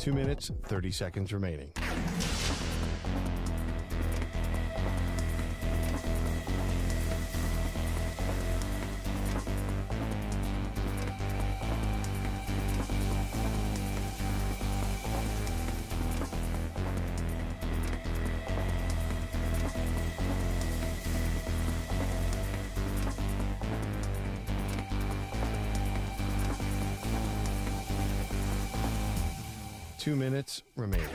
2 minutes, 30 seconds remaining. Two minutes remaining.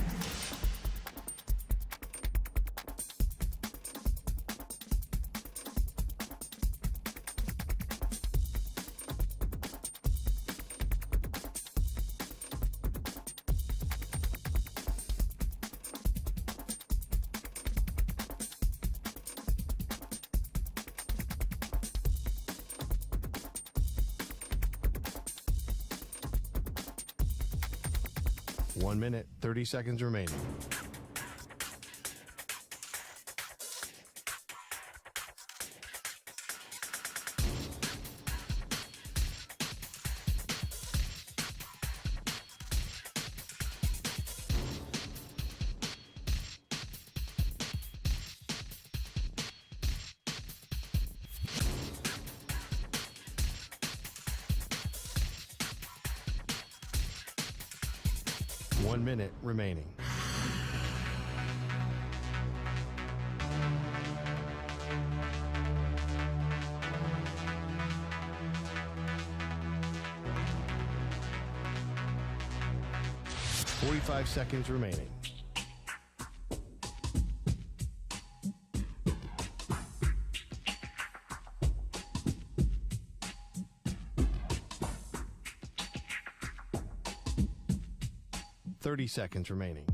One minute, 30 seconds remaining. One minute remaining. Forty-five seconds remaining. Thirty seconds remaining.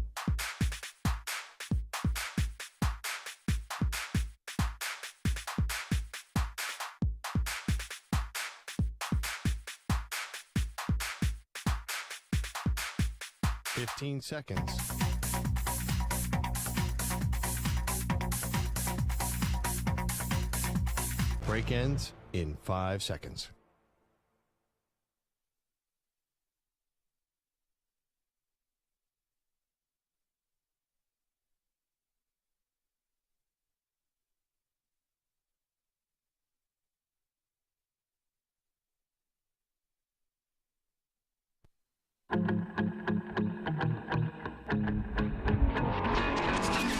Fifteen seconds. Break ends in 5 seconds.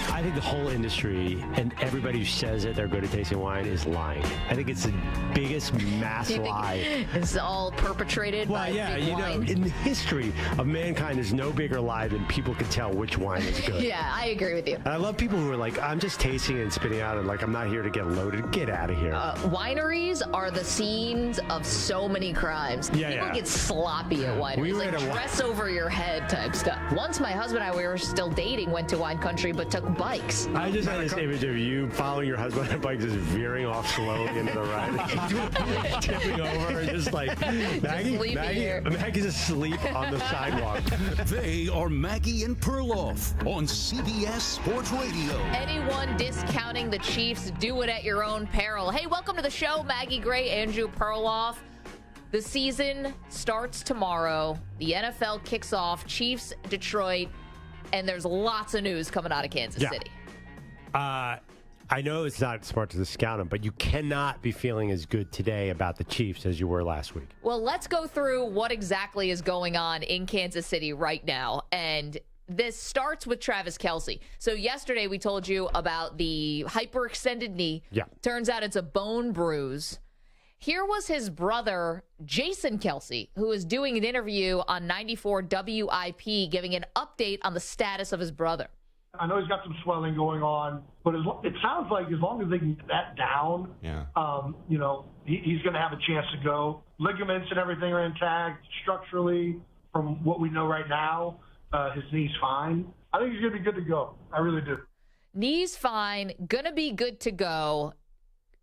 I think the whole industry and everybody who says that they're good at tasting wine is lying. I think it's the biggest mass lie. It's all perpetrated by big wine. In the history of mankind, there's no bigger lie than people can tell which wine is good. Yeah, I agree with you. And I love people who are like, I'm just tasting and spitting out and like, I'm not here to get loaded. Get out of here. Wineries are the scenes of so many crimes. People get sloppy at wineries. We were like at a dress over your head type stuff. Once my husband and I, we were still dating, went to wine country, but took bikes. I just had this image of you following your husband on a bike, just veering off slowly into the right, tipping over, and just like, Maggie's asleep on the sidewalk. They are Maggie and Perloff on CBS Sports Radio. Anyone discounting the Chiefs, do it at your own peril. Hey, welcome to the show, Maggie Gray, Andrew Perloff. The season starts tomorrow. The NFL kicks off. Chiefs, Detroit. And there's lots of news coming out of Kansas City. I know it's not smart to discount them, but you cannot be feeling as good today about the Chiefs as you were last week. Well, let's go through what exactly is going on in Kansas City right now. And this starts with Travis Kelce. So yesterday we told you about the hyperextended knee. Yeah. Turns out it's a bone bruise. Here was his brother, Jason Kelce, who was doing an interview on 94 WIP, giving an update on the status of his brother. I know he's got some swelling going on, but it sounds like as long as they can get that down, he's going to have a chance to go. Ligaments and everything are intact. Structurally, from what we know right now, his knee's fine. I think he's going to be good to go. I really do. Knee's fine, going to be good to go.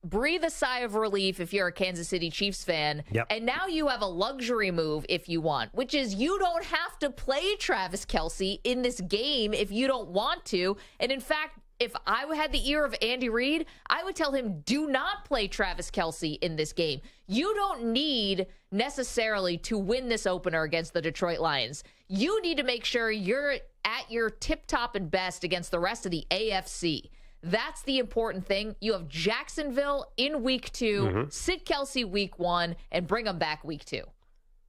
Breathe a sigh of relief if you're a Kansas City Chiefs fan. Yep. And now you have a luxury move if you want, which is you don't have to play Travis Kelce in this game if you don't want to. And in fact, if I had the ear of Andy Reid, I would tell him, do not play Travis Kelce in this game. You don't need necessarily to win this opener against the Detroit Lions. you need to make sure you're at your tip-top and best against the rest of the AFC. That's the important thing. You have Jacksonville in week 2, sit Kelsey week 1, and bring them back week 2.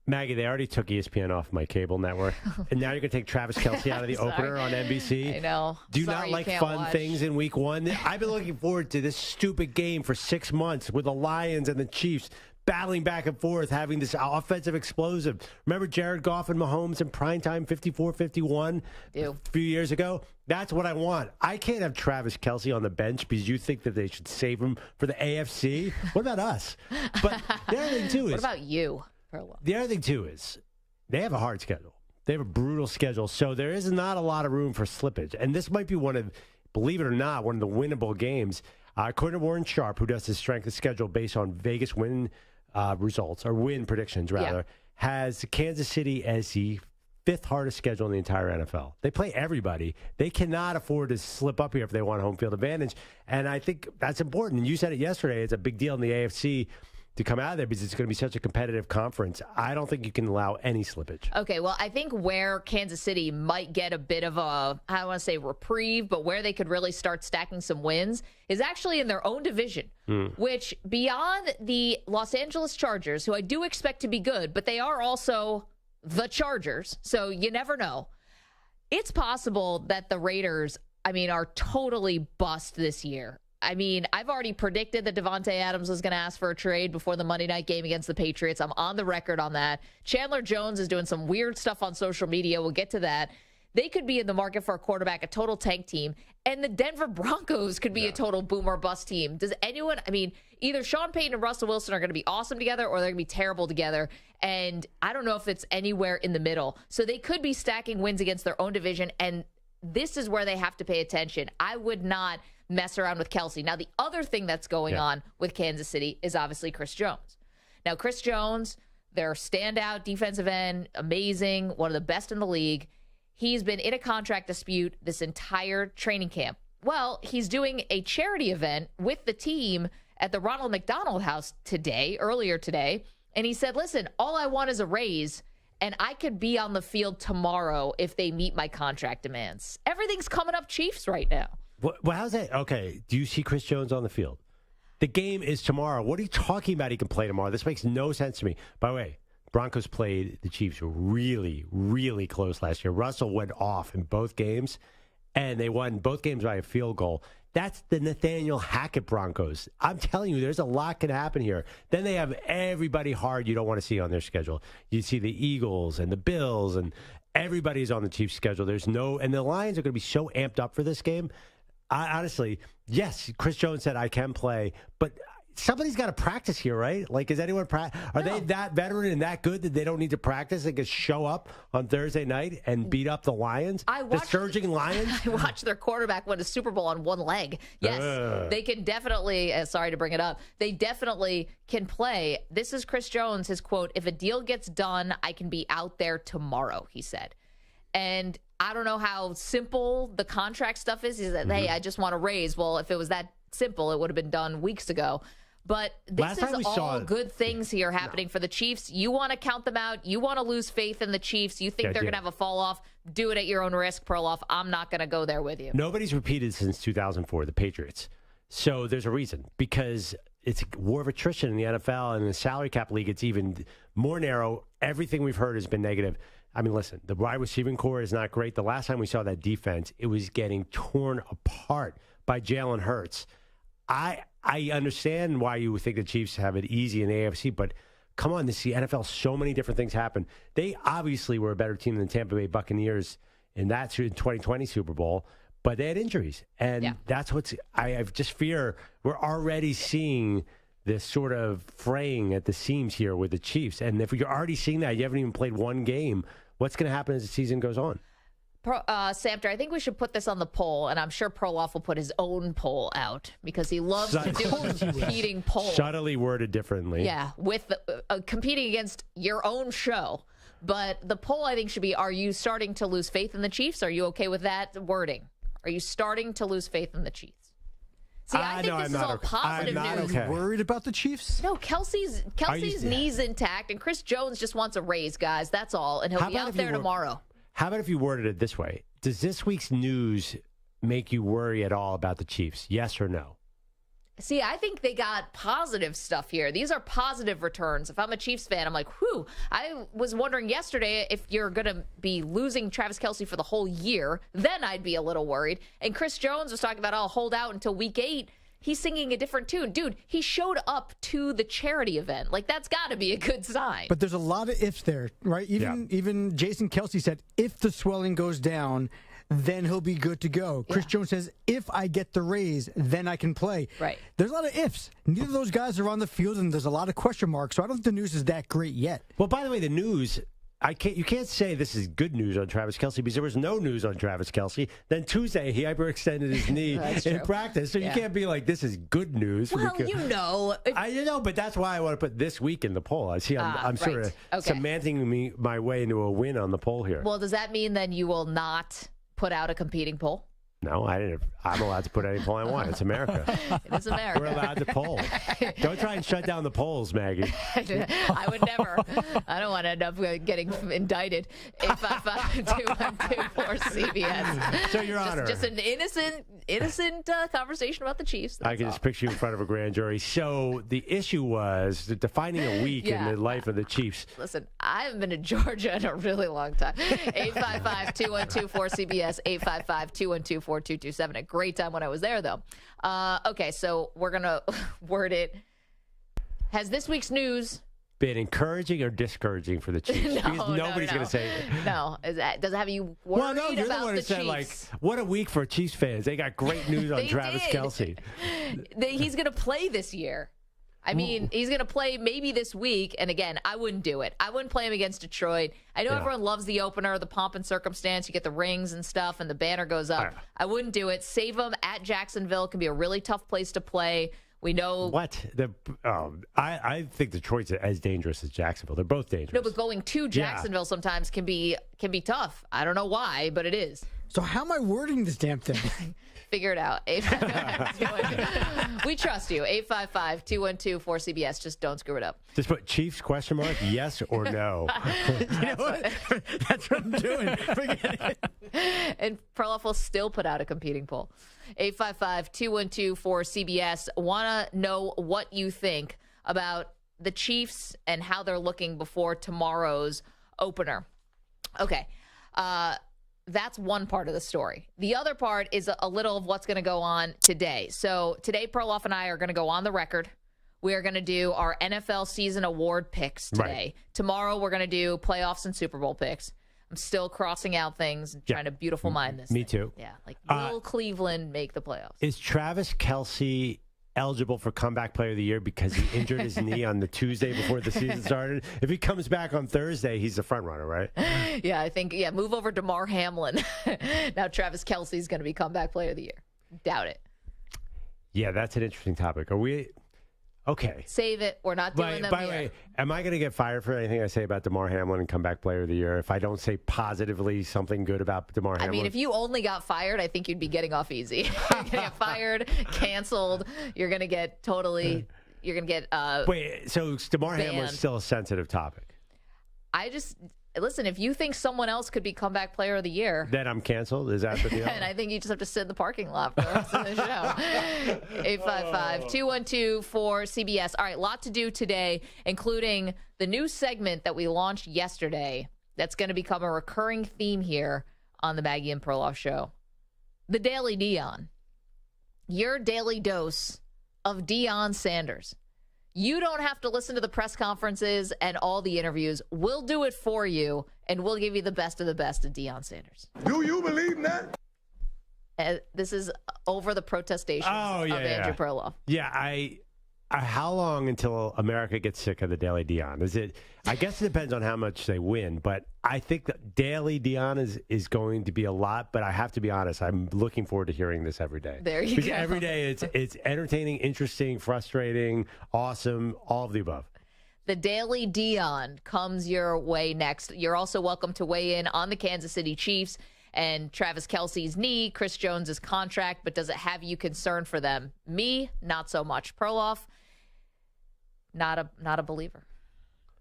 Maggie, they already took ESPN off my cable network, and now you're going to take Travis Kelce out of the opener on NBC. I know. Do you not like fun things in week 1? I've been looking forward to this stupid game for 6 months with the Lions and the Chiefs battling back and forth, having this offensive explosive. Remember Jared Goff and Mahomes in primetime 54-51 a few years ago? That's what I want. I can't have Travis Kelce on the bench because you think that they should save him for the AFC. What about us? But the other thing, too, is... What about you? The other thing, too, is they have a hard schedule. They have a brutal schedule, so there is not a lot of room for slippage. And this might be one of, believe it or not, one of the winnable games. According to Warren Sharp, who does his strength of schedule based on Vegas win results, or win predictions, rather, has Kansas City as the 5th hardest schedule in the entire NFL. They play everybody. They cannot afford to slip up here if they want home field advantage. And I think that's important. And you said it yesterday. It's a big deal in the AFC to come out of there because it's going to be such a competitive conference. I don't think you can allow any slippage. Okay, well, I think where Kansas City might get a bit of a, I don't want to say reprieve, but where they could really start stacking some wins is actually in their own division, which beyond the Los Angeles Chargers, who I do expect to be good, but they are also the Chargers, so you never know. It's possible that the Raiders, are totally bust this year. I've already predicted that Devontae Adams was going to ask for a trade before the Monday night game against the Patriots. I'm on the record on that. Chandler Jones is doing some weird stuff on social media. We'll get to that. They could be in the market for a quarterback, a total tank team. And the Denver Broncos could be a total boom or bust team. Does anyone, either Sean Payton and Russell Wilson are going to be awesome together or they're going to be terrible together. And I don't know if it's anywhere in the middle. So they could be stacking wins against their own division. And this is where they have to pay attention. I would not mess around with Kelsey. Now, the other thing that's going on with Kansas City is obviously Chris Jones. Now, Chris Jones, their standout defensive end, amazing, one of the best in the league. He's been in a contract dispute this entire training camp. Well, he's doing a charity event with the team at the Ronald McDonald House earlier today, and he said, listen, all I want is a raise, and I could be on the field tomorrow if they meet my contract demands. Everything's coming up Chiefs right now. Well, how's that? Okay, do you see Chris Jones on the field? The game is tomorrow. What are you talking about he can play tomorrow? This makes no sense to me. By the way, Broncos played the Chiefs really, really close last year. Russell went off in both games, and they won both games by a field goal. That's the Nathaniel Hackett Broncos. I'm telling you, there's a lot can happen here. Then they have everybody hard you don't want to see on their schedule. You see the Eagles and the Bills, and everybody's on the Chiefs' schedule. And the Lions are going to be so amped up for this game. Honestly, yes, Chris Jones said I can play, but somebody's got to practice here, right? Like, is anyone Are they that veteran and that good that they don't need to practice? They can show up on Thursday night and beat up the Lions, the surging Lions. I watched their quarterback win a Super Bowl on one leg. Yes, they can definitely. Sorry to bring it up. They definitely can play. This is Chris Jones. His quote: "If a deal gets done, I can be out there tomorrow," he said. And I don't know how simple the contract stuff is. He said, hey, I just want to raise. Well, if it was that simple, it would have been done weeks ago. But this is all good things here happening for the Chiefs. You want to count them out. You want to lose faith in the Chiefs. You think they're going to have a fall off. Do it at your own risk, Perloff. I'm not going to go there with you. Nobody's repeated since 2004, the Patriots. So there's a reason. Because it's a war of attrition in the NFL, and in the salary cap league, it's even more narrow. Everything we've heard has been negative. Listen, the wide receiving core is not great. The last time we saw that defense, it was getting torn apart by Jalen Hurts. I understand why you would think the Chiefs have it easy in the AFC, but come on, this is the NFL. So many different things happen. They obviously were a better team than the Tampa Bay Buccaneers in that 2020 Super Bowl, but they had injuries. And that's I just fear we're already seeing this sort of fraying at the seams here with the Chiefs. And if you're already seeing that, you haven't even played one game, what's going to happen as the season goes on? Samter, I think we should put this on the poll, and I'm sure Perloff will put his own poll out because he loves to do competing polls. Subtly worded differently. Yeah, with competing against your own show. But the poll, I think, should be, are you starting to lose faith in the Chiefs? Are you okay with that wording? Are you starting to lose faith in the Chiefs? See, I think this is all positive news. Are you worried about the Chiefs? No, Kelsey's knee's intact, and Chris Jones just wants a raise, guys. That's all, and he'll be out there tomorrow. How about if you worded it this way? Does this week's news make you worry at all about the Chiefs? Yes or no? See, I think they got positive stuff here. These are positive returns. If I'm a Chiefs fan, I'm like, whew. I was wondering yesterday if you're going to be losing Travis Kelce for the whole year. Then I'd be a little worried. And Chris Jones was talking about, I'll hold out until week 8. He's singing a different tune. Dude, he showed up to the charity event. Like, that's got to be a good sign. But there's a lot of ifs there, right? Even Jason Kelce said, if the swelling goes down, then he'll be good to go. Chris Jones says, if I get the raise, then I can play. Right. There's a lot of ifs. Neither of those guys are on the field, and there's a lot of question marks. So I don't think the news is that great yet. Well, by the way, the news, you can't say this is good news on Travis Kelce because there was no news on Travis Kelce. Then Tuesday, he hyperextended his knee in practice. So you can't be like, this is good news. Well, you know. I know, but that's why I want to put this week in the poll. I see I'm sort of cementing my way into a win on the poll here. Well, does that mean then you will not put out a competing poll? No, I didn't. I'm allowed to put any poll I want. It's America. It is America. We're allowed to poll. Don't try and shut down the polls, Maggie. I would never. I don't want to end up getting indicted. 855-212-4CBS. So, Your Honor. Just an innocent conversation about the Chiefs. I can just picture you in front of a grand jury. So the issue was defining a week in the life of the Chiefs. Listen, I haven't been to Georgia in a really long time. 855-212-4CBS, 855-212-4227. A great time when I was there, though. Okay, so we're going to word it. Has this week's news been encouraging or discouraging for the Chiefs? Because nobody's going to say it. No. Does it have you worried well, no, you're about the one who said, Chiefs? like, what a week for Chiefs fans. They got great news on Travis Kelce. He's going to play this year. I mean, he's going to play maybe this week. And again, I wouldn't do it. I wouldn't play him against Detroit. I know everyone loves the opener, the pomp and circumstance. You get the rings and stuff, and the banner goes up. I wouldn't do it. Save him at Jacksonville. Can be a really tough place to play. We know what I think Detroit's as dangerous as Jacksonville. They're both dangerous. No, but going to Jacksonville sometimes can be tough. I don't know why, but it is. So how am I wording this damn thing? Figure it out. We trust you. 855-212-4CBS. Just don't screw it up. Just put Chiefs ? Yes or no. You know what? That's what I'm doing. Forget it. And Perloff will still put out a competing poll. 855-212-4CBS. Want to know what you think about the Chiefs and how they're looking before tomorrow's opener. Okay. That's one part of the story. The other part is a little of what's going to go on today. So today, Perloff and I are going to go on the record. We are going to do our NFL season award picks today. Right. Tomorrow, we're going to do playoffs and Super Bowl picks. I'm still crossing out things and trying to beautiful mind this. Me too. Yeah, like will Cleveland make the playoffs? Is Travis Kelce eligible for comeback player of the year because he injured his knee on the Tuesday before the season started? If he comes back on Thursday, he's the front runner, right? Yeah, I think, move over to Damar Hamlin. Now Travis Kelce's going to be comeback player of the year. Doubt it. Yeah, that's an interesting topic. Are we... Okay. Save it. We're not doing them. By the way, am I going to get fired for anything I say about Damar Hamlin and comeback player of the year if I don't say positively something good about Damar Hamlin? I mean, if you only got fired, I think you'd be getting off easy. You're going to get fired, canceled. You're going to get totally. You're going to get. Wait. So Damar Hamlin's still a sensitive topic. Listen, if you think someone else could be comeback player of the year, then I'm canceled. Is that the deal? And I think you just have to sit in the parking lot for the rest of the show. 855-212-4CBS. All right, lot to do today, including the new segment that we launched yesterday that's going to become a recurring theme here on the Maggie and Perloff show. The Daily Deion. Your daily dose of Deion Sanders. You don't have to listen to the press conferences and all the interviews. We'll do it for you, and we'll give you the best of Deion Sanders. Do you believe that? This is over the protestations of Andrew Perloff. Yeah, how long until America gets sick of the Daily Deion? Is it? I guess it depends on how much they win, but I think that Daily Deion is going to be a lot. But I have to be honest, I'm looking forward to hearing this every day. There you go. Every day it's entertaining, interesting, frustrating, awesome, all of the above. The Daily Deion comes your way next. You're also welcome to weigh in on the Kansas City Chiefs and Travis Kelce's knee, Chris Jones's contract, but does it have you concerned for them? Me, not so much. Perloff, not a believer.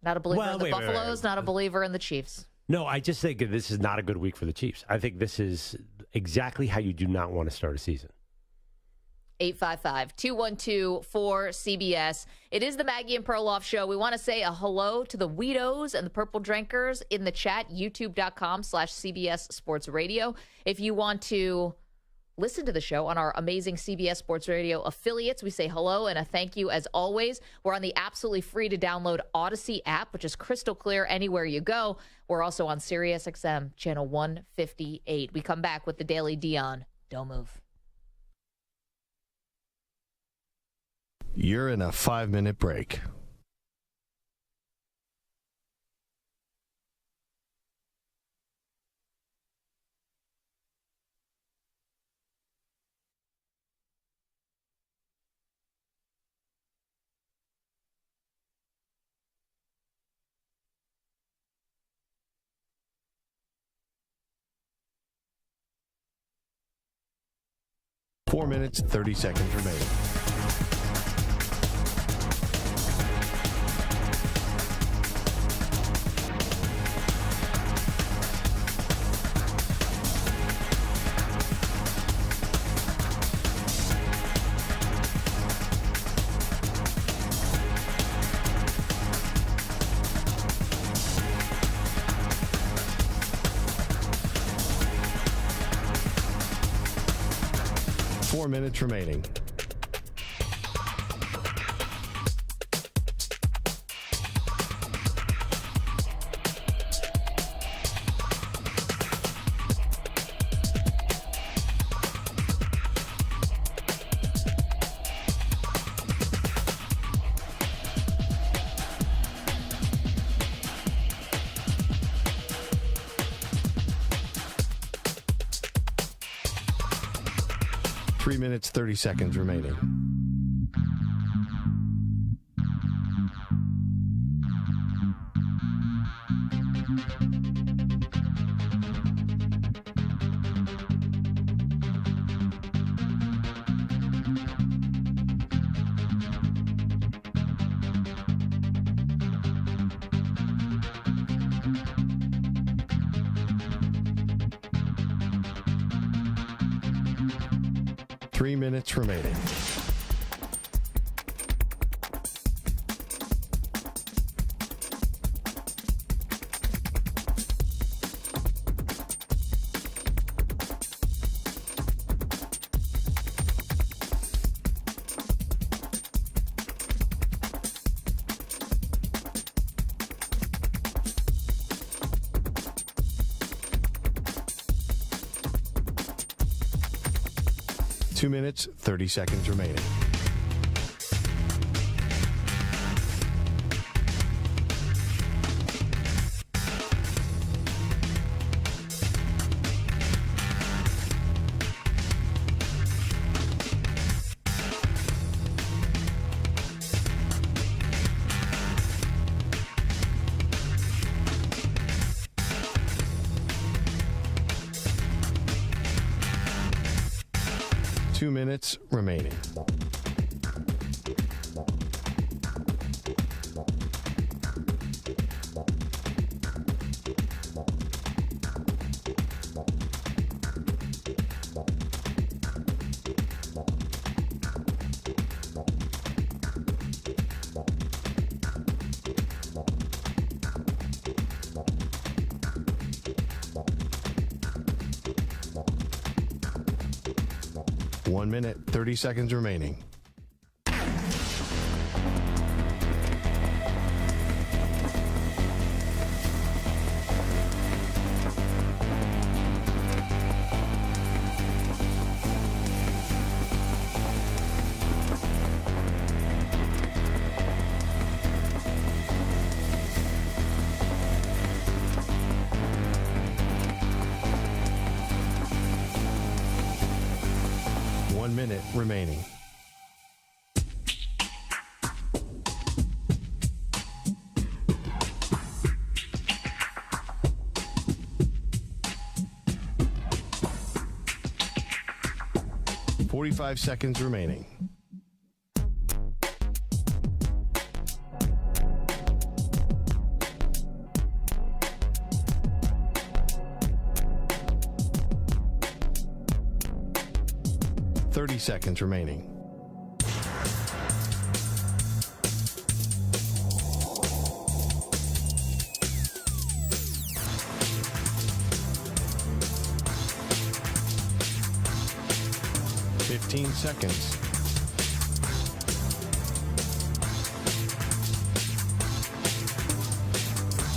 Not a believer in the Buffaloes, not a believer in the Chiefs. No, I just think this is not a good week for the Chiefs. I think this is exactly how you do not want to start a season. 855-212-4CBS. It is the Maggie and Perloff Show. We want to say a hello to the Weedos and the Purple Drinkers in the chat, youtube.com/CBS Sports Radio. If you want to listen to the show on our amazing CBS Sports Radio affiliates, we say hello and a thank you as always. We're on the absolutely free to download Odyssey app, which is crystal clear anywhere you go. We're also on SiriusXM channel 158. We come back with the Daily Deion. Don't move. You're in a 5-minute break. Four minutes, 30 seconds remaining. Four minutes remaining. Three minutes, 30 seconds remaining. Three minutes remaining. Two minutes, 30 seconds remaining. Two minutes remaining. One minute, 30 seconds remaining. Minute remaining. .45 seconds remaining. 30 seconds remaining. Fifteen seconds.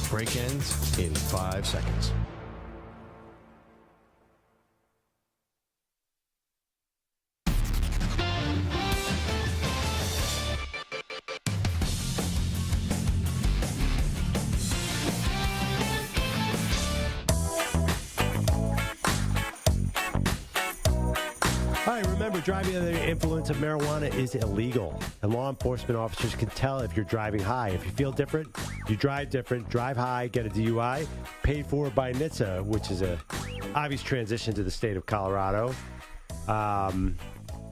Break ends in 5 seconds. Remember, driving under the influence of marijuana is illegal, and law enforcement officers can tell if you're driving high. If you feel different, you drive different, drive high, get a DUI, paid for by NHTSA, which is a obvious transition to the state of Colorado.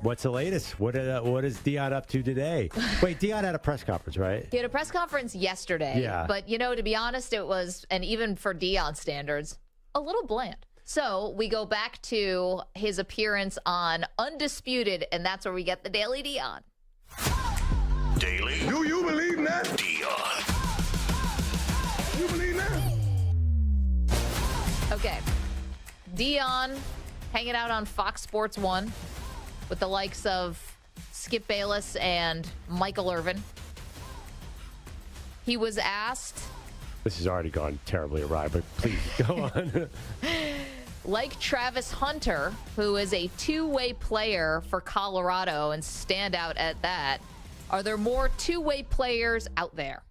What's the latest? What is Deion up to today? Wait, Deion had a press conference, right? He had a press conference yesterday. Yeah. But, to be honest, it was, and even for Deion standards, a little bland. So we go back to his appearance on Undisputed, and that's where we get the Daily Deion. Daily. Do you believe that? Deion. You believe that? Okay. Deion hanging out on Fox Sports 1 with the likes of Skip Bayless and Michael Irvin. He was asked... This has already gone terribly awry, but please go on. Like Travis Hunter, who is a two-way player for Colorado and stand out at that, are there more two-way players out there?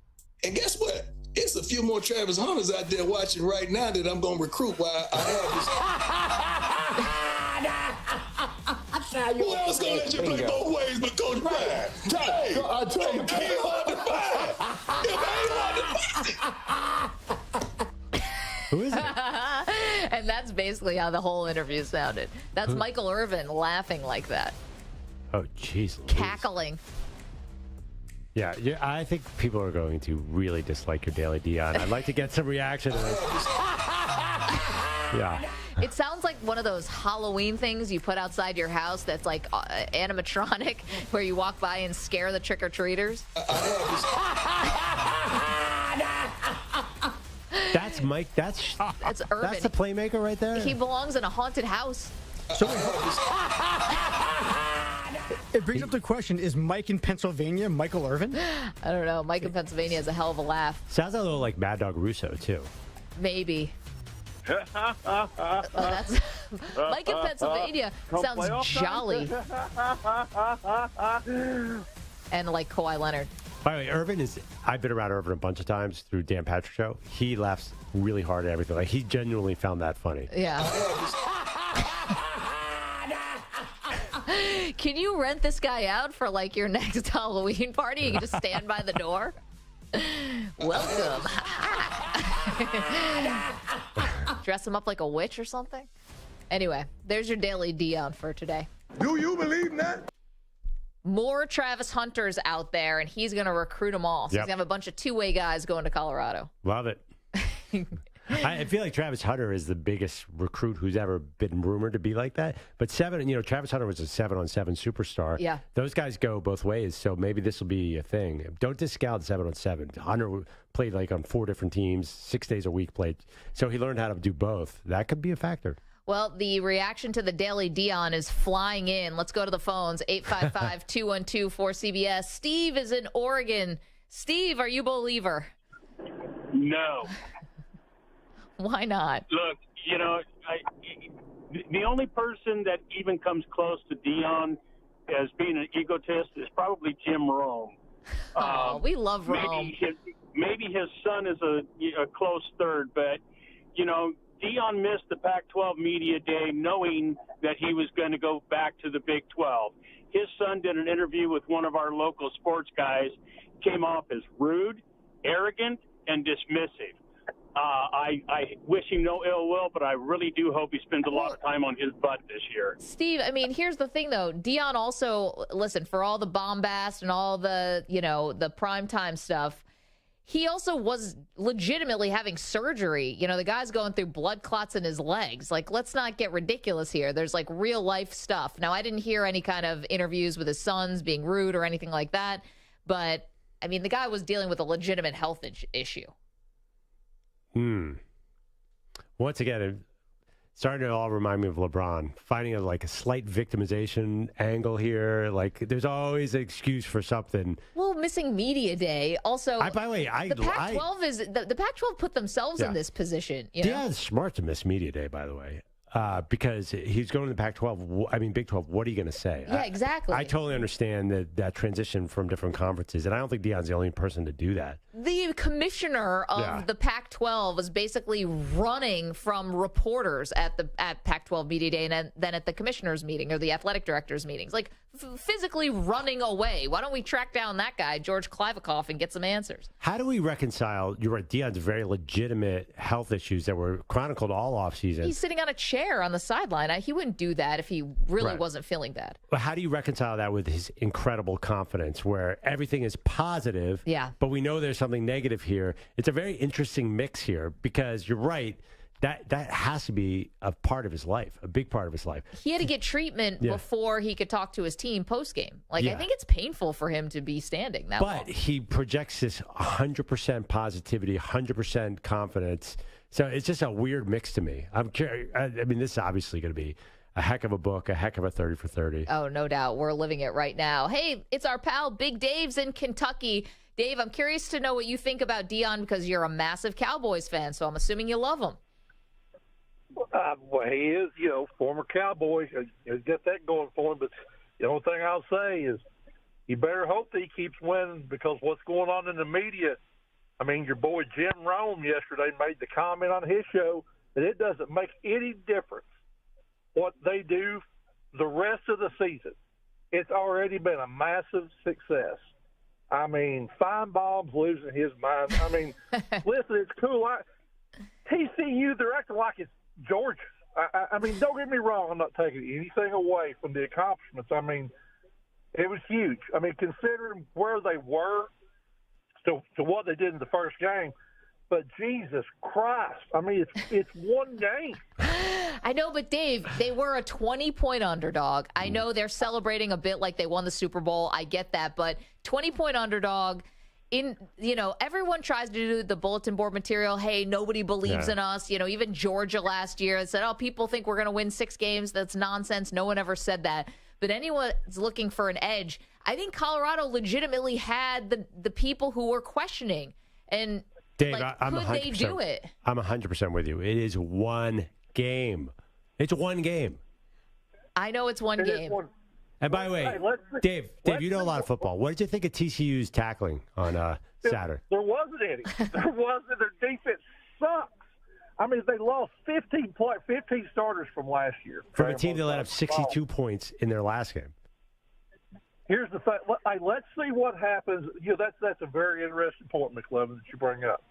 And guess what? It's a few more Travis Hunters out there watching right now that I'm going to recruit while I have this. Who else going to let you play both ways but Coach Brad? Hey, I told you, it ain't hard to find. It ain't hard to find. Who is it? And that's basically how the whole interview sounded. That's Michael Irvin laughing like that. Oh, jeez. Cackling. Yeah, I think people are going to really dislike your Daily Deion. I'd like to get some reaction to this. Yeah. It sounds like one of those Halloween things you put outside your house that's like animatronic, where you walk by and scare the trick-or-treaters. That's Mike. That's Irvin. That's the playmaker right there. He belongs in a haunted house. So it brings up the question, is Mike in Pennsylvania Michael Irvin? I don't know. Mike in Pennsylvania has a hell of a laugh. Sounds a little like Mad Dog Russo, too. Maybe. That's Mike in Pennsylvania sounds jolly. And like Kawhi Leonard. By the way, Irvin I've been around Irvin a bunch of times through Dan Patrick's show. He laughs really hard at everything. Like, he genuinely found that funny. Yeah. Can you rent this guy out for like your next Halloween party? You can just stand by the door. Welcome. Dress him up like a witch or something. Anyway, there's your Daily Deion for today. Do you believe that? More Travis Hunters out there, and he's going to recruit them all. So he's going to have a bunch of two-way guys going to Colorado. Love it. I feel like Travis Hunter is the biggest recruit who's ever been rumored to be like that. But Travis Hunter was a 7-on-7 superstar. Yeah. Those guys go both ways, so maybe this will be a thing. Don't discount 7-on-7. Hunter played like on 4 different teams, 6 days a week played. So he learned how to do both. That could be a factor. Well, the reaction to the Daily Deion is flying in. Let's go to the phones. 855-212-4CBS. Steve is in Oregon. Steve, are you a believer? No. Why not? Look, the only person that even comes close to Deion as being an egotist is probably Jim Rome. We love Rome. Maybe his son is a close third, but, Deion missed the Pac-12 media day knowing that he was going to go back to the Big 12. His son did an interview with one of our local sports guys, came off as rude, arrogant, and dismissive. I wish him no ill will, but I really do hope he spends a lot of time on his butt this year. Steve, here's the thing, though. Deion also, listen, for all the bombast and all the, the primetime stuff, he also was legitimately having surgery. You know, the guy's going through blood clots in his legs. Like, let's not get ridiculous here. There's like real life stuff. Now, I didn't hear any kind of interviews with his sons being rude or anything like that. But, I mean, the guy was dealing with a legitimate health issue. Once again, starting to all remind me of LeBron, finding a slight victimization angle here. Like, there's always an excuse for something. Well, missing media day. Also, by the way, the Pac-12 the Pac-12 put themselves in this position. You know? Yeah, it's smart to miss media day, by the way. Because he's going to the Pac-12. I mean, Big 12. What are you going to say? Yeah, exactly. I totally understand that transition from different conferences, and I don't think Deion's the only person to do that. The commissioner of the Pac-12 was basically running from reporters at Pac-12 Media Day and then at the commissioner's meeting or the athletic director's meetings, like physically running away. Why don't we track down that guy, George Kliavkoff, and get some answers? How do we reconcile, you're right, Deion's very legitimate health issues that were chronicled all offseason? He's sitting on a chair on the sideline. He wouldn't do that if he really wasn't feeling bad. But how do you reconcile that with his incredible confidence where everything is positive, but we know there's something negative here? It's a very interesting mix here because you're right. That has to be a part of his life, a big part of his life. He had to get treatment before he could talk to his team post-game. I think it's painful for him to be standing that long. But he projects this 100% positivity, 100% confidence. So it's just a weird mix to me. I'm curious. I mean, this is obviously going to be a heck of a book, a heck of a 30 for 30. Oh, no doubt. We're living it right now. Hey, it's our pal Big Dave's in Kentucky. Dave, I'm curious to know what you think about Deion because you're a massive Cowboys fan, so I'm assuming you love him. Well, he is, former Cowboy. He's got that going for him. But the only thing I'll say is you better hope that he keeps winning because what's going on in the media, I mean, your boy Jim Rome yesterday made the comment on his show that it doesn't make any difference what they do the rest of the season. It's already been a massive success. I mean, Feinbaum's losing his mind. I mean, listen, it's cool. TCU, they're acting like it's Georgia. I mean, don't get me wrong. I'm not taking anything away from the accomplishments. I mean, it was huge. I mean, considering where they were to what they did in the first game. But Jesus Christ, I mean, it's one game. I know, but Dave, they were a 20-point underdog. I know they're celebrating a bit like they won the Super Bowl. I get that, but 20-point underdog. Everyone tries to do the bulletin board material. Hey, nobody believes in us. Even Georgia last year said, "Oh, people think we're going to win 6 games." That's nonsense. No one ever said that. But anyone's looking for an edge. I think Colorado legitimately had the people who were questioning. And Dave, could they do it? I'm 100% with you. It is one game. It's one game. I know it's one game. And by the way, Dave, you know a lot of football. What did you think of TCU's tackling on Saturday? There wasn't any. There wasn't. Their defense sucks. I mean, they lost 15 starters from last year. From a team that let up 62 points in their last game. Here's the thing. Let's see what happens. That's a very interesting point, McLevin, that you bring up.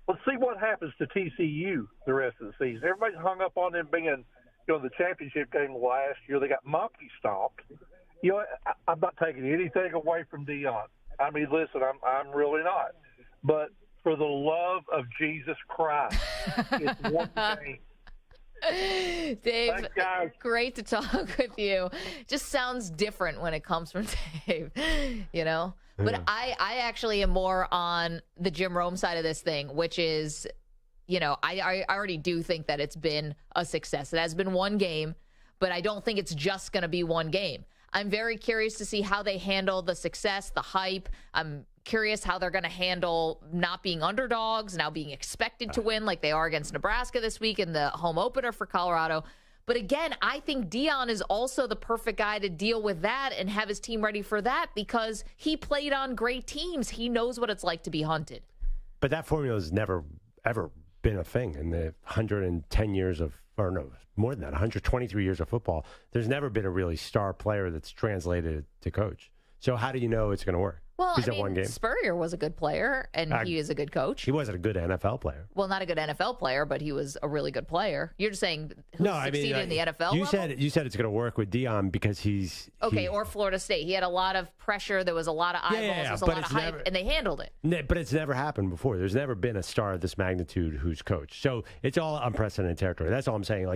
Let's see what happens to TCU the rest of the season. Everybody's hung up on them being the championship game last year. They got monkey stomped. I'm not taking anything away from Deion. I mean, listen, I'm really not. But for the love of Jesus Christ, it's one game. Dave, thanks, guys. Great to talk with you. Just sounds different when it comes from Dave, But I actually am more on the Jim Rome side of this thing, which is – I already do think that it's been a success. It has been one game, but I don't think it's just going to be one game. I'm very curious to see how they handle the success, the hype. I'm curious how they're going to handle not being underdogs, now being expected to win like they are against Nebraska this week in the home opener for Colorado. But again, I think Deion is also the perfect guy to deal with that and have his team ready for that because he played on great teams. He knows what it's like to be hunted. But that formula has never, ever been a thing in the 110 years of, or no, more than that, 123 years of football. There's never been a really star player that's translated to coach. So how do you know it's going to work? Well, He's at one game. Spurrier was a good player, and he is a good coach. He wasn't a good NFL player. Well, not a good NFL player, but he was a really good player. You're just saying who succeeded in the NFL you level? You said it's going to work with Deion because he's... Okay, or Florida State. He had a lot of pressure. There was a lot of eyeballs. There was a lot of hype, and they handled it. But it's never happened before. There's never been a star of this magnitude who's coached. So it's all unprecedented territory. That's all I'm saying.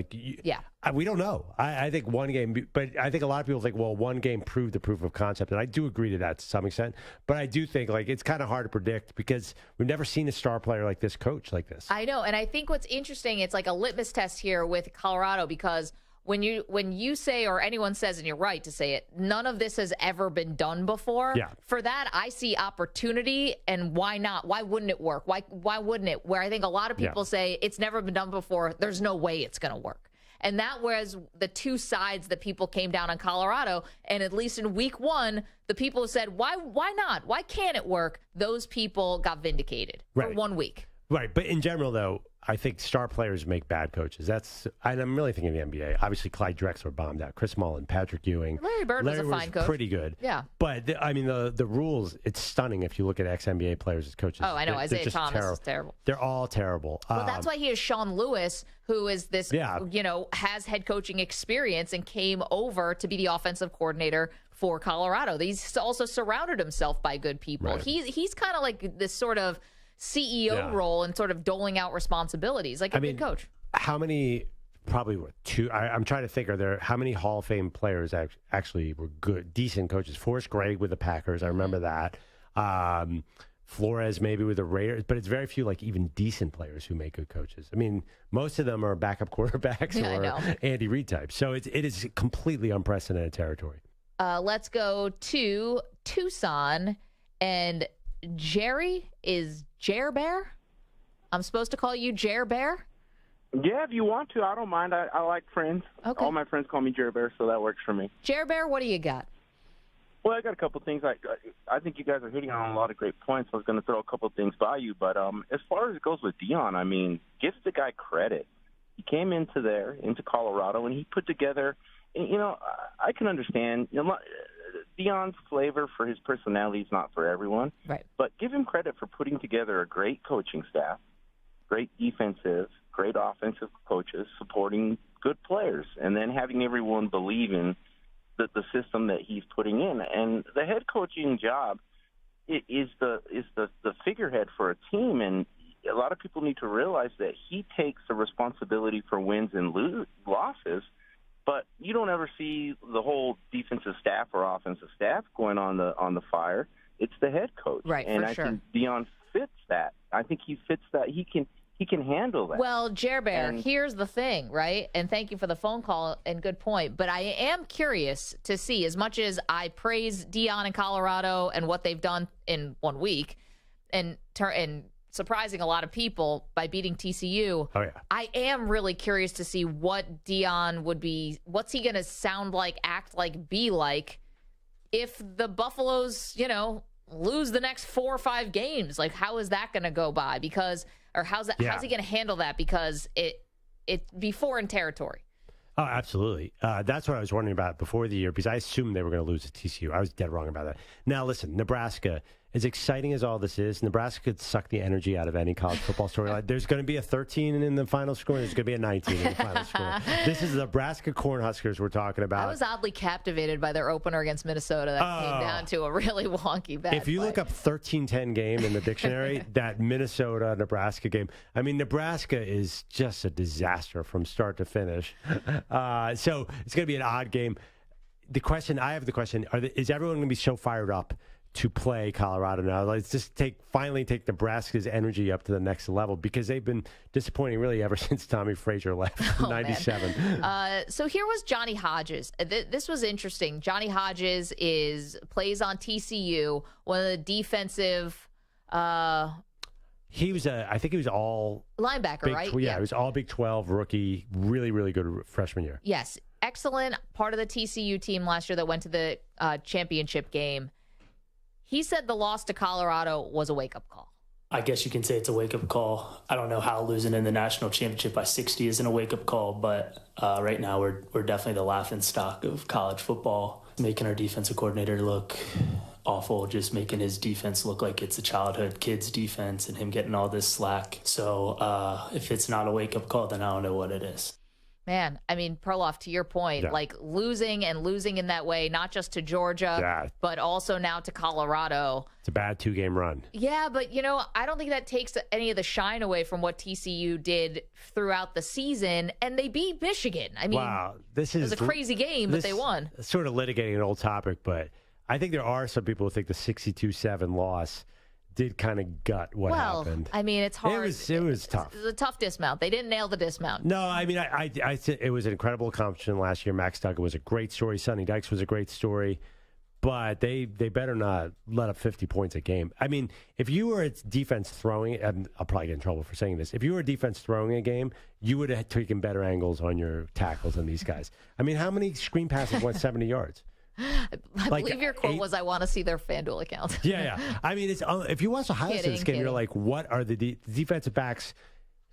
We don't know. I think one game, but I think a lot of people think, well, one game proved the proof of concept, and I do agree to that to some extent. But I do think it's kind of hard to predict because we've never seen a star player like this coach like this. I know, and I think what's interesting, it's like a litmus test here with Colorado because when you say, or anyone says, and you're right to say it, none of this has ever been done before. Yeah. For that, I see opportunity, and why not? Why wouldn't it work? Why wouldn't it? Where I think a lot of people say it's never been done before, there's no way it's going to work. And that was the two sides that people came down on Colorado. And at least in week one, the people who said, why not? Why can't it work? Those people got vindicated for 1 week. Right. But in general, though, I think star players make bad coaches. And I'm really thinking of the NBA. Obviously, Clyde Drexler bombed out. Chris Mullin, Patrick Ewing. Larry Bird was a fine coach. Pretty good. Yeah. But, the rules, it's stunning if you look at ex-NBA players as coaches. Oh, I know. Isaiah Thomas is terrible. They're all terrible. Well, that's why he has Sean Lewis, who is this, has head coaching experience and came over to be the offensive coordinator for Colorado. He's also surrounded himself by good people. Right. He's kind of like this sort of CEO role and sort of doling out responsibilities, like a good coach. How many, probably two, I'm trying to think, how many Hall of Fame players actually were good, decent coaches? Forrest Gregg with the Packers, I remember that. Flores maybe with the Raiders, but it's very few even decent players who make good coaches. I mean, most of them are backup quarterbacks or Andy Reid types. So it is completely unprecedented territory. Let's go to Tucson, and Jerry is Jer Bear. I'm supposed to call you Jer Bear? Yeah, if you want to. I don't mind. I like friends. Okay. All my friends call me Jer Bear, so that works for me. Jer Bear, what do you got? Well, I got a couple things. I think you guys are hitting on a lot of great points. I was going to throw a couple of things by you, but as far as it goes with Deion, I mean, give the guy credit. He came into Colorado, and he put together, I can understand, Deion's flavor for his personality is not for everyone. Right. But give him credit for putting together a great coaching staff, great defensive, great offensive coaches, supporting good players, and then having everyone believe in the system that he's putting in. And the head coaching job is the figurehead for a team, and a lot of people need to realize that he takes the responsibility for wins and losses, but you don't ever see the whole defensive staff or offensive staff going on the fire. It's the head coach. Right, and for sure. I think Deion fits that. I think he fits that. He can handle that. Well, Jer Bear, here's the thing, right? And thank you for the phone call and good point. But I am curious to see, as much as I praise Deion in Colorado and what they've done in 1 week and surprising a lot of people by beating TCU. Oh, yeah. I am really curious to see what Deion would be. What's he going to sound like, act like, be like if the Buffaloes, lose the next 4 or 5 games? Like, how is that going to go by? How's he going to handle that? Because it's be foreign territory. Oh, absolutely. That's what I was wondering about before the year, because I assumed they were going to lose to TCU. I was dead wrong about that. Now, listen, Nebraska, as exciting as all this is, Nebraska could suck the energy out of any college football storyline. There's going to be a 13 in the final score, and there's going to be a 19 in the final score. This is the Nebraska Cornhuskers we're talking about. I was oddly captivated by their opener against Minnesota. That came down to a really wonky bad If you look up 13-10 game in the dictionary, that Minnesota-Nebraska game, I mean, Nebraska is just a disaster from start to finish. So it's going to be an odd game. I have the question, is everyone going to be so fired up to play Colorado now? Let's just finally take Nebraska's energy up to the next level, because they've been disappointing really ever since Tommy Frazier left in 97. So here was Johnny Hodges. This was interesting. Johnny Hodges plays on TCU, one of the defensive I think he was all linebacker, right? Yeah, he was all Big 12 rookie, really, really good freshman year. Yes. Excellent part of the TCU team last year that went to the championship game. He said the loss to Colorado was a wake-up call. I guess you can say it's a wake-up call. I don't know how losing in the national championship by 60 isn't a wake-up call, but right now we're definitely the laughingstock of college football. making our defensive coordinator look awful, just making his defense look like it's a childhood kid's defense and him getting all this slack. So if it's not a wake-up call, then I don't know what it is. Man, I mean, Perloff, to your point, like losing in that way, not just to Georgia, but also now to Colorado. It's a bad 2-game run. Yeah, but, I don't think that takes any of the shine away from what TCU did throughout the season, and they beat Michigan. I mean, wow, it was a crazy game, but they won. Sort of litigating an old topic, but I think there are some people who think the 62-7 loss did kind of gut what happened. I mean, it's hard. It was tough. It was a tough dismount. They didn't nail the dismount. No, I mean, I it was an incredible accomplishment last year. Max Duggan was a great story. Sonny Dykes was a great story. But they better not let up 50 points a game. I mean, if you were a defense throwing, and I'll probably get in trouble for saying this, if you were a defense throwing a game, you would have taken better angles on your tackles than these guys. I mean, how many screen passes went 70 yards? I believe your quote was, "I want to see their FanDuel account." Yeah. I mean, it's if you watch the highlights of this game, you're like, what are the defensive backs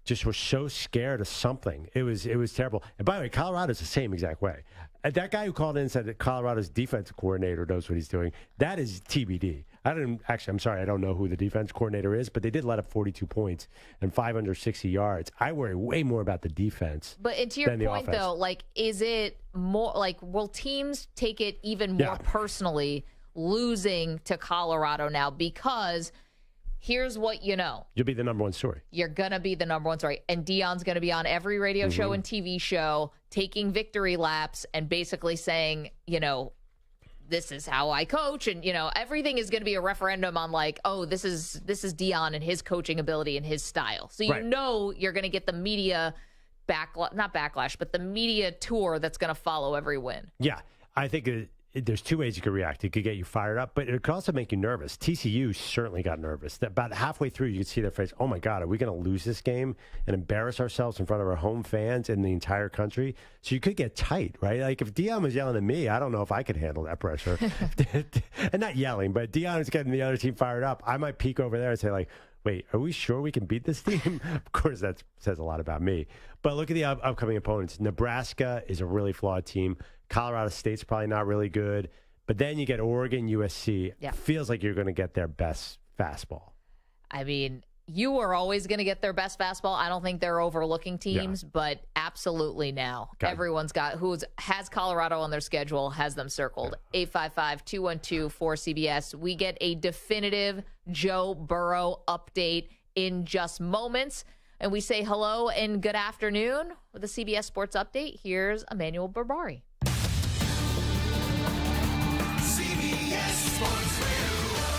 just were so scared of something. It was terrible. And by the way, Colorado's the same exact way. That guy who called in and said that Colorado's defensive coordinator knows what he's doing. That is TBD. I'm sorry, I don't know who the defense coordinator is, but they did let up 42 points and 560 yards. I worry way more about the defense. But to your point, though, like, is it more like, will teams take it even more personally losing to Colorado now? Because here's what you know. You'll be the number one story. You're going to be the number one story. And Deion's going to be on every radio show and TV show taking victory laps and basically saying, this is how I coach. And, everything is going to be a referendum on like, oh, this is Deion and his coaching ability and his style. So you're going to get the media not backlash, but the media tour that's going to follow every win. Yeah, I think there's two ways you could react. It could get you fired up, but it could also make you nervous. TCU certainly got nervous. About halfway through, you could see their face, oh, my God, are we going to lose this game and embarrass ourselves in front of our home fans and the entire country? So you could get tight, right? Like if Deion was yelling at me, I don't know if I could handle that pressure. And not yelling, but Deion is getting the other team fired up. I might peek over there and say, like, wait, are we sure we can beat this team? Of course, that says a lot about me. But look at the upcoming opponents. Nebraska is a really flawed team. Colorado State's probably not really good. But then you get Oregon, USC. Yeah. Feels like you're going to get their best fastball. I mean, you are always going to get their best fastball. I don't think they're overlooking teams, but absolutely now. Okay. Everyone's got has Colorado on their schedule, has them circled. 855-212-4CBS. We get a definitive Joe Burrow update in just moments. And we say hello and good afternoon with a CBS Sports Update. Here's Emmanuel Barbari.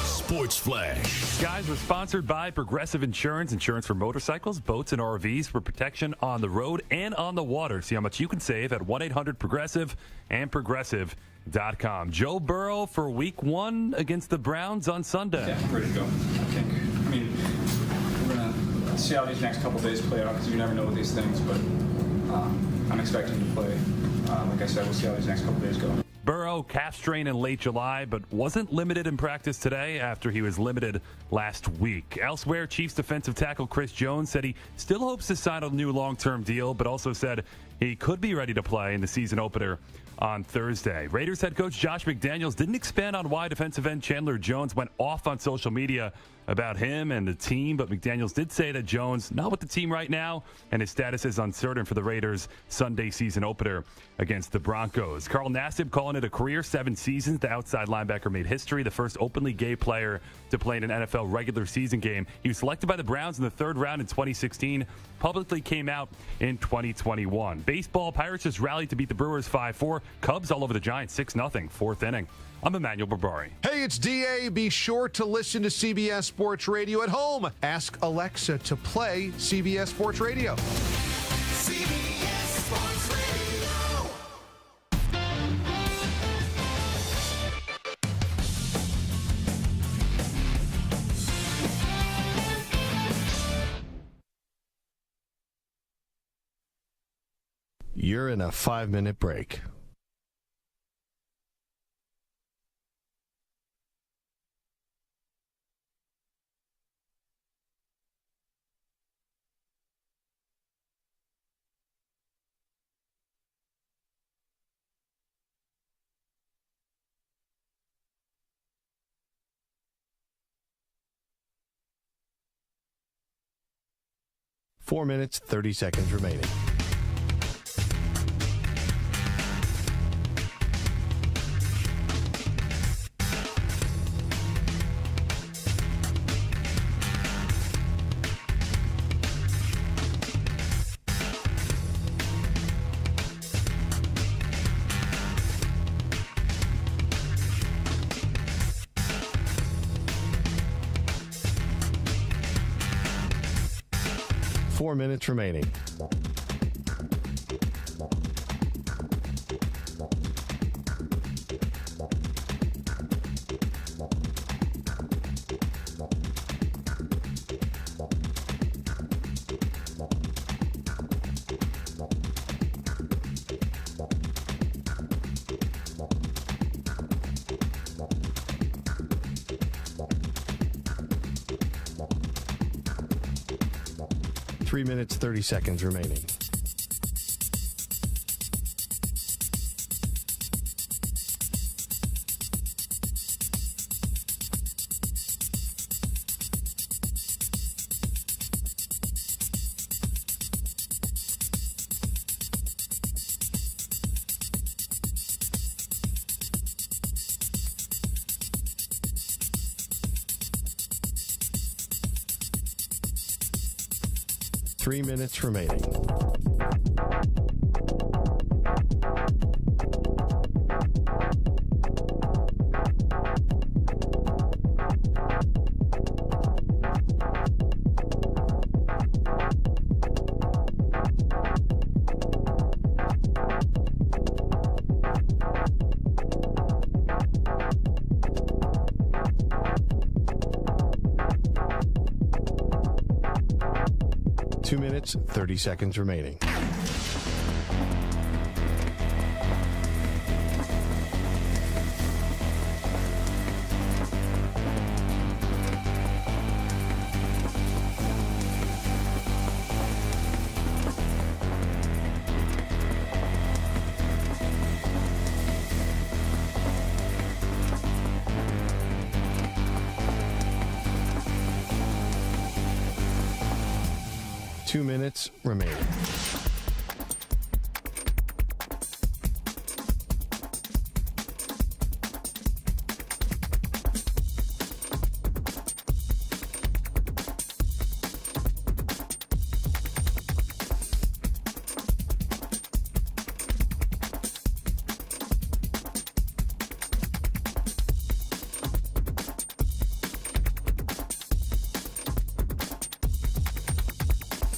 Sports Flash. Guys, we're sponsored by Progressive Insurance. Insurance for motorcycles, boats, and RVs for protection on the road and on the water. See how much you can save at 1-800-PROGRESSIVE and Progressive.com. Joe Burrow for week 1 against the Browns on Sunday. Yeah, ready to go, I think. I mean, we're going to see how these next couple days play out because you never know with these things, but I'm expecting to play. Like I said, we'll see how these next couple days go. Burrow, calf strain in late July, but wasn't limited in practice today after he was limited last week. Elsewhere, Chiefs defensive tackle Chris Jones said he still hopes to sign a new long-term deal, but also said he could be ready to play in the season opener on Thursday. Raiders head coach Josh McDaniels didn't expand on why defensive end Chandler Jones went off on social media about him and the team, but McDaniels did say that Jones not with the team right now, and his status is uncertain for the Raiders' Sunday season opener against the Broncos. Carl Nassib calling it a career 7 seasons. The outside linebacker made history, the first openly gay player to play in an NFL regular season game. He was selected by the Browns in the 3rd round in 2016, publicly came out in 2021. Baseball, Pirates just rallied to beat the Brewers 5-4. Cubs all over the Giants 6-0, 4th inning. I'm Emmanuel Barbari. Hey, it's DA. Be sure to listen to CBS Sports Radio at home. Ask Alexa to play CBS Sports Radio. CBS Sports Radio. You're in a 5-minute break. 4 minutes, 30 seconds remaining. Four minutes remaining. Three minutes, 30 seconds remaining. Three minutes remaining. Two minutes, 30 seconds remaining. Two minutes remaining.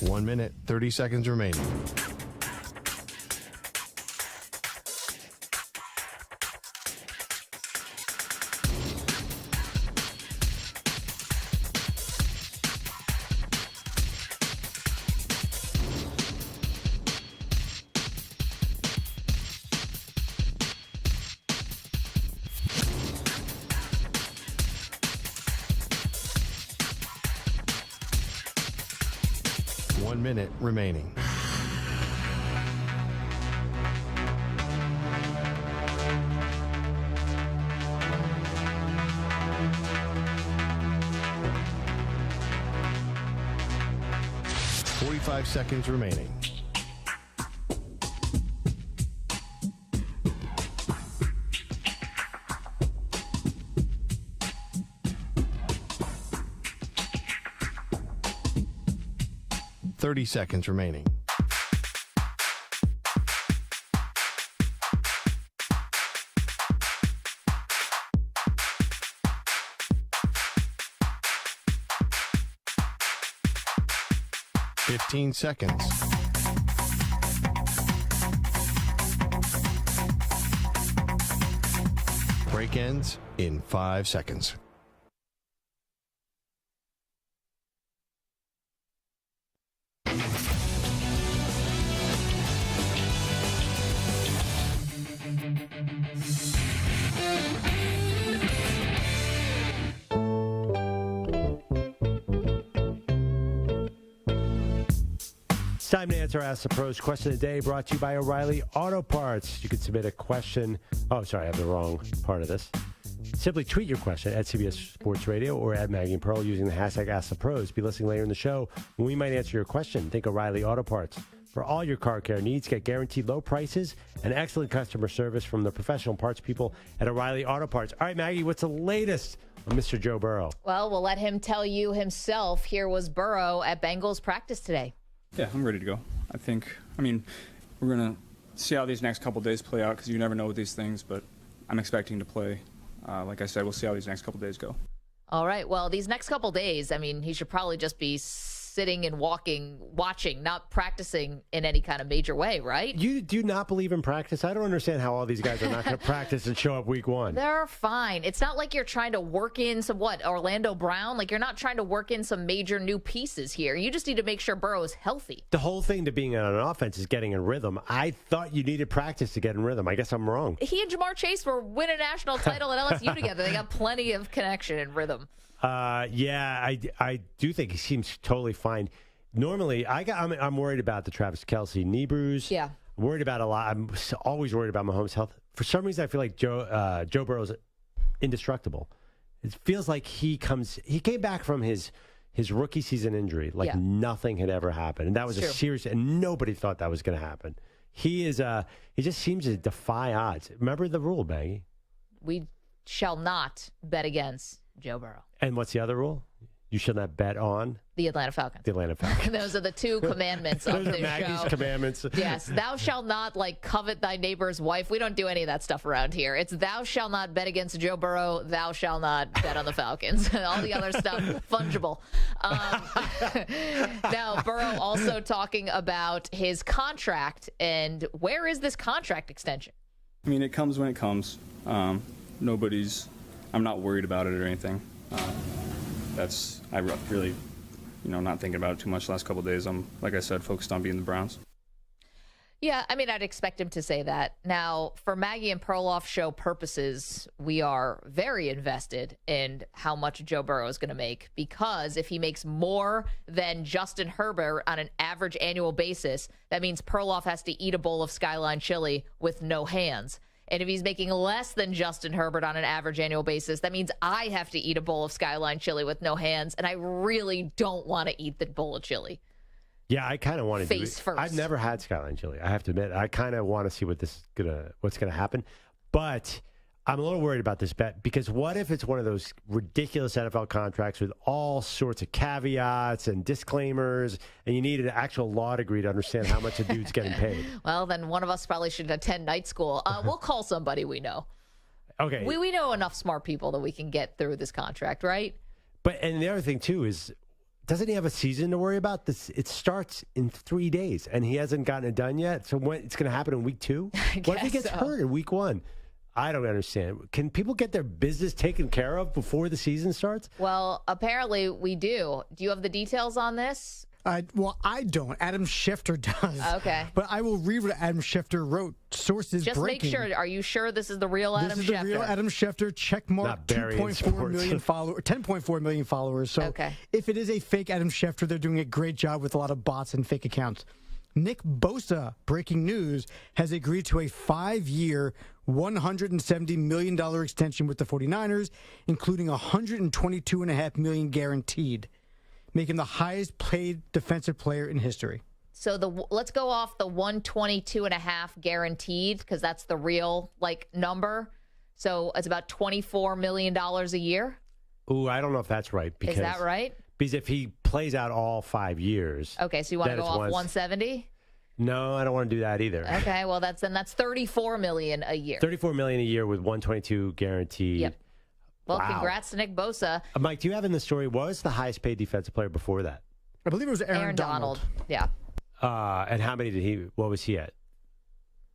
One minute, 30 seconds remaining. One minute remaining. Five seconds remaining. Seconds remaining. Fifteen seconds. Break ends in 5 seconds. Time to answer Ask the Pros question of the day, brought to you by O'Reilly Auto Parts. You can submit a question. Oh, sorry, I have the wrong part of this. Simply tweet your question at CBS Sports Radio or at Maggie and Pearl using the hashtag #AskThePros. Be listening later in the show when we might answer your question. Think O'Reilly Auto Parts. For all your car care needs, get guaranteed low prices and excellent customer service from the professional parts people at O'Reilly Auto Parts. All right, Maggie, what's the latest on Mr. Joe Burrow? Well, we'll let him tell you himself. Here was Burrow at Bengals practice today. Yeah, I'm ready to go. We're going to see how these next couple days play out because you never know with these things, but I'm expecting to play. Like I said, we'll see how these next couple days go. All right. Well, these next couple days, he should probably just be sitting and watching, not practicing in any kind of major way, right? You do not believe in practice? I don't understand how all these guys are not going to practice and show up week one. They're fine. It's not like you're trying to work in Orlando Brown? Like, you're not trying to work in some major new pieces here. You just need to make sure Burrow is healthy. The whole thing to being on an offense is getting in rhythm. I thought you needed practice to get in rhythm. I guess I'm wrong. He and Jamar Chase were winning a national title at LSU together. They got plenty of connection and rhythm. I do think he seems totally fine. Normally, I'm worried about the Travis Kelce knee bruise. Yeah. I'm worried about a lot. I'm always worried about Mahomes' health. For some reason, I feel like Joe Burrow's indestructible. It feels like he came back from his rookie season injury like nothing had ever happened, and that was serious, and nobody thought that was going to happen. He just seems to defy odds. Remember the rule, Maggie? We shall not bet against Joe Burrow. And what's the other rule? You shall not bet on the Atlanta Falcons. The Atlanta Falcons. Those are the two commandments of this show. Maggie's commandments. Yes, thou shalt not covet thy neighbor's wife. We don't do any of that stuff around here. It's thou shalt not bet against Joe Burrow. Thou shalt not bet on the Falcons. All the other stuff, fungible. Now, Burrow also talking about his contract and where is this contract extension? It comes when it comes. I'm not worried about it or anything. I really, not thinking about it too much the last couple of days. I'm, like I said, focused on being the Browns. Yeah, I'd expect him to say that. Now, for Maggie and Perloff show purposes, we are very invested in how much Joe Burrow is going to make, because if he makes more than Justin Herbert on an average annual basis, that means Perloff has to eat a bowl of Skyline chili with no hands. And if he's making less than Justin Herbert on an average annual basis, that means I have to eat a bowl of Skyline chili with no hands, and I really don't want to eat the bowl of chili. Yeah, I kind of want to do it. Face first. I've never had Skyline chili. I have to admit, I kind of want to see what's gonna happen. But I'm a little worried about this bet, because what if it's one of those ridiculous NFL contracts with all sorts of caveats and disclaimers, and you need an actual law degree to understand how much a dude's getting paid? Well, then one of us probably should attend night school. We'll call somebody we know. Okay. We know enough smart people that we can get through this contract, right? And the other thing, too, is doesn't he have a season to worry about? It starts in 3 days, and he hasn't gotten it done yet. So when it's going to happen in week 2? What if he gets hurt in week 1? I don't understand. Can people get their business taken care of before the season starts? Well, apparently we do. Do you have the details on this? Well, I don't. Adam Schefter does. Okay. But I will read what Adam Schefter wrote. Sources Just breaking. make sure. Are you sure this is the real Adam Schefter? This is the real Adam Schefter. Check mark. 2.4 million followers. 10.4 million followers. So if it is a fake Adam Schefter, they're doing a great job with a lot of bots and fake accounts. Nick Bosa, breaking news, has agreed to a 5-year, $170 million extension with the 49ers, including $122.5 million guaranteed, making the highest paid defensive player in history. So let's go off the 122.5 guaranteed, because that's the real number. So it's about $24 million a year. Ooh, I don't know if that's right. Is that right? Because if he plays out all 5 years. Okay, so you want to go off 170? No, I don't want to do that either. Okay, well that's $34 million a year. $34 million a year with 122 guaranteed. Yep. Well, wow. Congrats to Nick Bosa. Mike, do you have in the story, what was the highest paid defensive player before that? I believe it was Aaron Donald. Yeah. And how many what was he at?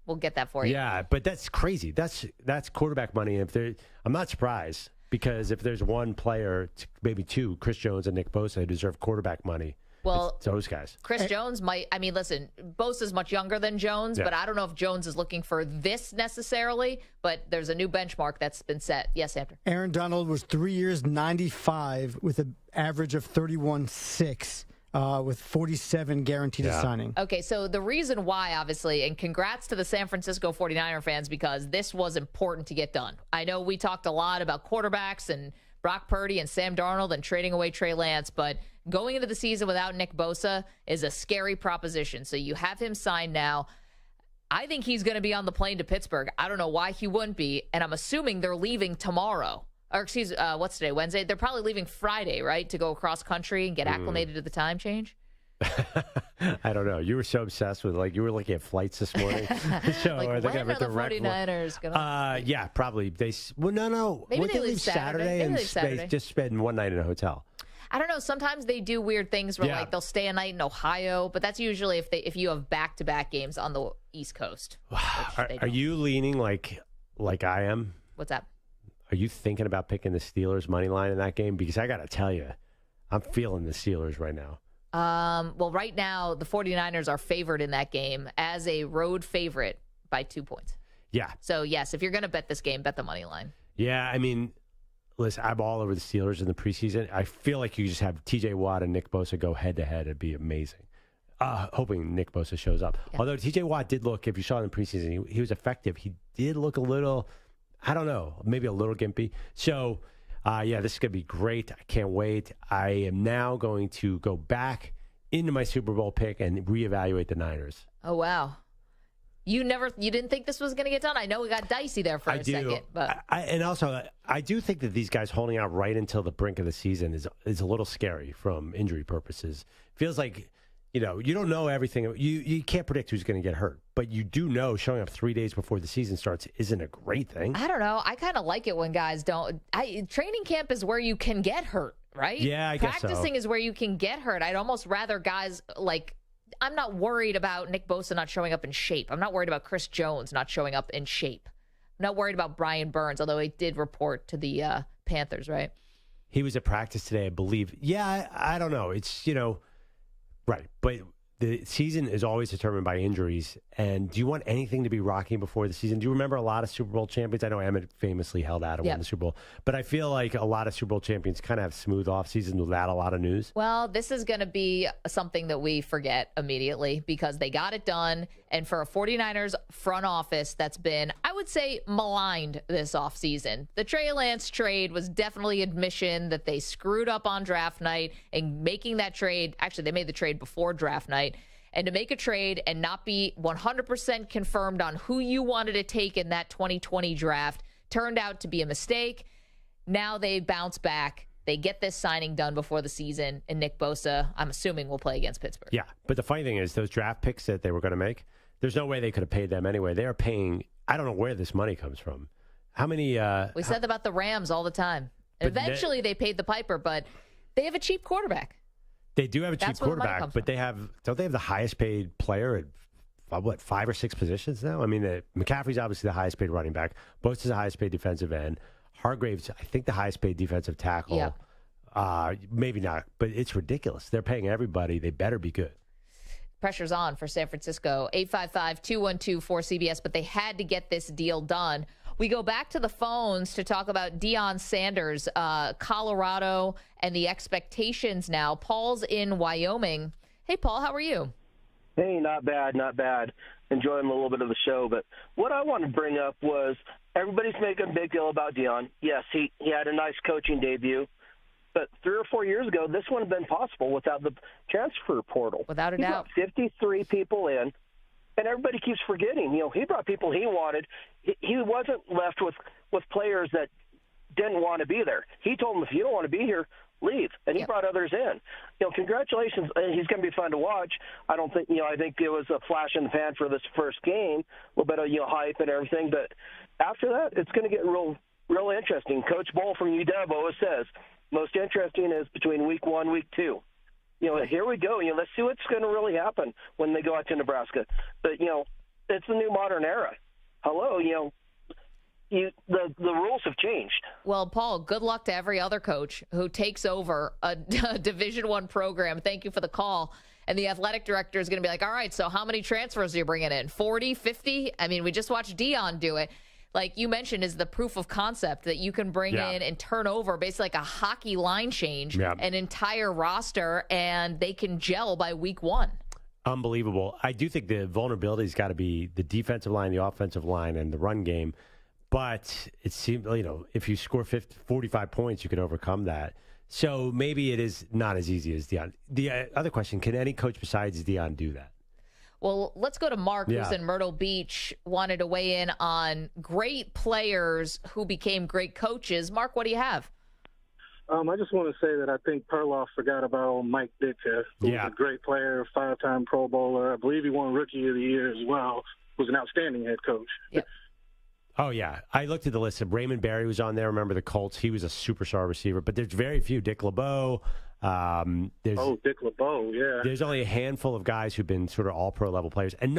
We'll get that for you. Yeah, but that's crazy. That's quarterback money. I'm not surprised, because if there's one player, maybe two, Chris Jones and Nick Bosa, who deserve quarterback money. Well, it's those guys. Chris Jones might. Listen, Bosa's much younger than Jones, but I don't know if Jones is looking for this necessarily. But there's a new benchmark that's been set. Yes, Andrew. Aaron Donald was 3 years, 95, with an average of 31.6. with 47 guaranteed to signing. Okay, so the reason why, obviously, and congrats to the San Francisco 49er fans, because this was important to get done. I know we talked a lot about quarterbacks and Brock Purdy and Sam Darnold and trading away Trey Lance, but going into the season without Nick Bosa is a scary proposition. So you have him signed now. I think he's going to be on the plane to Pittsburgh. I don't know why he wouldn't be, and I'm assuming they're leaving tomorrow. Or what's today, Wednesday? They're probably leaving Friday, right, to go across country and get acclimated to the time change? I don't know. You were so obsessed with, you were looking at flights this morning. So when are the 49ers going to... yeah, probably. No. Maybe Would they leave Saturday and Maybe Saturday. Just spend one night in a hotel? I don't know. Sometimes they do weird things where, they'll stay a night in Ohio, but that's usually if you have back-to-back games on the East Coast. Are you leaning like I am? What's that? Are you thinking about picking the Steelers money line in that game? Because I got to tell you, I'm feeling the Steelers right now. Well, right now, the 49ers are favored in that game as a road favorite by 2 points. Yeah. So, yes, if you're going to bet this game, bet the money line. Yeah, I mean, listen, I'm all over the Steelers in the preseason. I feel like you just have T.J. Watt and Nick Bosa go head-to-head. It'd be amazing. Hoping Nick Bosa shows up. Yeah. Although T.J. Watt did look, if you saw in the preseason, he was effective. He did look a little... I don't know, maybe a little gimpy. So, this is going to be great. I can't wait. I am now going to go back into my Super Bowl pick and reevaluate the Niners. Oh, wow. You didn't think this was going to get done? I know we got dicey there for a second. But and also, I do think that these guys holding out right until the brink of the season is a little scary from injury purposes. Feels like, you don't know everything. You can't predict who's going to get hurt. But you do know showing up 3 days before the season starts isn't a great thing. I don't know. I kind of like it when guys don't. Training camp is where you can get hurt, right? Yeah, I guess so. Practicing is where you can get hurt. I'd almost rather guys I'm not worried about Nick Bosa not showing up in shape. I'm not worried about Chris Jones not showing up in shape. I'm not worried about Brian Burns, although he did report to the Panthers, right? He was at practice today, I believe. Yeah, I don't know. It's, right. But the season is always determined by injuries. And do you want anything to be rocking before the season? Do you remember a lot of Super Bowl champions? I know Emmett famously held out and won the Super Bowl. But I feel like a lot of Super Bowl champions kind of have smooth off seasons without a lot of news. Well, this is going to be something that we forget immediately because they got it done. And for a 49ers front office that's been, I would say, maligned this offseason. The Trey Lance trade was definitely admission that they screwed up on draft night and making that trade. Actually, they made the trade before draft night. And to make a trade and not be 100% confirmed on who you wanted to take in that 2020 draft turned out to be a mistake. Now they bounce back. They get this signing done before the season, and Nick Bosa, I'm assuming, will play against Pittsburgh. Yeah, but the funny thing is those draft picks that they were going to make, there's no way they could have paid them anyway. They are paying, I don't know where this money comes from. How many... we said about the Rams all the time. Eventually they paid the piper, but they have a cheap quarterback. They do have a cheap quarterback, but don't they have the highest paid player at 5 or 6 positions now? I mean, McCaffrey's obviously the highest paid running back. Bosa's the highest paid defensive end. Hargrave's, I think, the highest paid defensive tackle. Yeah. Maybe not, but it's ridiculous. They're paying everybody. They better be good. Pressure's on for San Francisco. 855-212-4CBS, but they had to get this deal done. We go back to the phones to talk about Deion Sanders, Colorado, and the expectations now. Paul's in Wyoming. Hey, Paul, how are you? Hey, not bad, not bad. Enjoying a little bit of the show. But what I want to bring up was everybody's making a big deal about Deion. Yes, he had a nice coaching debut. But 3 or 4 years ago, this wouldn't have been possible without the transfer portal. Without a doubt. He brought 53 people in. And everybody keeps forgetting, he brought people he wanted. He wasn't left with players that didn't want to be there. He told them, if you don't want to be here, leave. And he brought others in. Congratulations. He's going to be fun to watch. I don't think, I think it was a flash in the pan for this first game, a little bit of, hype and everything. But after that, it's going to get real interesting. Coach Bull from UW always says, most interesting is between week 1, week 2. Here we go. Let's see what's going to really happen when they go out to Nebraska. But, it's the new modern era. Hello, the rules have changed. Well, Paul, good luck to every other coach who takes over a Division I program. Thank you for the call. And the athletic director is going to be like, all right, so how many transfers are you bringing in? 40, 50? I mean, we just watched Deion do it. like you mentioned, is the proof of concept that you can bring in and turn over basically like a hockey line change, an entire roster, and they can gel by week 1. Unbelievable. I do think the vulnerability's got to be the defensive line, the offensive line, and the run game. But it seems, if you score 45 points, you can overcome that. So maybe it is not as easy as Deion. The other question, can any coach besides Deion do that? Well, let's go to Mark, who's in Myrtle Beach, wanted to weigh in on great players who became great coaches. Mark, what do you have? I just want to say that I think Perloff forgot about old Mike Ditka, who was a great player, 5-time Pro Bowler. I believe he won Rookie of the Year as well. Was an outstanding head coach. Yeah. Oh, yeah. I looked at the list. Raymond Berry was on there. Remember the Colts? He was a superstar receiver. But there's very few. Dick LeBeau. Dick LeBeau, yeah. There's only a handful of guys who've been sort of all-pro level players. And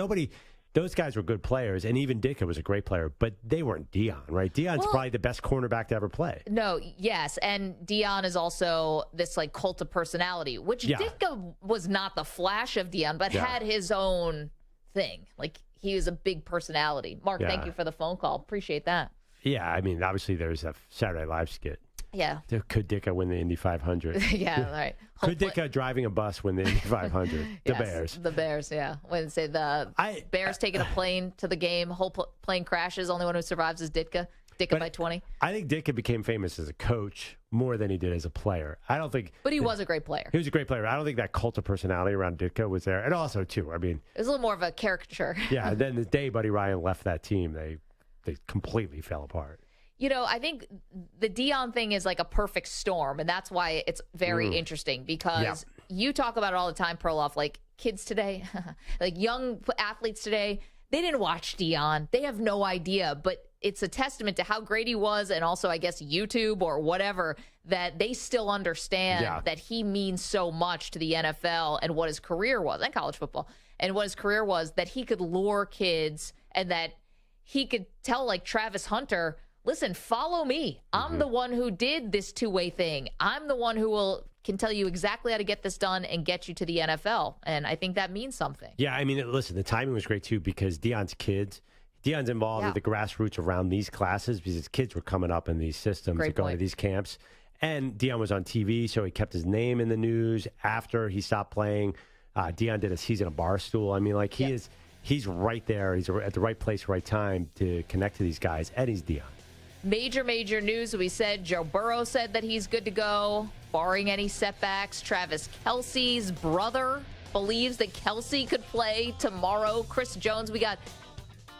those guys were good players. And even Ditka was a great player. But they weren't Deion, right? Deion's probably the best cornerback to ever play. No, yes. And Deion is also this, cult of personality, which Ditka was not the flash of Deion, but had his own thing. He was a big personality. Mark, thank you for the phone call. Appreciate that. Yeah, I mean, obviously there's a Saturday Night Live skit. Yeah. Could Ditka win the Indy 500? Yeah, right. Could Ditka driving a bus win the Indy 500? The Yes, Bears. The Bears, yeah. When say the Bears taking a plane to the game, whole plane crashes, only one who survives is Ditka. Ditka by 20. I think Ditka became famous as a coach more than he did as a player. I don't think. But he was a great player. He was a great player. I don't think that cult of personality around Ditka was there. And also, too, I mean. It was a little more of a caricature. Yeah, and then the day Buddy Ryan left that team, they completely fell apart. I think the Deion thing is like a perfect storm, and that's why it's very interesting because you talk about it all the time, Perloff, like kids today, like young athletes today, they didn't watch Deion. They have no idea, but it's a testament to how great he was and also, I guess, YouTube or whatever, that they still understand that he means so much to the NFL and what his career was, and college football, and what his career was, that he could lure kids and that he could tell, like Travis Hunter, listen, follow me. I'm the one who did this two-way thing. I'm the one who can tell you exactly how to get this done and get you to the NFL. And I think that means something. Yeah, I mean, listen, the timing was great, too, because Deion's involved with the grassroots around these classes because his kids were coming up in these systems and going to these camps. And Deion was on TV, so he kept his name in the news after he stopped playing. Deion did a season of Barstool. I mean, he's right there. He's at the right place, right time to connect to these guys, and he's Deion. Major news. We said Joe Burrow said that he's good to go, barring any setbacks. Travis Kelce's brother believes that Kelce could play tomorrow. Chris Jones, we got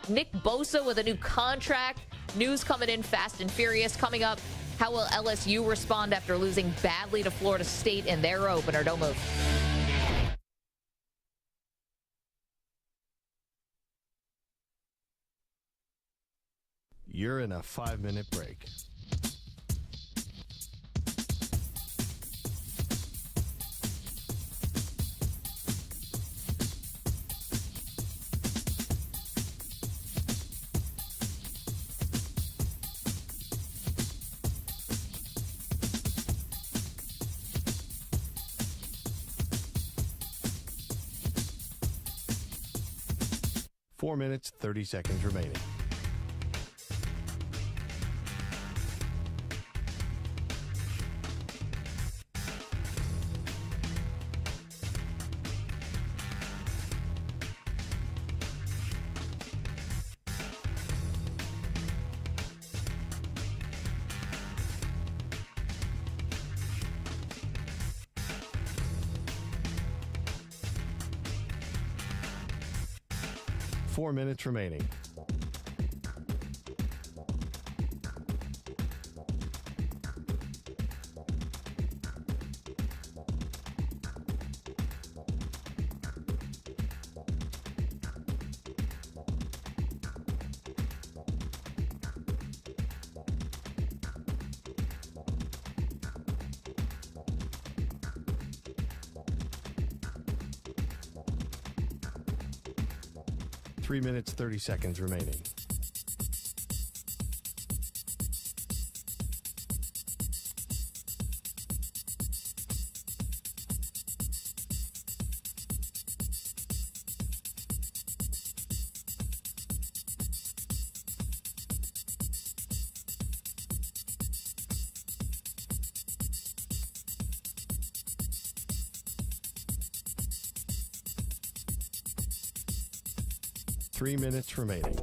Nick Bosa with a new contract. News coming in fast and furious. Coming up, how will LSU respond after losing badly to Florida State in their opener? Don't move. You're in a 5-minute break. Four minutes, 30 seconds remaining. Four minutes remaining. Three minutes, 30 seconds remaining. 3 minutes remaining.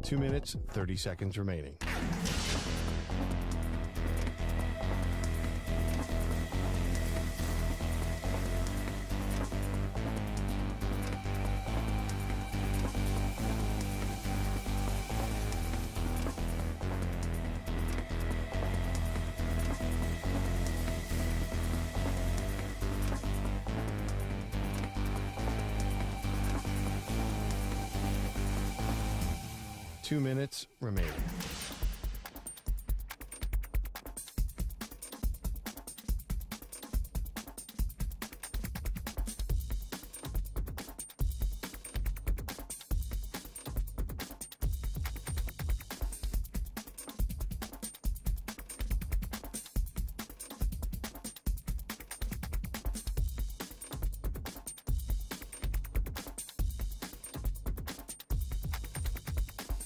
Two minutes, 30 seconds remaining. Two minutes remaining.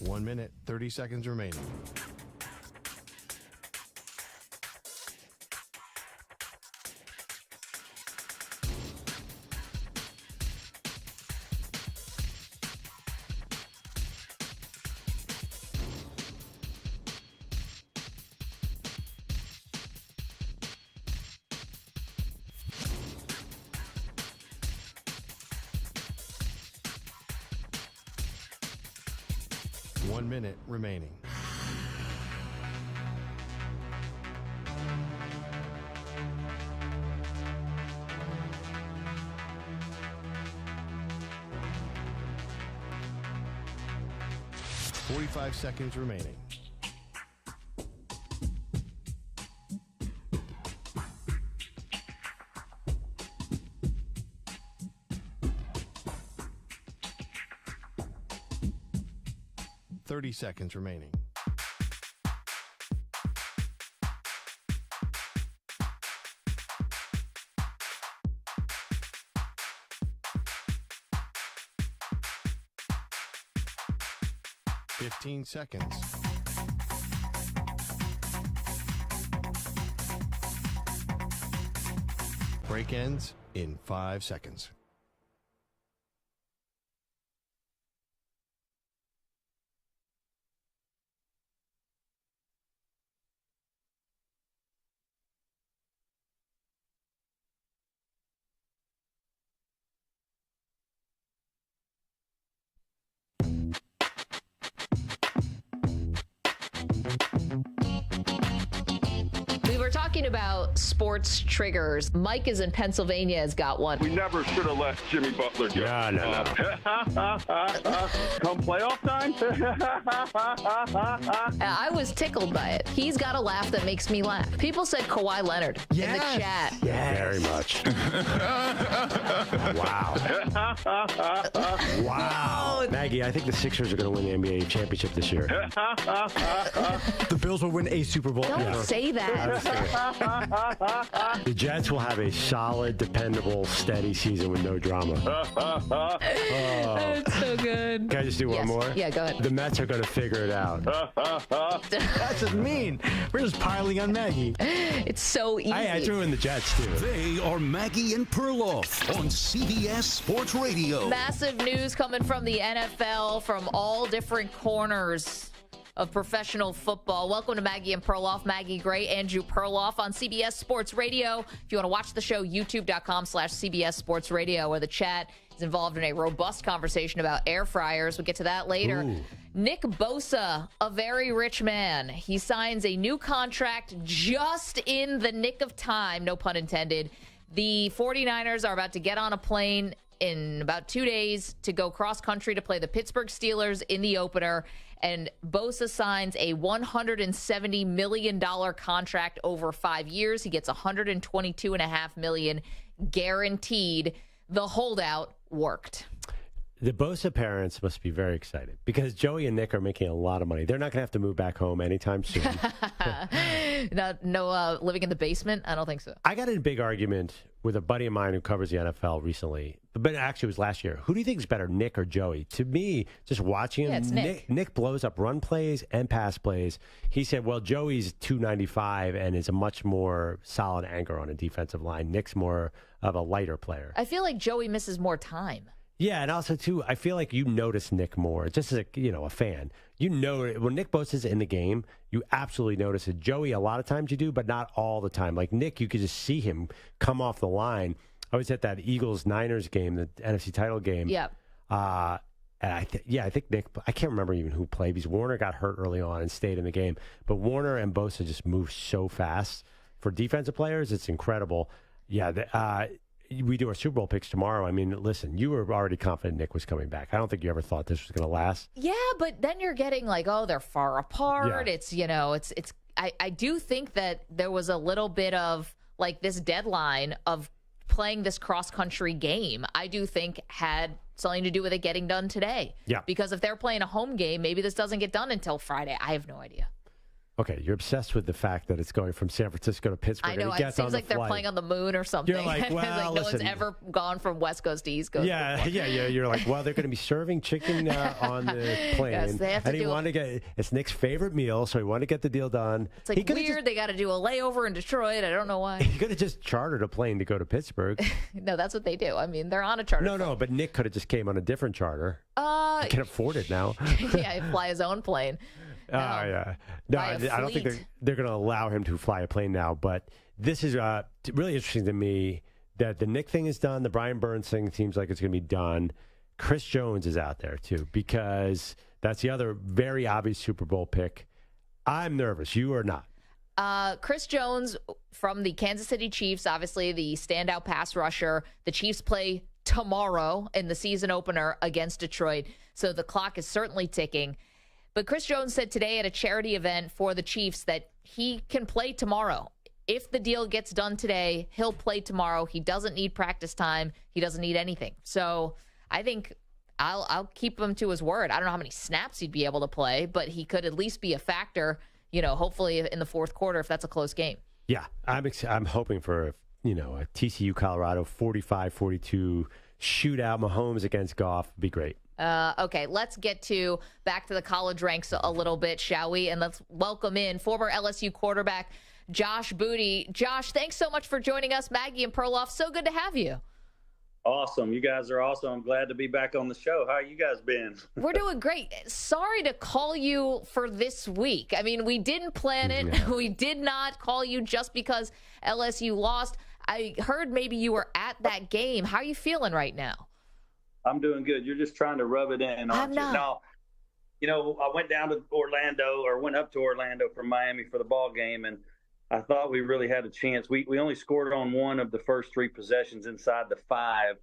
One minute, 30 seconds remaining. One minute remaining. .45 seconds remaining. .30 seconds remaining. .15 seconds. Break ends in 5 seconds. About sports triggers. Mike is in Pennsylvania, has got one. We never should have let Jimmy Butler go. No. Come playoff time? I was tickled by it. He's got a laugh that makes me laugh. People said Kawhi Leonard in the chat. Yes. Very much. Wow. Maggie, I think the Sixers are going to win the NBA championship this year. The Bills will win a Super Bowl. Don't say that. The Jets will have a solid, dependable, steady season with no drama. That's so good. Can I just do one more? Yeah, go ahead. The Mets are going to figure it out. That's just mean. We're just piling on Maggie. It's so easy. I threw in the Jets, too. They are Maggie and Perloff on CBS Sports Radio. Massive news coming from the NFL from all different corners of professional football. Welcome to Maggie and Perloff. Maggie Gray, Andrew Perloff on CBS Sports Radio. If you want to watch the show, youtube.com/CBS Sports Radio, where the chat is involved in a robust conversation about air fryers. We'll get to that later. Ooh. Nick Bosa, a very rich man. He signs a new contract just in the nick of time, no pun intended. The 49ers are about to get on a plane in about 2 days to go cross-country to play the Pittsburgh Steelers in the opener. And Bosa signs a $170 million contract over 5 years. He gets $122.5 million guaranteed. The holdout worked. The Bosa parents must be very excited because Joey and Nick are making a lot of money. They're not going to have to move back home anytime soon. No living in the basement? I don't think so. I got in a big argument with a buddy of mine who covers the NFL recently, but actually it was last year. Who do you think is better, Nick or Joey? To me, just watching him, it's Nick blows up run plays and pass plays. He said, well, Joey's 295 and is a much more solid anchor on a defensive line. Nick's more of a lighter player. I feel like Joey misses more time. Yeah, and also, too, I feel like you notice Nick more, just as a fan. You know, when Nick Bosa's in the game, you absolutely notice it. Joey, a lot of times you do, but not all the time. Like Nick, you could just see him come off the line. I was at that Eagles-Niners game, the NFC title game. Yeah. And I think Nick, I can't remember even who played because Warner got hurt early on and stayed in the game. But Warner and Bosa just move so fast. For defensive players, it's incredible. Yeah, we do our Super Bowl picks tomorrow. I mean, listen, you were already confident Nick was coming back. I don't think you ever thought this was going to last. Yeah, but then you're getting like, oh, they're far apart. Yeah. It's I do think that there was a little bit of like this deadline of playing this cross-country game, I do think had something to do with it getting done today. Yeah. Because if they're playing a home game, maybe this doesn't get done until Friday. I have no idea. Okay, you're obsessed with the fact that it's going from San Francisco to Pittsburgh. I know. And It seems like they're playing on the moon or something. You're like, well, like no one's ever gone from West Coast to East Coast. Yeah. You're like, well, they're going to be serving chicken on the plane. Yes, they have to and he wanted to get it's Nick's favorite meal, so he wanted to get the deal done. It's like weird. They got to do a layover in Detroit. I don't know why. He could have just chartered a plane to go to Pittsburgh. No, that's what they do. I mean, they're on a charter. No, but Nick could have just came on a different charter. He can afford it now. Yeah, he fly his own plane. Yeah. No, I don't think they're going to allow him to fly a plane now. But this is really interesting to me that the Nick thing is done. The Brian Burns thing seems like it's going to be done. Chris Jones is out there, too, because that's the other very obvious Super Bowl pick. I'm nervous. You are not. Chris Jones from the Kansas City Chiefs, obviously the standout pass rusher. The Chiefs play tomorrow in the season opener against Detroit. So the clock is certainly ticking. But Chris Jones said today at a charity event for the Chiefs that he can play tomorrow. If the deal gets done today, he'll play tomorrow. He doesn't need practice time. He doesn't need anything. So I think I'll keep him to his word. I don't know how many snaps he'd be able to play, but he could at least be a factor, hopefully in the fourth quarter if that's a close game. Yeah, I'm hoping for, a TCU Colorado 45-42 shootout. Mahomes against Goff would be great. Okay, let's get back to the college ranks a little bit, shall we? And let's welcome in former LSU quarterback Josh Booty. Josh, thanks so much for joining us. Maggie and Perloff, so good to have you. Awesome. You guys are awesome. I'm glad to be back on the show. How you guys been? We're doing great. Sorry to call you for this week. I mean, we didn't plan it. Yeah. We did not call you just because LSU lost. I heard maybe you were at that game. How are you feeling right now? I'm doing good. You're just trying to rub it in, aren't you? No, I went down to Orlando or went up to Orlando from Miami for the ball game, and I thought we really had a chance. We only scored on one of the first three possessions inside the 5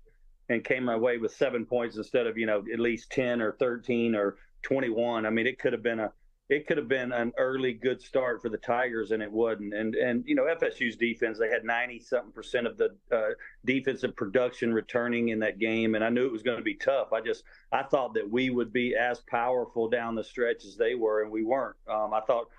and came away with 7 points instead of, at least 10 or 13 or 21. I mean, it could have been an early good start for the Tigers, and it wasn't. And FSU's defense, they had 90-something% of the defensive production returning in that game, and I knew it was going to be tough. I thought that we would be as powerful down the stretch as they were, and we weren't. I thought,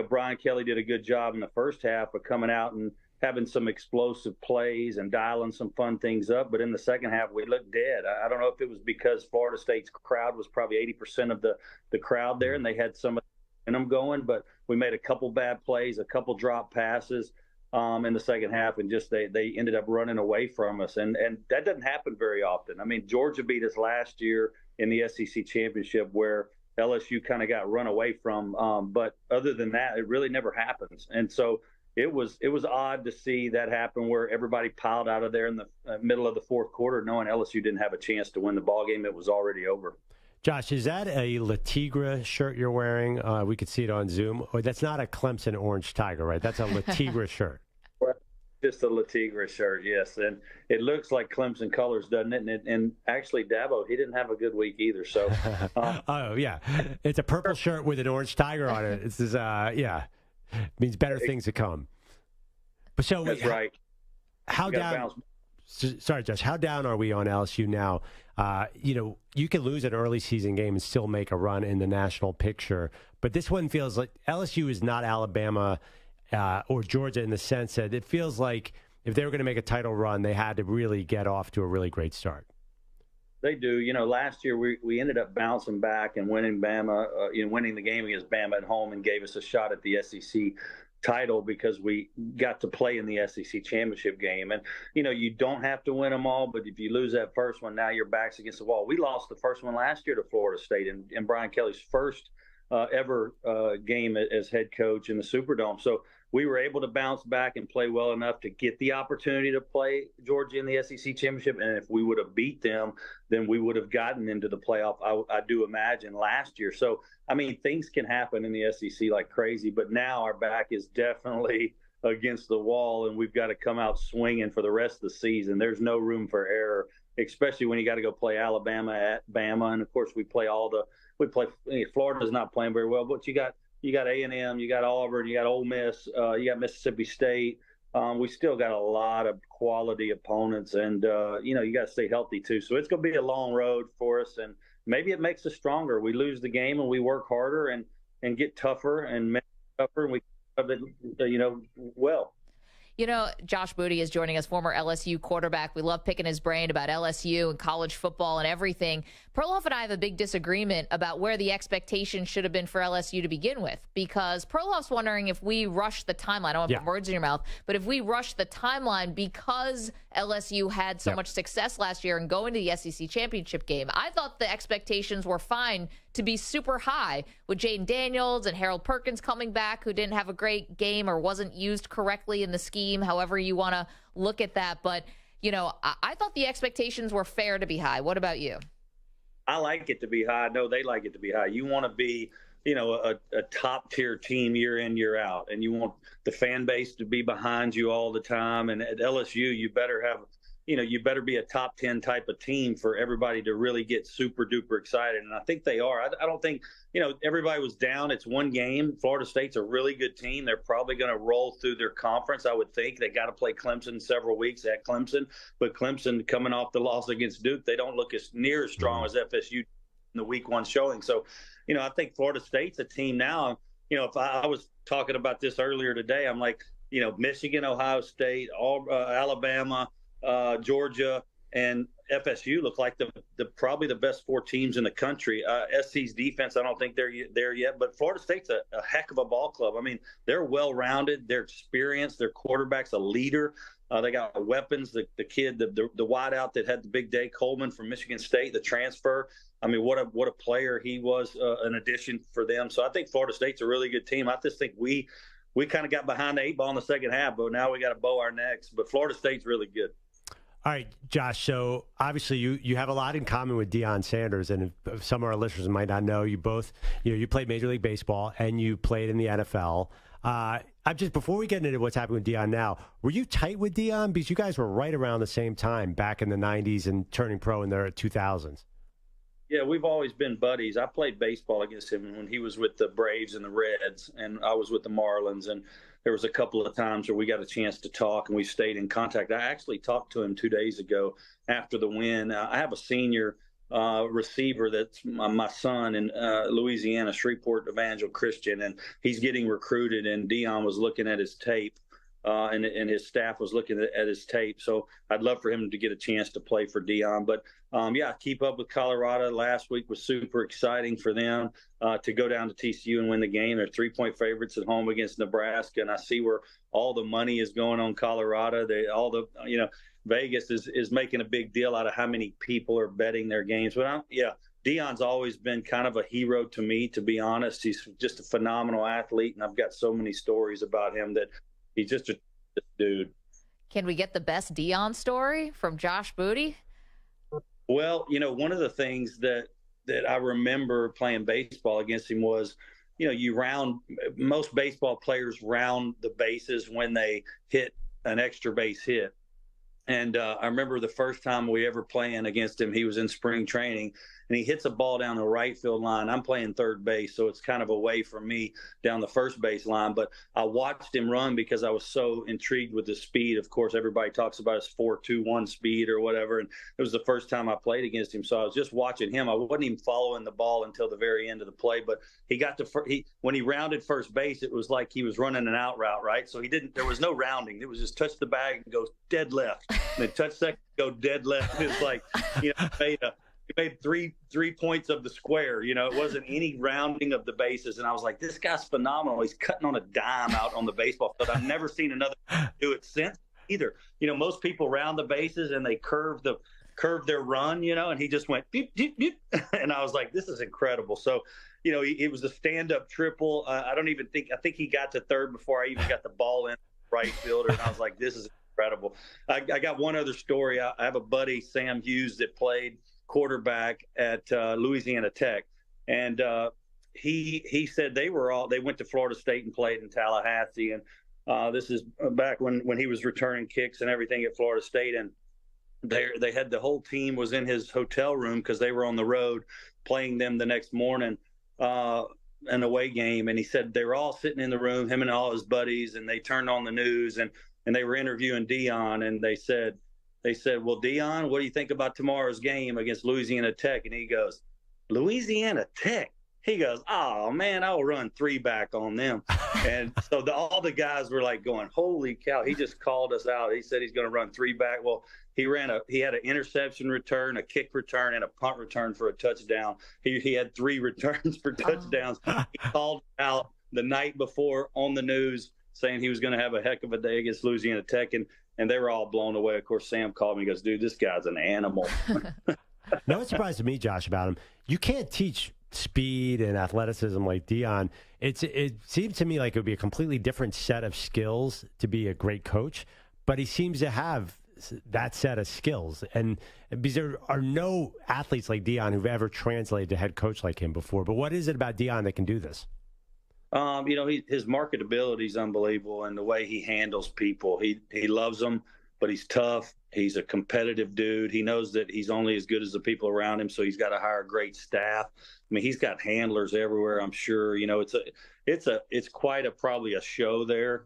Brian Kelly did a good job in the first half of coming out and having some explosive plays and dialing some fun things up. But in the second half, we looked dead. I don't know if it was because Florida State's crowd was probably 80% of the crowd there, and they had some of them going, but we made a couple bad plays, a couple drop passes in the second half, and just they ended up running away from us. And that doesn't happen very often. I mean, Georgia beat us last year in the SEC championship where LSU kind of got run away from. But other than that, it really never happens. And so it was odd to see that happen where everybody piled out of there in the middle of the fourth quarter, knowing LSU didn't have a chance to win the ball game. It was already over. Josh, is that a La Tigre shirt you're wearing? We could see it on Zoom. Or that's not a Clemson Orange Tiger, right? That's a La Tigre shirt. Just a La Tigre shirt, yes. And it looks like Clemson colors, doesn't it? And actually, Dabo, he didn't have a good week either. So, oh, yeah. It's a purple shirt with an orange tiger on it. It's just, yeah. It means better things to come. But so that's right. How down? sorry, Josh, how down are we on LSU now? You can lose an early season game and still make a run in the national picture. But this one feels like LSU is not Alabama or Georgia in the sense that it feels like if they were going to make a title run, they had to really get off to a really great start. They do. Last year we ended up bouncing back and winning winning the game against Bama at home and gave us a shot at the SEC title because we got to play in the SEC championship game. And, you don't have to win them all, but if you lose that first one, now your back's against the wall. We lost the first one last year to Florida State in Brian Kelly's first ever game as head coach in the Superdome. So we were able to bounce back and play well enough to get the opportunity to play Georgia in the SEC championship. And if we would have beat them, then we would have gotten into the playoff, I do imagine, last year. So, things can happen in the SEC like crazy, but now our back is definitely against the wall, and we've got to come out swinging for the rest of the season. There's no room for error, especially when you got to go play Alabama at Bama. And, of course, Florida's not playing very well, but you got A&M, you got Auburn, you got Ole Miss, you got Mississippi State. We still got a lot of quality opponents, and, you got to stay healthy too. So it's going to be a long road for us, and maybe it makes us stronger. We lose the game and we work harder and get tougher and tougher, and we well. Josh Booty is joining us, former LSU quarterback. We love picking his brain about LSU and college football and everything. Perloff and I have a big disagreement about where the expectation should have been for LSU to begin with, because Perloff's wondering if we rush the timeline. I don't want to put words in your mouth, but if we rush the timeline because LSU had so much success last year and going to the SEC championship game. I thought the expectations were fine to be super high with Jaden Daniels and Harold Perkins coming back, who didn't have a great game or wasn't used correctly in the scheme, however you want to look at that. But, I thought the expectations were fair to be high. What about you? I like it to be high. No, they like it to be high. You want to be, a top tier team year in, year out, and you want the fan base to be behind you all the time. And at LSU, you better have, you better be a top 10 type of team for everybody to really get super duper excited. And I think they are. I don't think, everybody was down. It's one game. Florida State's a really good team. They're probably going to roll through their conference, I would think. They got to play Clemson several weeks at Clemson. But Clemson, coming off the loss against Duke, they don't look as near as strong as FSU in the week one showing. So, I think Florida State's a team now. If I was talking about this earlier today, I'm like, Michigan, Ohio State, Alabama, Georgia, and FSU look like the probably the best four teams in the country. SC's defense, I don't think they're there yet, but Florida State's a heck of a ball club. They're well-rounded, they're experienced, their quarterback's a leader. They got weapons. The kid, the wideout that had the big day, Coleman from Michigan State, the transfer. What a player he was, an addition for them. So I think Florida State's a really good team. I just think we kind of got behind the 8 ball in the second half, but now we got to bow our necks. But Florida State's really good. All right, Josh, so obviously you have a lot in common with Deion Sanders, and if some of our listeners might not know, you both, you played Major League Baseball and you played in the NFL. Before we get into what's happening with Deion now, were you tight with Deion? Because you guys were right around the same time back in the 90s and turning pro in the 2000s. Yeah, we've always been buddies. I played baseball against him when he was with the Braves and the Reds, and I was with the Marlins, and there was a couple of times where we got a chance to talk and we stayed in contact. I actually talked to him 2 days ago after the win. I have a senior receiver that's my son in Louisiana, Shreveport Evangel Christian, and he's getting recruited, and Deion was looking at his tape. And his staff was looking at his tape. So I'd love for him to get a chance to play for Deion. But, keep up with Colorado. Last week was super exciting for them to go down to TCU and win the game. They're 3-point favorites at home against Nebraska, and I see where all the money is going on Colorado. Vegas is making a big deal out of how many people are betting their games. But, Deion's always been kind of a hero to me, to be honest. He's just a phenomenal athlete, and I've got so many stories about him that he's just a dude. Can we get the best Deion story from Josh Booty? Well, one of the things that I remember playing baseball against him was, most baseball players round the bases when they hit an extra base hit. And I remember the first time we ever playing against him, he was in spring training, and he hits a ball down the right field line. I'm playing third base, so it's kind of away from me down the first base line. But I watched him run because I was so intrigued with his speed. Of course, everybody talks about his 4.21 speed or whatever, and it was the first time I played against him. So I was just watching him. I wasn't even following the ball until the very end of the play. But he got to when he rounded first base, it was like he was running an out route, right? So there was no rounding. It was just touch the bag and go dead left. And then touch second, go dead left. It's like, he made three points of the square. It wasn't any rounding of the bases. And I was like, this guy's phenomenal. He's cutting on a dime out on the baseball field. I've never seen another do it since either. Most people round the bases and they curve their run, and he just went beep, beep, beep. And I was like, this is incredible. So, it was a stand-up triple. I think he got to third before I even got the ball in right fielder. And I was like, this is incredible. I got one other story. I have a buddy, Sam Hughes, that played quarterback at Louisiana Tech, and he said they went to Florida State and played in Tallahassee, and this is back when he was returning kicks and everything at Florida State, and they had the whole team was in his hotel room because they were on the road playing them the next morning, an away game, and he said they were all sitting in the room, him and all his buddies, and they turned on the news and they were interviewing Deion, and they said, well, Deion, what do you think about tomorrow's game against Louisiana Tech? And he goes, Louisiana Tech? He goes, oh, man, I'll run 3-back on them. And so all the guys were like going, holy cow, he just called us out. He said he's going to run 3-back. Well, he had an interception return, a kick return, and a punt return for a touchdown. He had 3 returns for touchdowns. He called out the night before on the news saying he was going to have a heck of a day against Louisiana Tech, and they were all blown away. Of course, Sam called me and goes, dude, this guy's an animal. No, what surprised me, Josh, about him, you can't teach speed and athleticism like Deion. It seems to me like it would be a completely different set of skills to be a great coach, but he seems to have that set of skills. And because there are no athletes like Deion who've ever translated to head coach like him before. But what is it about Deion that can do this? His marketability is unbelievable, and the way he handles people. He loves them, but he's tough. He's a competitive dude. He knows that he's only as good as the people around him, so he's got to hire a great staff. I mean, he's got handlers everywhere, I'm sure. It's probably a show there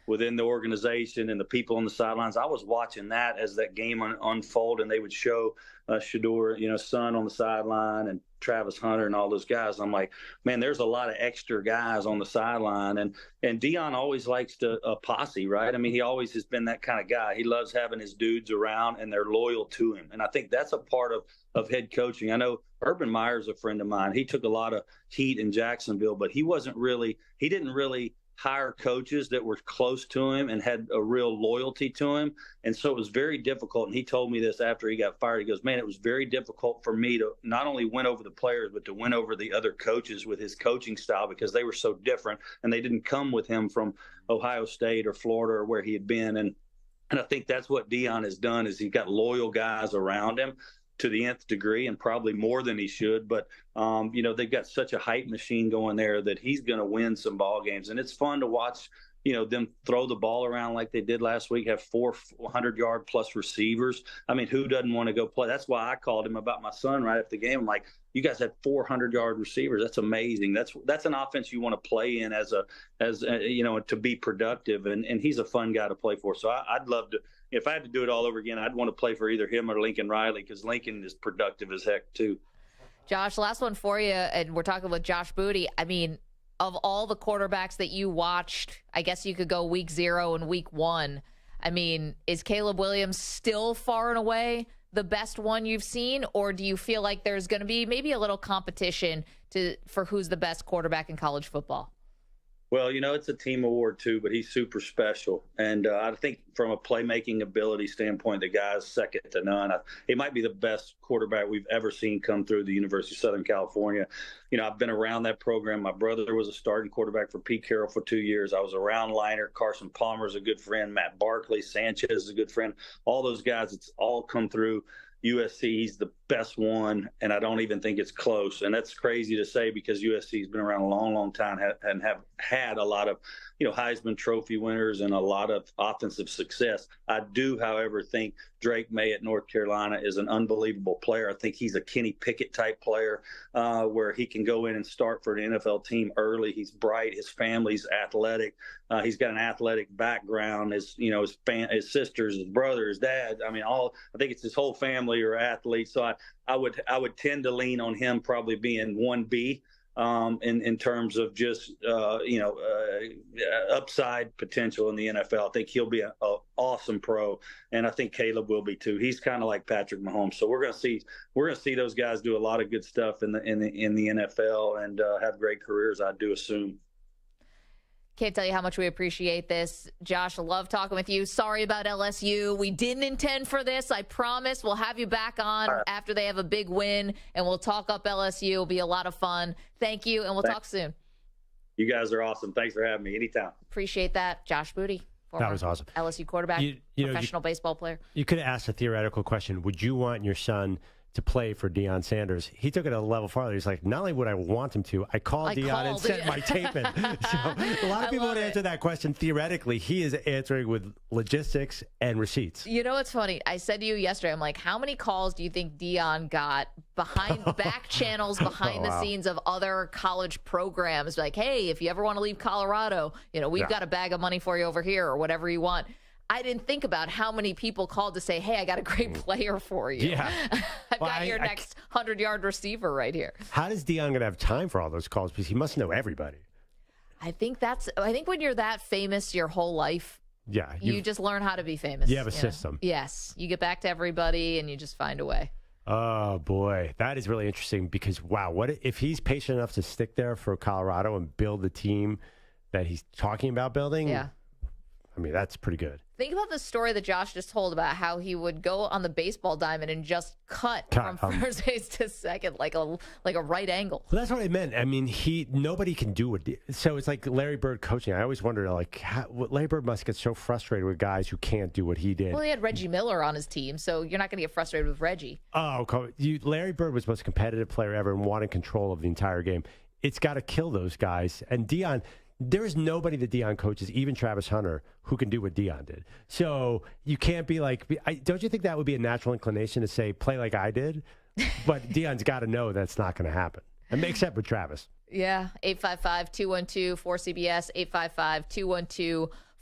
within the organization and the people on the sidelines. I was watching that as that game unfold, and they would show Shedeur, son on the sideline, and Travis Hunter and all those guys. I'm like, man, there's a lot of extra guys on the sideline. And Deion always likes a posse, right? I mean, he always has been that kind of guy. He loves having his dudes around, and they're loyal to him. And I think that's a part of head coaching. I know Urban Meyer's a friend of mine. He took a lot of heat in Jacksonville, but he didn't really hire coaches that were close to him and had a real loyalty to him. And so it was very difficult. And he told me this after he got fired. He goes, man, it was very difficult for me to not only win over the players, but to win over the other coaches with his coaching style, because they were so different and they didn't come with him from Ohio State or Florida or where he had been. And I think that's what Deion has done, is he's got loyal guys around him to the nth degree, and probably more than he should. But, they've got such a hype machine going there that he's going to win some ball games. And it's fun to watch, them throw the ball around like they did last week, have 400-yard plus receivers. I mean, who doesn't want to go play? That's why I called him about my son right after the game. I'm like, you guys had 400-yard receivers. That's amazing. That's an offense you want to play in as to be productive. And he's a fun guy to play for. So I'd love to. If I had to do it all over again, I'd want to play for either him or Lincoln Riley, because Lincoln is productive as heck too. Josh, last one for you, and we're talking with Josh Booty. I mean, of all the quarterbacks that you watched, I guess you could go week 0 and week 1. I mean, is Caleb Williams still far and away the best one you've seen, or do you feel like there's going to be maybe a little competition for who's the best quarterback in college football? Well, it's a team award too, but he's super special. And I think from a playmaking ability standpoint, the guy's second to none. He might be the best quarterback we've ever seen come through the University of Southern California. I've been around that program. My brother was a starting quarterback for Pete Carroll for 2 years. I was around Liner. Carson Palmer's a good friend. Matt Barkley, Sanchez is a good friend. All those guys, it's all come through USC. He's best one, and I don't even think it's close. And that's crazy to say because USC has been around a long, long time and have had a lot of, Heisman Trophy winners and a lot of offensive success. I do, however, think Drake May at North Carolina is an unbelievable player. I think he's a Kenny Pickett type player where he can go in and start for an NFL team early. He's bright. His family's athletic. He's got an athletic background. His sisters, his brother, his dad. I think it's his whole family are athletes. So I would tend to lean on him probably being 1B. In terms of just, upside potential in the NFL. I think he'll be an awesome pro, and I think Caleb will be too. He's kind of like Patrick Mahomes. So we're going to see those guys do a lot of good stuff in the NFL and have great careers, I do assume. Can't tell you how much we appreciate this. Josh, I love talking with you. Sorry about LSU. We didn't intend for this. I promise we'll have you back on after they have a big win, and we'll talk up LSU. It'll be a lot of fun. Thank you, and we'll talk soon. You guys are awesome. Thanks for having me. Anytime. Appreciate that. Josh Booty, that was awesome. LSU quarterback, professional baseball player. You could have asked a theoretical question. Would you want your son to play for Deion Sanders? He took it a level farther. He's like, not only would I want him to, I called Deion and sent my tape in. So a lot of people would answer that question theoretically. He is answering with logistics and receipts. You know what's funny? I said to you yesterday, I'm like, how many calls do you think Deion got behind back channels, behind the scenes of other college programs? Like, hey, if you ever want to leave Colorado, we've got a bag of money for you over here or whatever you want. I didn't think about how many people called to say, hey, I got a great player for you. Yeah. I've got your next 100-yard receiver right here. How does Deion going to have time for all those calls? Because he must know everybody. I think when you're that famous your whole life, you just learn how to be famous. You have a system. Yes. You get back to everybody and you just find a way. Oh, boy. That is really interesting because, wow, what if he's patient enough to stick there for Colorado and build the team that he's talking about building? Yeah. I mean, that's pretty good. Think about the story that Josh just told about how he would go on the baseball diamond and just cut from first base to second, like a right angle. Well, that's what I meant. I mean, nobody can do it. So it's like Larry Bird coaching. I always wonder, Larry Bird must get so frustrated with guys who can't do what he did. Well, he had Reggie Miller on his team, so you're not going to get frustrated with Reggie. Oh, Larry Bird was the most competitive player ever and wanted control of the entire game. It's got to kill those guys. And Deion, there is nobody that Deion coaches, even Travis Hunter, who can do what Deion did. So you can't be like, don't you think that would be a natural inclination to say, play like I did? But Deion's got to know that's not going to happen. Except with Travis. Yeah, 855-212-4CBS,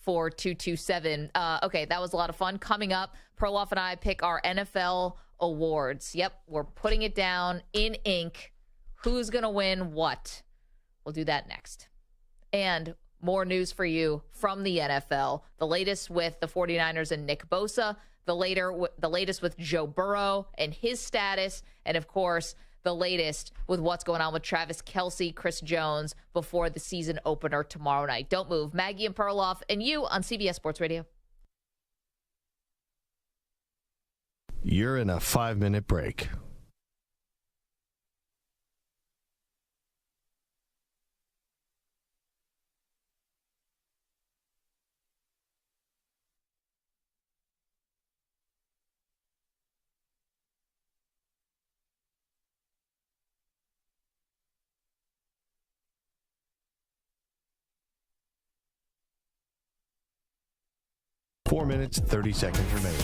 855-212-4227. Okay, that was a lot of fun. Coming up, Perloff and I pick our NFL awards. Yep, we're putting it down in ink. Who's going to win what? We'll do that next. And more news for you from the NFL. The latest with the 49ers and Nick Bosa. The latest with Joe Burrow and his status. And, of course, the latest with what's going on with Travis Kelce, Chris Jones before the season opener tomorrow night. Don't move. Maggie and Perloff and you on CBS Sports Radio. You're in a 5-minute break. Four minutes, 30 seconds remaining.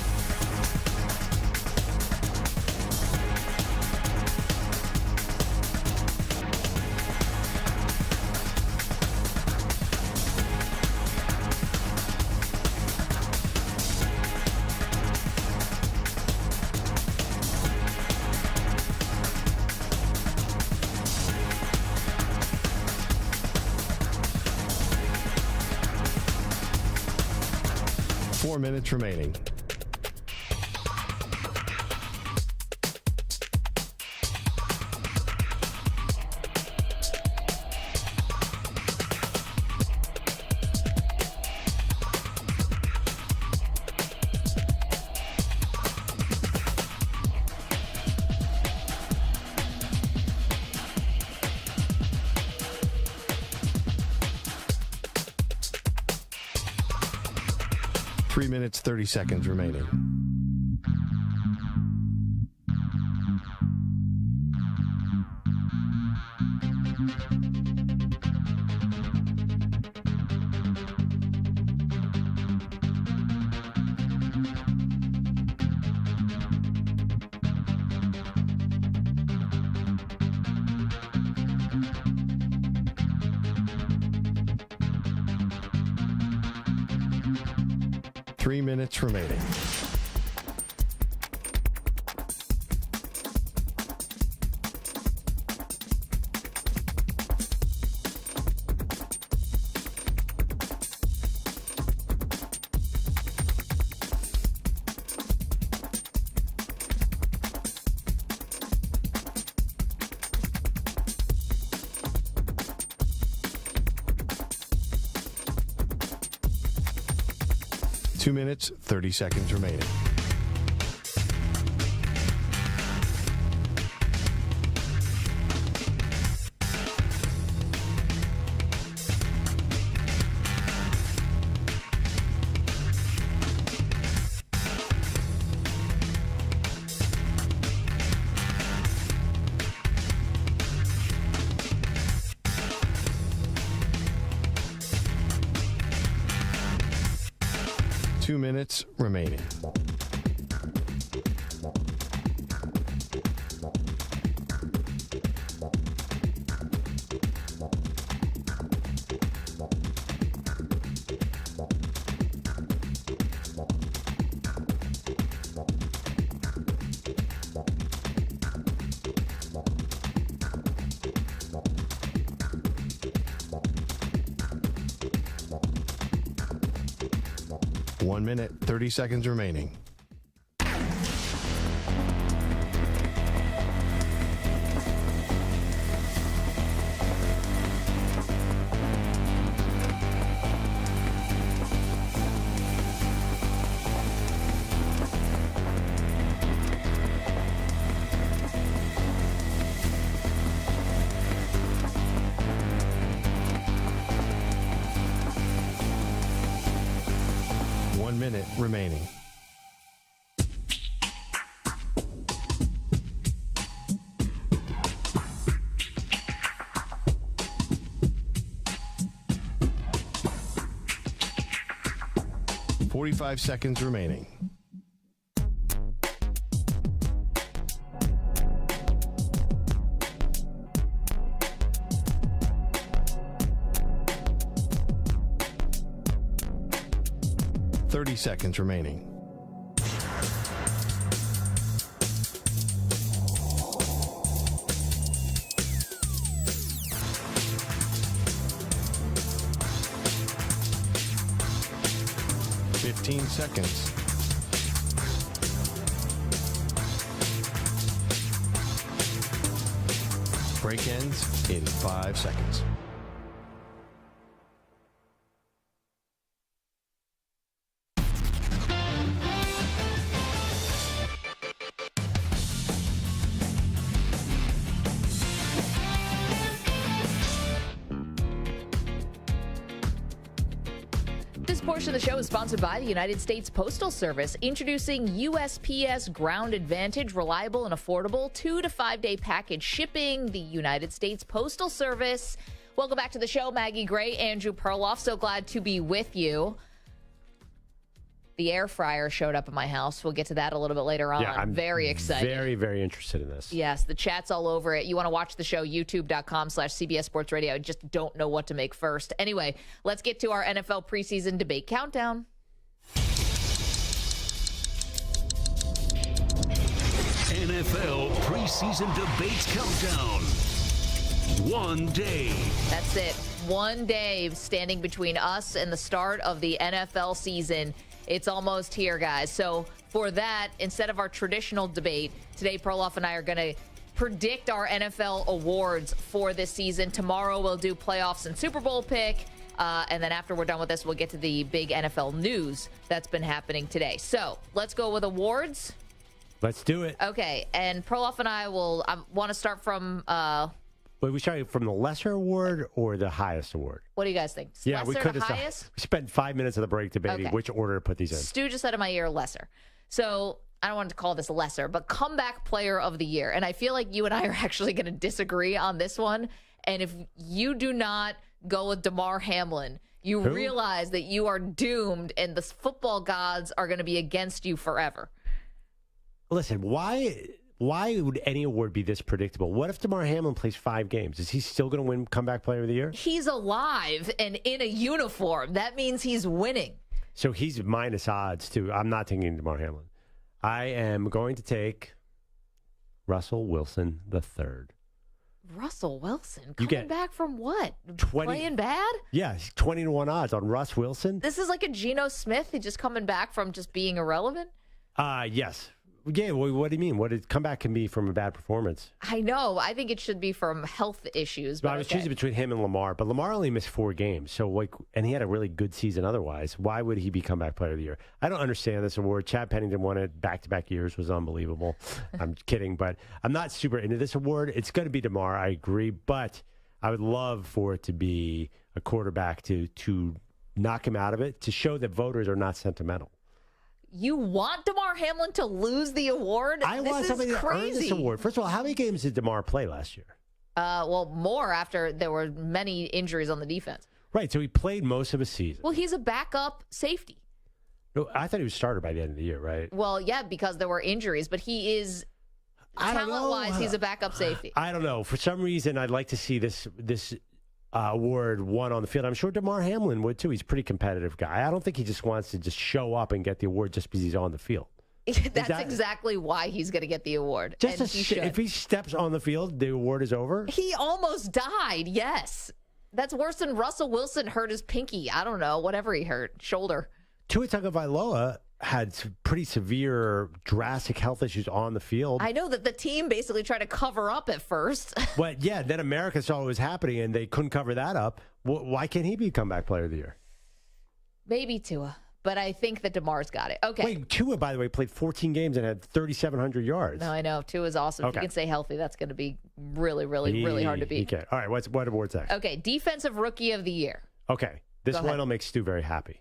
Minutes remaining. Minutes, 30 seconds remaining. 3 minutes remaining. Two minutes, 30 seconds remaining. Two minutes remaining. One minute, 30 seconds remaining. Minute remaining. .45 seconds remaining. .30 seconds remaining. .15 seconds. Break ends in 5 seconds. This portion of the show is sponsored by the United States Postal Service, introducing USPS Ground Advantage, reliable and affordable 2 to 5 day package shipping. The United States Postal Service. Welcome back to the show, Maggie Gray, Andrew Perloff. So glad to be with you. The air fryer showed up at my house. We'll get to that a little bit later on. Yeah, I'm very excited. Very, very interested in this. Yes, the chat's all over it. You want to watch the show, youtube.com/CBS Sports Radio. I just don't know what to make first. Anyway, let's get to our NFL preseason debate countdown. NFL preseason debates countdown. 1 day. That's it. 1 day standing between us and the start of the NFL season. It's almost here, guys. So for that, instead of our traditional debate, today Perloff and I are going to predict our NFL awards for this season. Tomorrow we'll do playoffs and Super Bowl pick. And then after we're done with this, we'll get to the big NFL news that's been happening today. So let's go with awards. Let's do it. Okay. And Perloff and I want to start from... Wait, we started from the lesser award or the highest award? What do you guys think? Yeah, lesser we could have. Highest? We spent 5 minutes of the break debating which order to put these in. Stu just said in my ear, lesser. So I don't want to call this lesser, but comeback player of the year. And I feel like you and I are actually going to disagree on this one. And if you do not go with Damar Hamlin, you realize that you are doomed and the football gods are going to be against you forever. Listen, why would any award be this predictable? What if Damar Hamlin plays 5 games? Is he still going to win comeback player of the year? He's alive and in a uniform. That means he's winning. So he's minus odds, too. I'm not taking DeMar Hamlin. I am going to take Russell Wilson III. Russell Wilson? Coming back from what? 20, playing bad? Yeah, 20-1 odds on Russ Wilson. This is like a Geno Smith. He's just coming back from just being irrelevant? Yes. Yeah, well, what do you mean? Comeback can be from a bad performance. I know. I think it should be from health issues. But I was choosing between him and Lamar, but Lamar only missed 4 games, and he had a really good season otherwise. Why would he be comeback player of the year? I don't understand this award. Chad Pennington won it back-to-back years, was unbelievable. I'm kidding, but I'm not super into this award. It's going to be DeMar, I agree, but I would love for it to be a quarterback to knock him out of it, to show that voters are not sentimental. You want DeMar Hamlin to lose the award? I want somebody to earn this award. First of all, how many games did DeMar play last year? Well, more after there were many injuries on the defense. Right, so he played most of his season. Well, he's a backup safety. No, I thought he was starter by the end of the year, right? Well, yeah, because there were injuries, but he is, talent-wise, he's a backup safety. I don't know. For some reason, I'd like to see this award won on the field. I'm sure DeMar Hamlin would, too. He's a pretty competitive guy. I don't think he just wants to just show up and get the award just because he's on the field. That's exactly why he's going to get the award. If he steps on the field, the award is over? He almost died, yes. That's worse than Russell Wilson hurt his pinky. I don't know, whatever he hurt, shoulder. Tua Tagovailoa had pretty severe, drastic health issues on the field. I know that the team basically tried to cover up at first. But, yeah, then America saw what was happening, and they couldn't cover that up. Why can't he be comeback player of the year? Maybe Tua, but I think that DeMar's got it. Okay. Wait, Tua, by the way, played 14 games and had 3,700 yards. No, I know. Tua's awesome. Okay. If he can stay healthy, that's going to be really, really hard to beat. He can. All right, what award's next? Okay, Defensive Rookie of the Year. Okay, this one will make Stu very happy.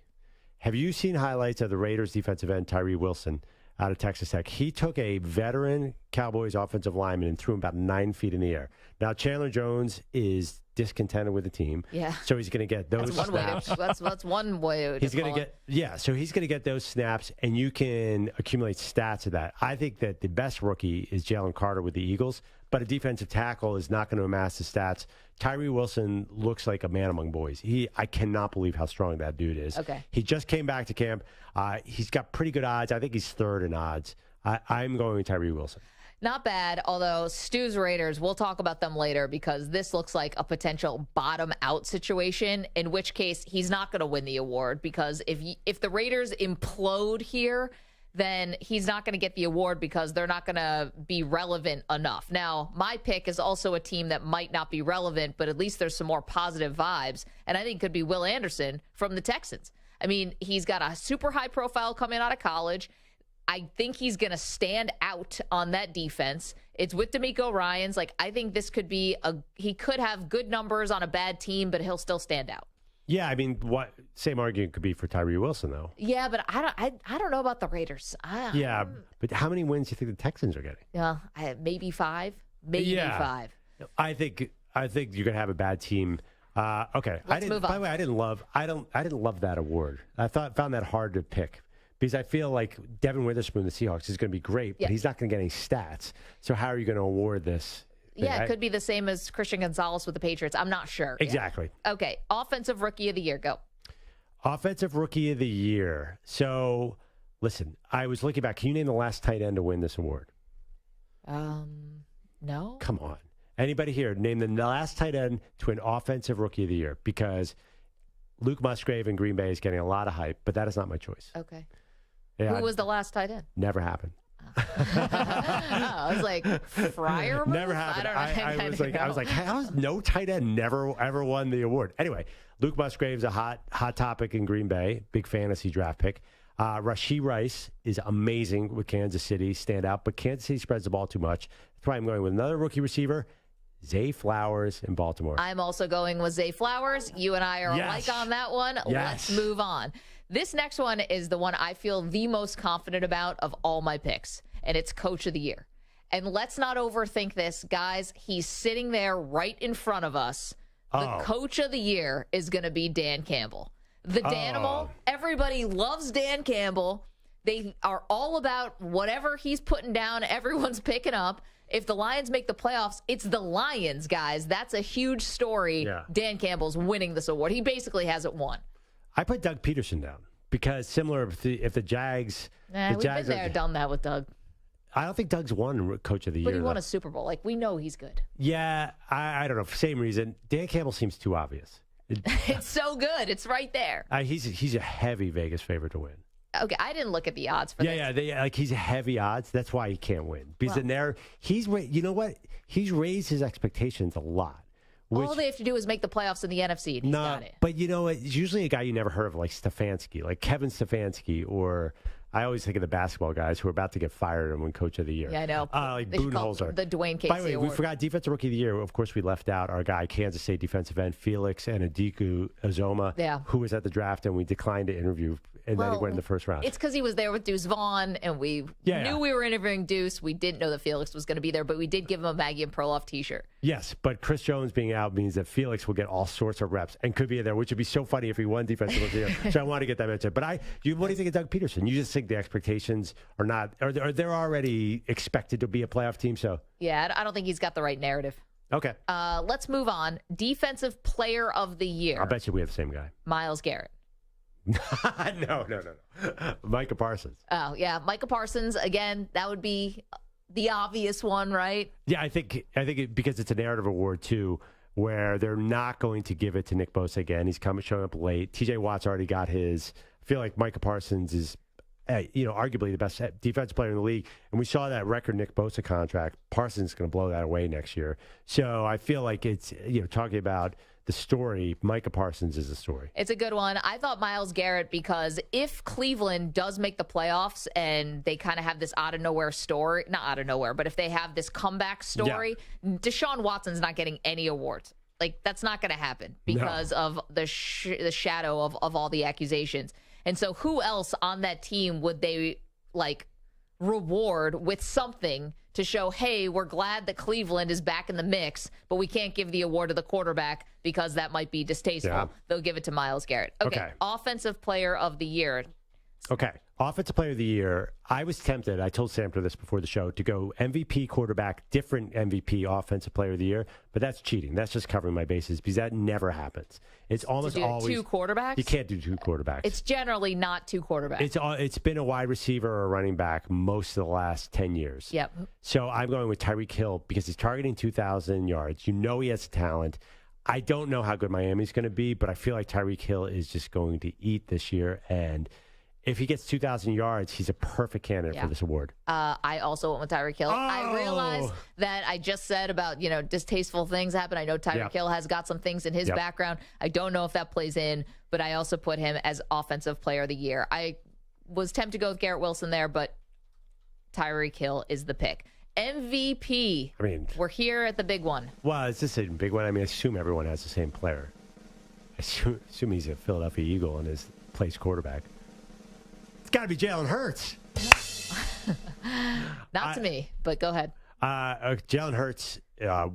Have you seen highlights of the Raiders defensive end, Tyree Wilson, out of Texas Tech? He took a veteran Cowboys offensive lineman and threw him about 9 feet in the air. Now, Chandler Jones is discontented with the team. Yeah. So he's going to get those snaps. That's one way he's going to get. Yeah, so he's going to get those snaps, and you can accumulate stats of that. I think that the best rookie is Jalen Carter with the Eagles, but a defensive tackle is not going to amass the stats. Tyree Wilson looks like a man among boys. I cannot believe how strong that dude is. Okay. He just came back to camp. He's got pretty good odds. I think he's third in odds. I'm going with Tyree Wilson. Not bad, although Stu's Raiders, we'll talk about them later because this looks like a potential bottom-out situation, in which case he's not going to win the award because if the Raiders implode here, then he's not going to get the award because they're not going to be relevant enough. Now, my pick is also a team that might not be relevant, but at least there's some more positive vibes, and I think it could be Will Anderson from the Texans. I mean, he's got a super high profile coming out of college. I think he's going to stand out on that defense. It's with DeMeco Ryans. I think this could be he could have good numbers on a bad team, but he'll still stand out. Yeah, I mean, same argument could be for Tyree Wilson, though. Yeah, but I don't know about the Raiders. Yeah, but how many wins do you think the Texans are getting? Yeah, maybe 5. Maybe 5. I think you're going to have a bad team. Okay, Let's move on. By the way, I didn't love that award. I found that hard to pick. Because I feel like Devin Witherspoon, the Seahawks, is going to be great, but he's not going to get any stats. So how are you going to award this? Yeah, it could be the same as Christian Gonzalez with the Patriots. I'm not sure. Exactly. Yeah. Okay, Offensive Rookie of the Year, go. Offensive Rookie of the Year. So, listen, I was looking back. Can you name the last tight end to win this award? No. Come on. Anybody here, name the last tight end to win Offensive Rookie of the Year? Because Luke Musgrave in Green Bay is getting a lot of hype, but that is not my choice. Okay. Yeah, who was the last tight end? Never happened. I was like, Fryer? Never happened. I was like, how has no tight end never ever won the award? Anyway, Luke Musgrave's a hot topic in Green Bay, big fantasy draft pick. Rashee Rice is amazing with Kansas City, stand out, but Kansas City spreads the ball too much. That's why I'm going with another rookie receiver, Zay Flowers in Baltimore. I'm also going with Zay Flowers. You and I are alike on that one. Yes. Let's move on. This next one is the one I feel the most confident about of all my picks, and it's Coach of the Year. And let's not overthink this, guys. He's sitting there right in front of us. The Coach of the Year is going to be Dan Campbell. The Danimal, everybody loves Dan Campbell. They are all about whatever he's putting down, everyone's picking up. If the Lions make the playoffs, it's the Lions, guys. That's a huge story. Yeah. Dan Campbell's winning this award. He basically hasn't won. I put Doug Peterson down Because similar, if the Jags... We've been there, done that with Doug. I don't think Doug's won Coach of the Year. But he won a Super Bowl. Like, we know he's good. Yeah, I don't know. For the same reason. Dan Campbell seems too obvious. It's so good. It's right there. He's a heavy Vegas favorite to win. Okay, I didn't look at the odds for this. Yeah, he's a heavy odds. That's why he can't win. Because you know what? He's raised his expectations a lot. All they have to do is make the playoffs in the NFC, and he's got it. But you know what? It's usually a guy you never heard of, like Stefanski, like Kevin Stefanski, or I always think of the basketball guys who are about to get fired and win Coach of the Year. Yeah, I know. Like Budenholzer. The Dwayne Casey By the way, Award. we forgot Defensive Rookie of the Year. Of course, we left out our guy, Kansas State defensive end, Felix Anadiku Azoma, who was at the draft, and we declined to interview, and then he went in the first round. It's because he was there with Deuce Vaughn, and we knew we were interviewing Deuce. We didn't know that Felix was going to be there, but we did give him a Maggie and Perloff T-shirt. Yes, but Chris Jones being out means that Felix will get all sorts of reps and could be there, which would be so funny if he won Defensive Rookie of the Year. So I want to get that mentioned. But what do you think of Doug Peterson? You just think the expectations are not, or they're already expected to be a playoff team? So yeah, I don't think he's got the right narrative. Okay. Let's move on. Defensive Player of the Year. I bet you we have the same guy. Myles Garrett. No. Micah Parsons. Oh, yeah. Micah Parsons, again, that would be the obvious one, right? Yeah, I think because it's a narrative award, too, where they're not going to give it to Nick Bosa again. He's showing up late. TJ Watt's already got his. I feel like Micah Parsons is, arguably the best defensive player in the league. And we saw that record Nick Bosa contract. Parsons is going to blow that away next year. So I feel like it's, talking about the story, Micah Parsons is the story. It's a good one. I thought Myles Garrett because if Cleveland does make the playoffs and they kind of have this out of nowhere story, not out of nowhere, but if they have this comeback story, Deshaun Watson's not getting any awards. Like, that's not going to happen because of the shadow of all the accusations. And so who else on that team would they, reward with something to show, hey, we're glad that Cleveland is back in the mix, but we can't give the award to the quarterback because that might be distasteful. Yeah. They'll give it to Myles Garrett. Okay. Offensive Player of the Year. Okay. Offensive Player of the Year. I was tempted, I told Samter this before the show, to go MVP quarterback, different MVP Offensive Player of the Year, but that's cheating. That's just covering my bases because that never happens. It's almost always two quarterbacks. You can't do two quarterbacks. It's generally not two quarterbacks. It's been a wide receiver or a running back most of the last 10 years. Yep. So I'm going with Tyreek Hill because he's targeting 2,000 yards. He has talent. I don't know how good Miami's going to be, but I feel like Tyreek Hill is just going to eat this year, and if he gets 2,000 yards, he's a perfect candidate for this award. I also went with Tyreek Hill. I realized that I just said about, distasteful things happen. I know Tyreek Hill has got some things in his background. I don't know if that plays in, but I also put him as Offensive Player of the Year. I was tempted to go with Garrett Wilson there, but Tyreek Hill is the pick. MVP. I mean, we're here at the big one. Well, it's just a big one. I mean, I assume everyone has the same player. I assume he's a Philadelphia Eagle and plays quarterback. It's got to be Jalen Hurts. Not to me, but go ahead. Jalen Hurts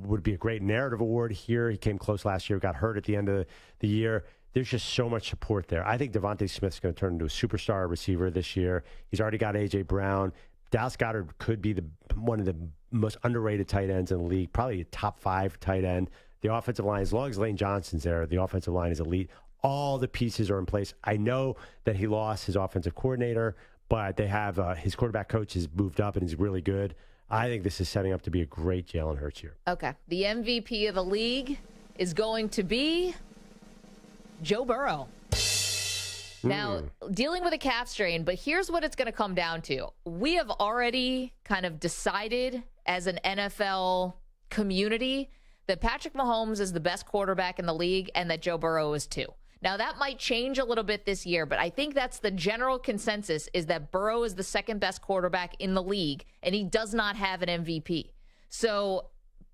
would be a great narrative award here. He came close last year, got hurt at the end of the year. There's just so much support there. I think Devontae Smith's going to turn into a superstar receiver this year. He's already got A.J. Brown. Dallas Goedert could be one of the most underrated tight ends in the league, probably a top 5 tight end. The offensive line, as long as Lane Johnson's there, the offensive line is elite. All the pieces are in place. I know that he lost his offensive coordinator, but they have his quarterback coach has moved up and he's really good. I think this is setting up to be a great Jalen Hurts year. Okay. The MVP of the league is going to be Joe Burrow. Now, dealing with a calf strain, but here's what it's going to come down to. We have already kind of decided as an NFL community that Patrick Mahomes is the best quarterback in the league and that Joe Burrow is too. Now, that might change a little bit this year, but I think that's the general consensus is that Burrow is the second best quarterback in the league, and he does not have an MVP. So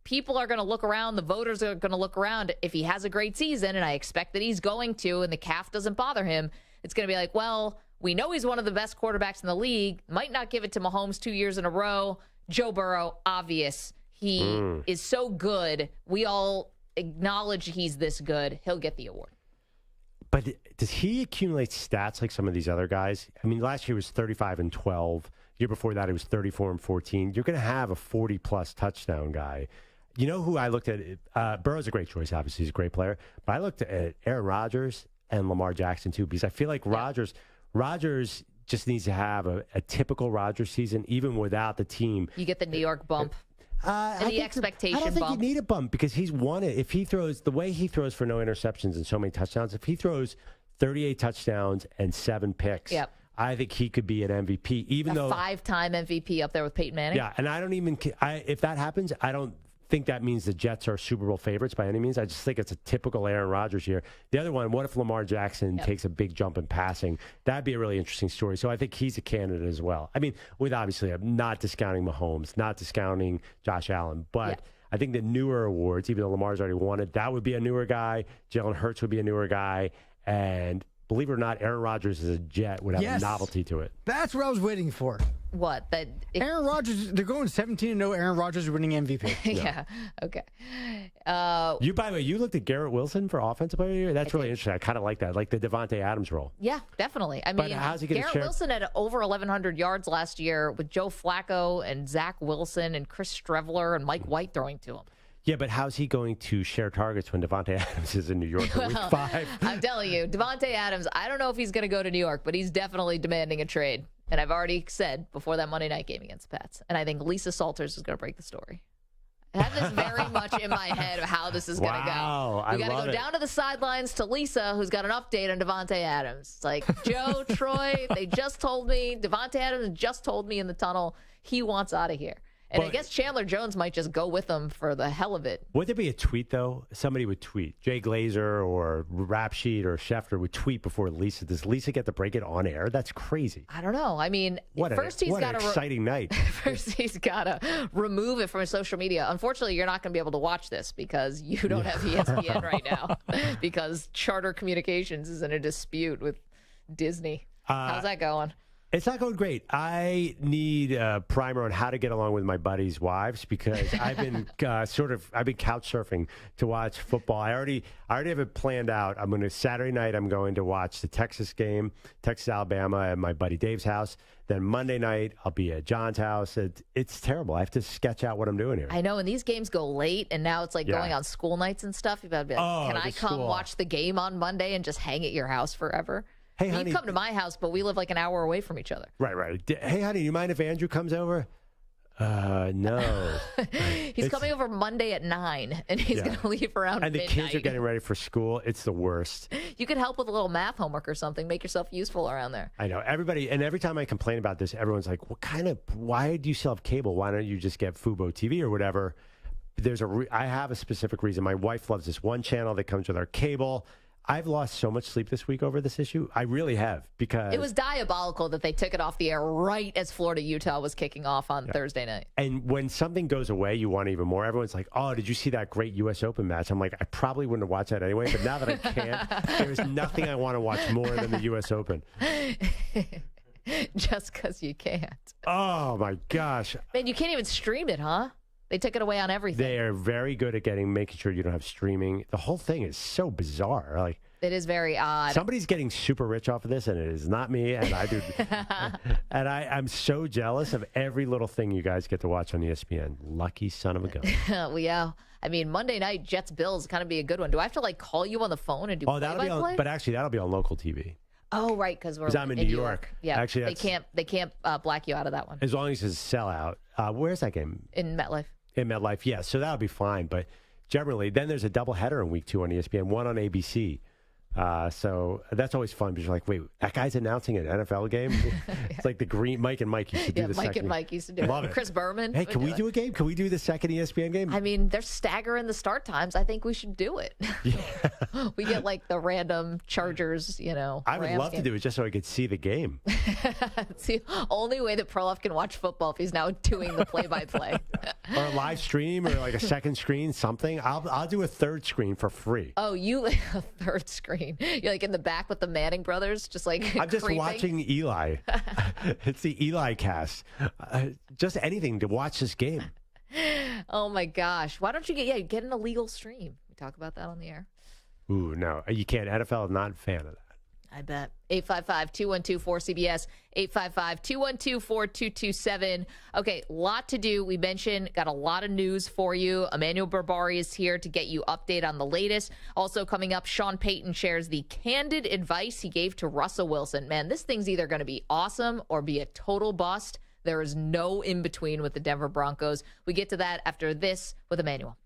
people are going to look around. The voters are going to look around. If he has a great season, and I expect that he's going to, and the calf doesn't bother him, it's going to be like, well, we know he's one of the best quarterbacks in the league. Might not give it to Mahomes 2 years in a row. Joe Burrow, obvious. He is so good. We all acknowledge he's this good. He'll get the award. But does he accumulate stats like some of these other guys? I mean, last year was 35-12. Year before that, it was 34-14. You're going to have a 40-plus touchdown guy. You know who I looked at? Burrow's a great choice, obviously. He's a great player. But I looked at Aaron Rodgers and Lamar Jackson, too, because I feel like Rodgers Rodgers just needs to have a typical Rodgers season, even without the team. You get the New York bump. The expectation I don't think bump. you need a bump because he's won it. If he throws the way he throws for no interceptions and so many touchdowns, if he throws 38 touchdowns and 7 picks, I think he could be an MVP. Even though 5-time MVP up there with Peyton Manning. Yeah, and I don't even. If that happens, I don't think that means the Jets are Super Bowl favorites by any means. I just think it's a typical Aaron Rodgers year. The other one, what if Lamar Jackson takes a big jump in passing? That'd be a really interesting story. So I think he's a candidate as well. I mean, with obviously, I'm not discounting Mahomes, not discounting Josh Allen, but I think the newer awards, even though Lamar's already won it, that would be a newer guy. Jalen Hurts would be a newer guy. And believe it or not, Aaron Rodgers as a Jet would have a novelty to it. That's what I was waiting for. What? That Aaron Rodgers, they're going 17-0. Aaron Rodgers is winning MVP. Yeah. Okay. You, by the way, you looked at Garrett Wilson for Offensive Player of the Year? That's really interesting. I kind of like that, like the Devontae Adams role. Yeah, definitely. I But mean, how's he gonna Garrett share- Wilson had over 1,100 yards last year with Joe Flacco and Zach Wilson and Chris Strevler and Mike White throwing to him. Yeah, but how's he going to share targets when Devontae Adams is in New York for Week 5? I'm telling you, Devontae Adams, I don't know if he's going to go to New York, but he's definitely demanding a trade. And I've already said before that Monday night game against the Pats. And I think Lisa Salters is going to break the story. I have this very much in my head of how this is going to go. We got to go down to the sidelines to Lisa, who's got an update on Devontae Adams. It's like, Joe, Troy, they just told me, Devontae Adams just told me in the tunnel he wants out of here. And I guess Chandler Jones might just go with them for the hell of it. Would there be a tweet, though? Somebody would tweet. Jay Glazer or Rap Sheet or Schefter would tweet before Lisa. Does Lisa get to break it on air? That's crazy. I don't know. I mean, What first he's got an to exciting night. First, he's got to remove it from his social media. Unfortunately, you're not going to be able to watch this because you don't have ESPN right now because Charter Communications is in a dispute with Disney. How's that going? It's not going great. I need a primer on how to get along with my buddies' wives because I've been I've been couch surfing to watch football. I already have it planned out. Saturday night I'm going to watch the Texas game, Texas Alabama, at my buddy Dave's house. Then Monday night I'll be at John's house. It's terrible. I have to sketch out what I'm doing here. I know, and these games go late, and now it's like going on school nights and stuff. You've got to be like, can I come watch the game on Monday and just hang at your house forever? Hey, you honey, come to my house, but we live like an hour away from each other. Right. Hey, honey, you mind if Andrew comes over? No. He's coming over Monday at 9, and he's going to leave around and midnight. The kids are getting ready for school. It's the worst. You could help with a little math homework or something. Make yourself useful around there. I know. Everybody, and every time I complain about this, everyone's like, why do you still have cable? Why don't you just get Fubo TV or whatever? I have a specific reason. My wife loves this one channel that comes with our cable. I've lost so much sleep this week over this issue. I really have, because it was diabolical that they took it off the air right as Florida-Utah was kicking off on Thursday night. And when something goes away, you want even more. Everyone's like, oh, did you see that great U.S. Open match? I'm like, I probably wouldn't have watched that anyway, but now that I can't, there's nothing I want to watch more than the U.S. Open. Just because you can't. Oh, my gosh. Man, you can't even stream it, huh? They took it away on everything. They are very good at making sure you don't have streaming. The whole thing is so bizarre. Like, it is very odd. Somebody's getting super rich off of this, and it is not me. And I do. And I'm so jealous of every little thing you guys get to watch on ESPN. Lucky son of a gun. Well, yeah. I mean, Monday night Jets Bills kind of be a good one. Do I have to call you on the phone and do play-by-play? But actually, that'll be on local TV. Oh, right, because I'm in New York. Yeah, actually, they can't black you out of that one. As long as it's a sellout. Where's that game? In MetLife. In MetLife, yes. So that'll be fine. But generally, then there's a doubleheader in week 2 on ESPN, one on ABC. So that's always fun because you're like, wait, that guy's announcing an NFL game? It's like the green Mike and Mike used to do the second. Mike and Mike used to do Love it. Chris Berman. Hey, can we do a game? Can we do the second ESPN game? I mean, they're staggering the start times. I think we should do it. Yeah. We get like the random Chargers, I would love to do it just so I could see the game. It's the only way that Perloff can watch football if he's now doing the play-by-play. Or a live stream or like a second screen, something. I'll do a third screen for free. Oh, a third screen. You're like in the back with the Manning brothers, just like I'm just creeping. watching Eli. It's the Eli cast. Just anything to watch this game. Oh my gosh! Why don't you get an illegal stream? We talk about that on the air. Ooh, no, you can't. NFL is not a fan of that. I bet. 855-212-4CBS, 855-212-4227. Okay, lot to do. We mentioned, got a lot of news for you. Emmanuel Berbari is here to get you update on the latest. Also coming up, Sean Payton shares the candid advice he gave to Russell Wilson. Man, this thing's either going to be awesome or be a total bust. There is no in-between with the Denver Broncos. We get to that after this with Emmanuel.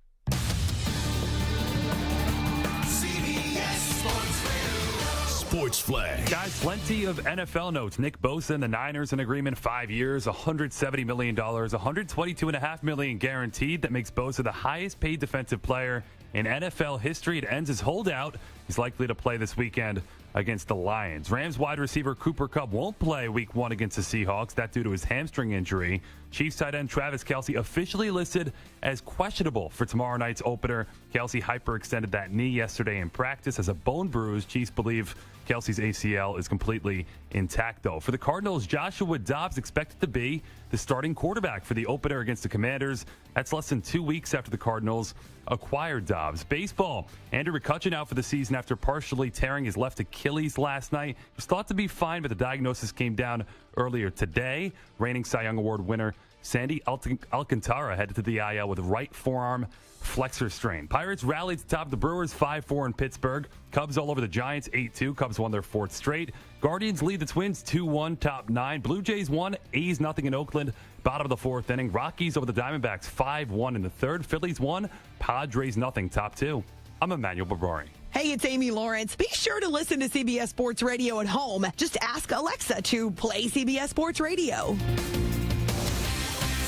Sports Flag. Guys, plenty of NFL notes. Nick Bosa and the Niners in agreement, 5 years, $170 million, $122.5 million guaranteed. That makes Bosa the highest paid defensive player in NFL history. It ends his holdout. He's likely to play this weekend against the Lions. Rams wide receiver Cooper Kupp won't play week 1 against the Seahawks. That due to his hamstring injury. Chiefs tight end Travis Kelce officially listed as questionable for tomorrow night's opener. Kelce hyperextended that knee yesterday in practice as a bone bruise. Chiefs believe Kelce's ACL is completely intact, though. For the Cardinals, Joshua Dobbs expected to be the starting quarterback for the opener against the Commanders. That's less than 2 weeks after the Cardinals acquired Dobbs. Baseball, Andrew McCutchen out for the season after partially tearing his left Achilles last night. He was thought to be fine, but the diagnosis came down earlier today. Reigning Cy Young Award winner Sandy Alcantara headed to the IL with right forearm flexor strain. Pirates rallied to top the Brewers 5-4 in Pittsburgh. Cubs all over the Giants 8-2. Cubs won their 4th straight. Guardians lead the Twins 2-1, top 9. Blue Jays 1, A's nothing in Oakland. Bottom of the 4th inning. Rockies over the Diamondbacks 5-1 in the 3rd. Phillies 1, Padres nothing, top 2. I'm Emmanuel Berbari. Hey, it's Amy Lawrence. Be sure to listen to CBS Sports Radio at home. Just ask Alexa to play CBS Sports Radio.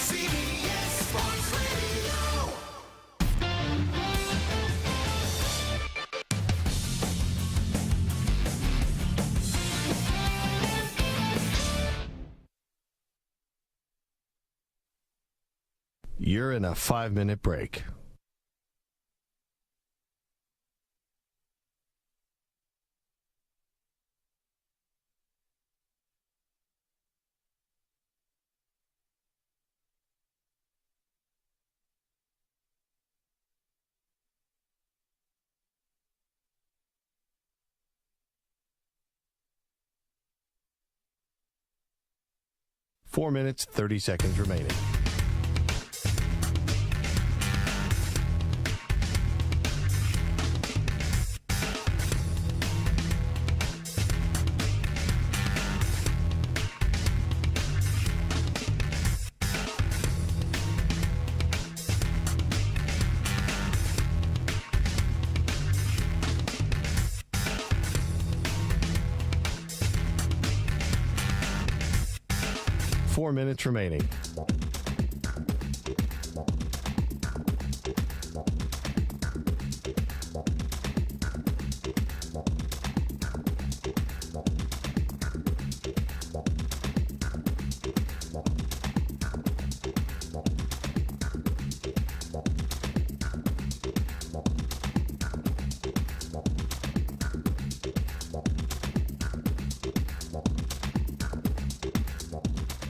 CBS Sports Radio. You're in a 5-minute break. Four minutes, 30 seconds remaining. Four minutes remaining.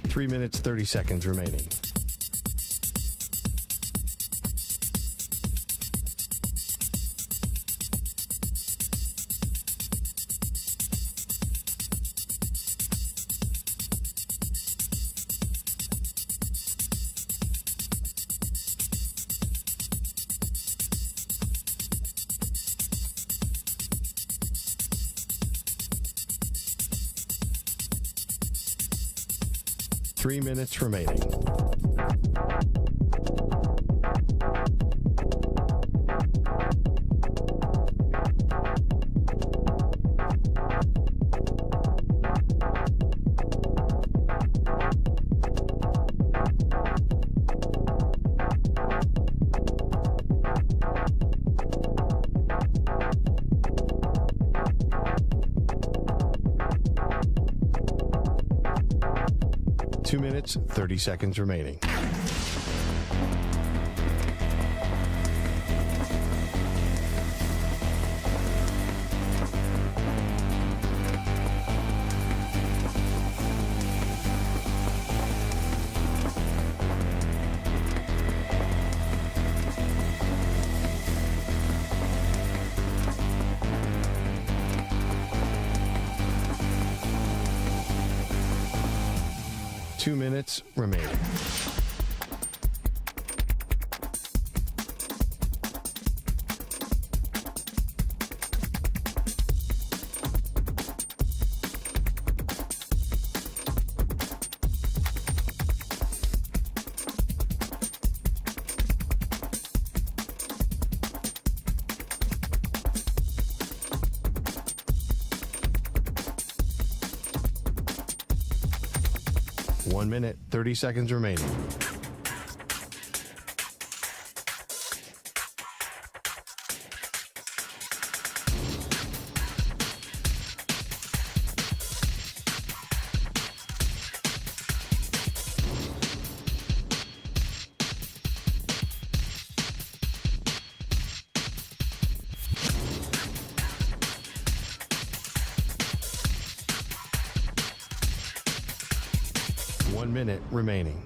Three minutes, 30 seconds remaining. Three minutes remaining. Two minutes, 30 seconds remaining. 2 minutes remaining. One minute, 30 seconds remaining. One minute remaining.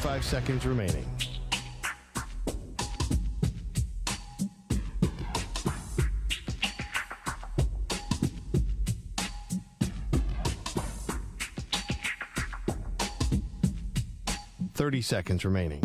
Five seconds remaining. Thirty seconds remaining.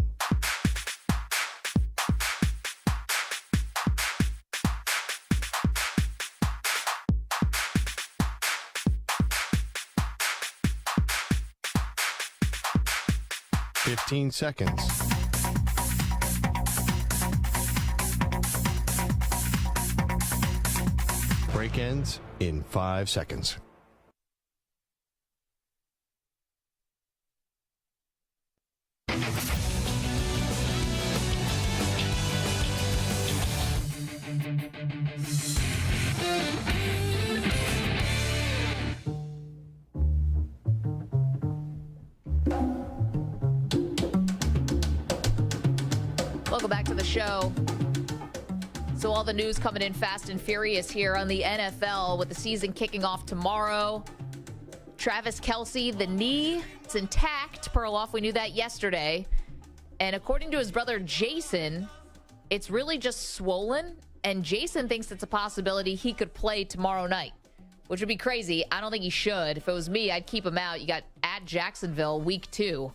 Fifteen seconds. Break ends in 5 seconds. Welcome back to the show. So all the news coming in fast and furious here on the NFL with the season kicking off tomorrow. Travis Kelce, the knee, it's intact. Perloff, we knew that yesterday. And according to his brother Jason, it's really just swollen. And Jason thinks it's a possibility he could play tomorrow night, which would be crazy. I don't think he should. If it was me, I'd keep him out. You got at Jacksonville week 2.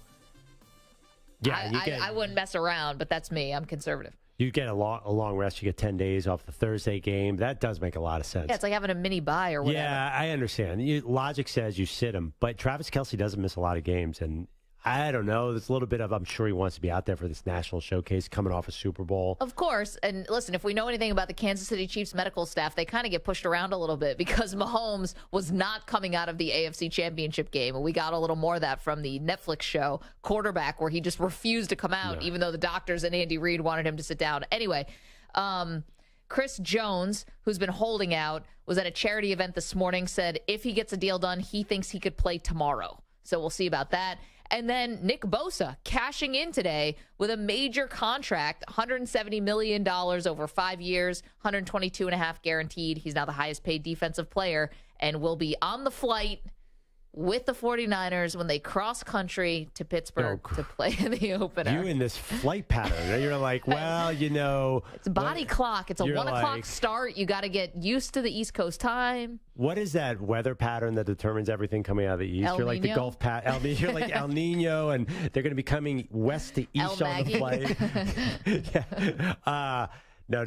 Yeah, I wouldn't mess around, but that's me. I'm conservative. You get a long rest. You get 10 days off the Thursday game. That does make a lot of sense. Yeah, it's like having a mini bye or whatever. Yeah, I understand. Logic says you sit him, but Travis Kelce doesn't miss a lot of games, and I don't know. There's a little bit of, I'm sure he wants to be out there for this national showcase coming off a Super Bowl. Of course. And listen, if we know anything about the Kansas City Chiefs medical staff, they kind of get pushed around a little bit because Mahomes was not coming out of the AFC Championship game. And we got a little more of that from the Netflix show Quarterback, where he just refused to come out, even though the doctors and Andy Reid wanted him to sit down. Anyway, Chris Jones, who's been holding out, was at a charity event this morning, said if he gets a deal done, he thinks he could play tomorrow. So we'll see about that. And then Nick Bosa cashing in today with a major contract, $170 million over 5 years, $122.5 guaranteed. He's now the highest paid defensive player and will be on the flight with the 49ers when they cross country to Pittsburgh to play in the opener. You in this flight pattern. You're like, well, you know. It's a body clock. It's a 1 o'clock start. You got to get used to the East Coast time. What is that weather pattern that determines everything coming out of the East? El You're like Nino? the Gulf You're like El Nino, and they're going to be coming west to east on the flight. Yeah. No,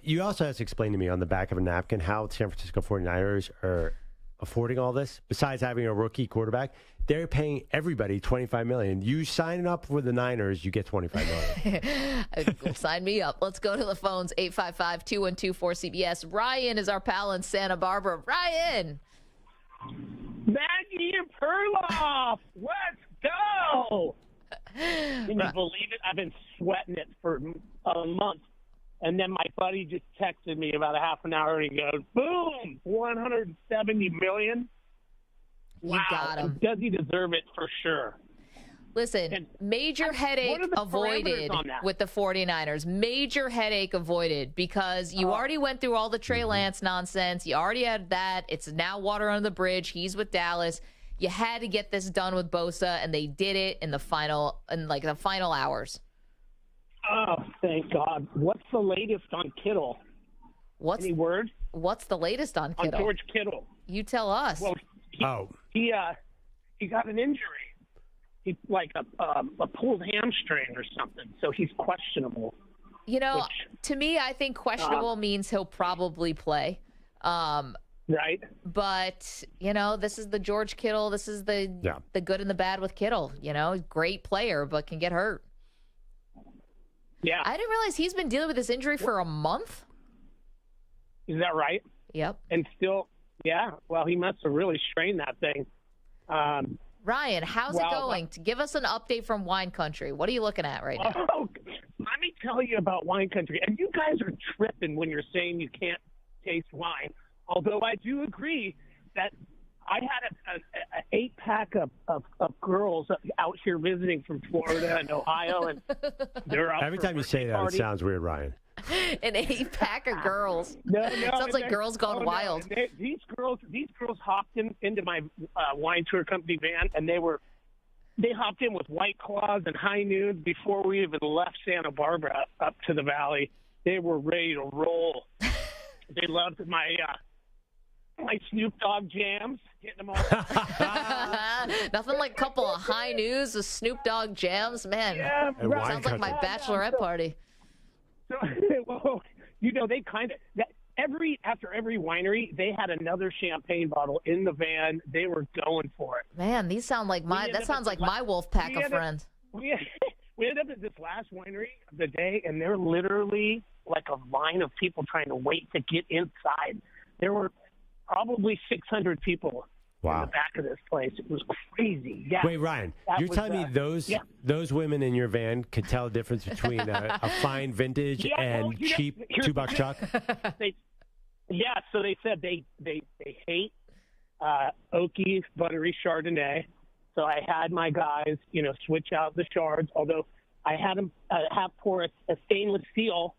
you also have to explain to me on the back of a napkin how San Francisco 49ers are affording all this. Besides having a rookie quarterback, they're paying everybody $25 million. You sign up with the Niners, you get $25 million. Sign me up. Let's go to the phones. 855-212-4CBS. Ryan is our pal in Santa Barbara. Ryan. Maggie and Perloff. Let's go. Can you believe it? I've been sweating it for a month. And then my buddy just texted me about a half an hour and he goes, boom, $170 million. You got him. Does he deserve it? For sure. Listen, major headache avoided with the 49ers. Major headache avoided because you already went through all the Trey Lance nonsense. You already had that. It's now water under the bridge. He's with Dallas. you had to get this done with Bosa, and they did it in the final hours. Oh, thank God. What's the latest on Kittle? Any word? What's the latest on Kittle? On George Kittle. You tell us. Well, he got an injury. He like a pulled hamstring or something, so he's questionable. To me, I think questionable means he'll probably play. Right. But, this is the George Kittle. This is the good and the bad with Kittle. Great player, but can get hurt. Yeah. I didn't realize he's been dealing with this injury for a month. Is that right? Yep. And still, well, he must have really strained that thing. Ryan, how's it going? Give us an update from Wine Country. What are you looking at right now? Oh, let me tell you about Wine Country. And you guys are tripping when you're saying you can't taste wine. Although I do agree that I had an 8-pack of girls out here visiting from Florida and Ohio, and they're out. Every time you say that, it sounds weird, Ryan. An 8-pack of girls. No, sounds like Girls Gone Wild. No. These girls hopped into my wine tour company van, and they hopped in with White Claws and High Noons before we even left Santa Barbara up to the valley. They were ready to roll. They loved my Snoop Dogg jams, getting them all. Nothing like a couple of High News with Snoop Dogg jams, man. Yeah, right. Sounds like my bachelorette party. So, well, they kind of after every winery, they had another champagne bottle in the van. They were going for it. Man, these sound like my wolf pack of friends. We ended up at this last winery of the day, and they're literally like a line of people trying to wait to get inside. There were probably 600 people in the back of this place. It was crazy. Yeah. Wait, Ryan, you're telling me those women in your van could tell the difference between a fine vintage and cheap $2 Chuck? So they said they hate oaky, buttery Chardonnay. So I had my guys, switch out the shards, although I had them have pour a stainless steel,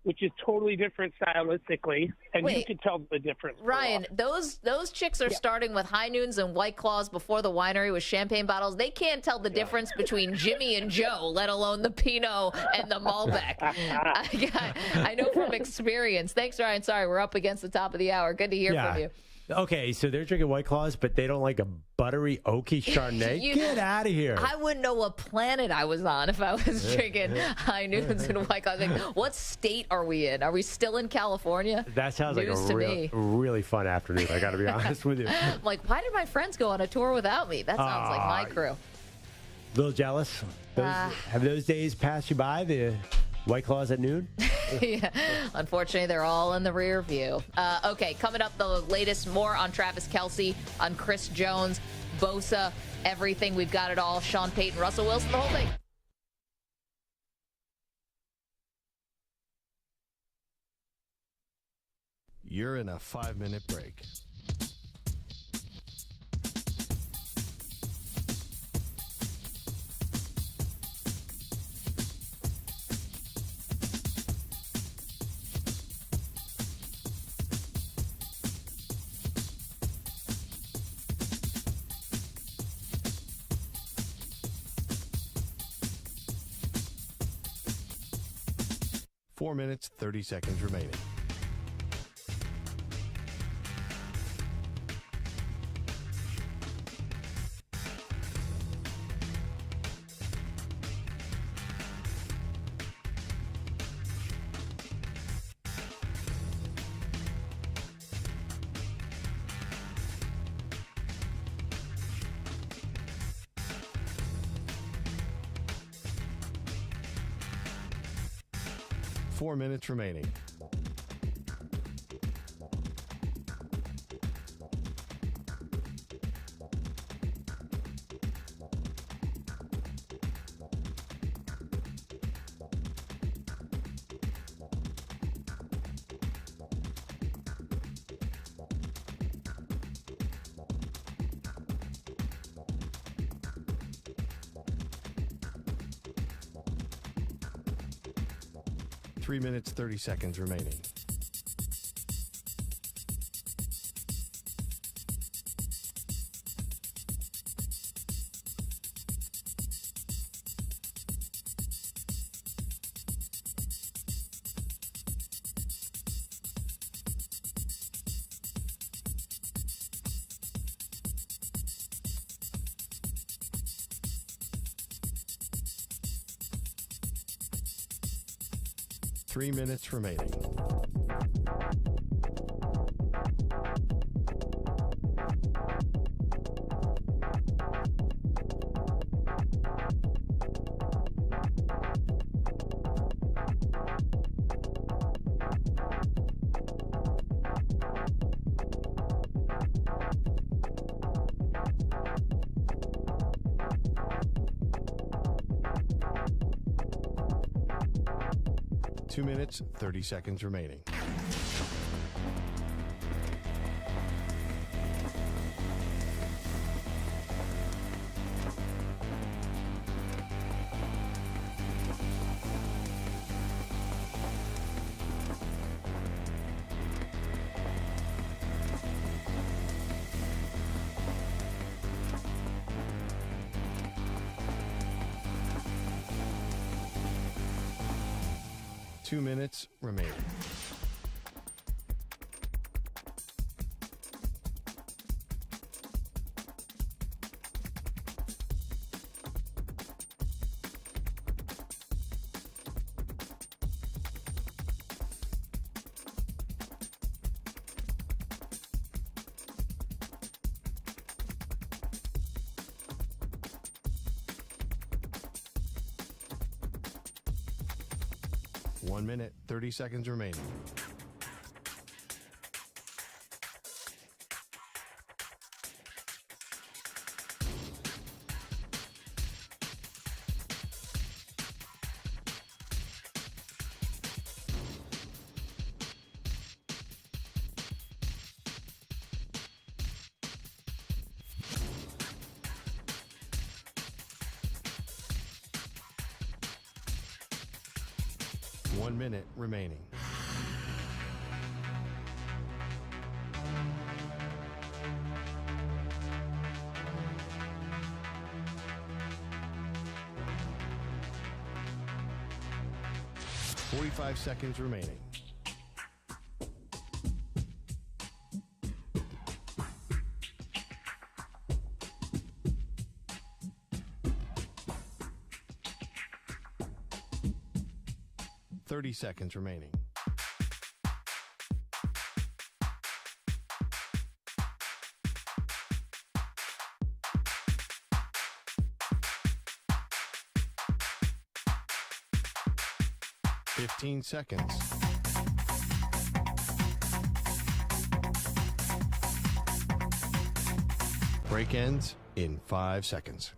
which is totally different stylistically, and you can tell the difference. Ryan, those chicks are starting with High Noons and White Claws before the winery with champagne bottles. They can't tell the difference between Jimmy and Joe, let alone the Pinot and the Malbec. I know from experience. Thanks, Ryan. Sorry, we're up against the top of the hour. Good to hear from you. Okay, so they're drinking White Claws, but they don't like a buttery, oaky Chardonnay? Get out of here. I wouldn't know what planet I was on if I was drinking High Noons and White Claws. Like, what state are we in? Are we still in California? That sounds like a really fun afternoon, I got to be honest with you. I'm like, why did my friends go on a tour without me? That sounds like my crew. A little jealous. Have those days passed you by, the White Claws at noon? Yeah. Unfortunately, they're all in the rear view. Okay, coming up, the latest, more on Travis Kelce, on Chris Jones, Bosa, everything. We've got it all. Sean Payton, Russell Wilson, the whole thing. You're in a 5-minute break. Four minutes, 30 seconds remaining. Four minutes remaining. Three minutes, 30 seconds remaining. 3 minutes remaining. Two minutes, 30 seconds remaining. Two minutes remaining. One minute, 30 seconds remaining. One minute remaining. Forty-five seconds remaining. Seconds remaining. Fifteen seconds. Break ends in 5 seconds.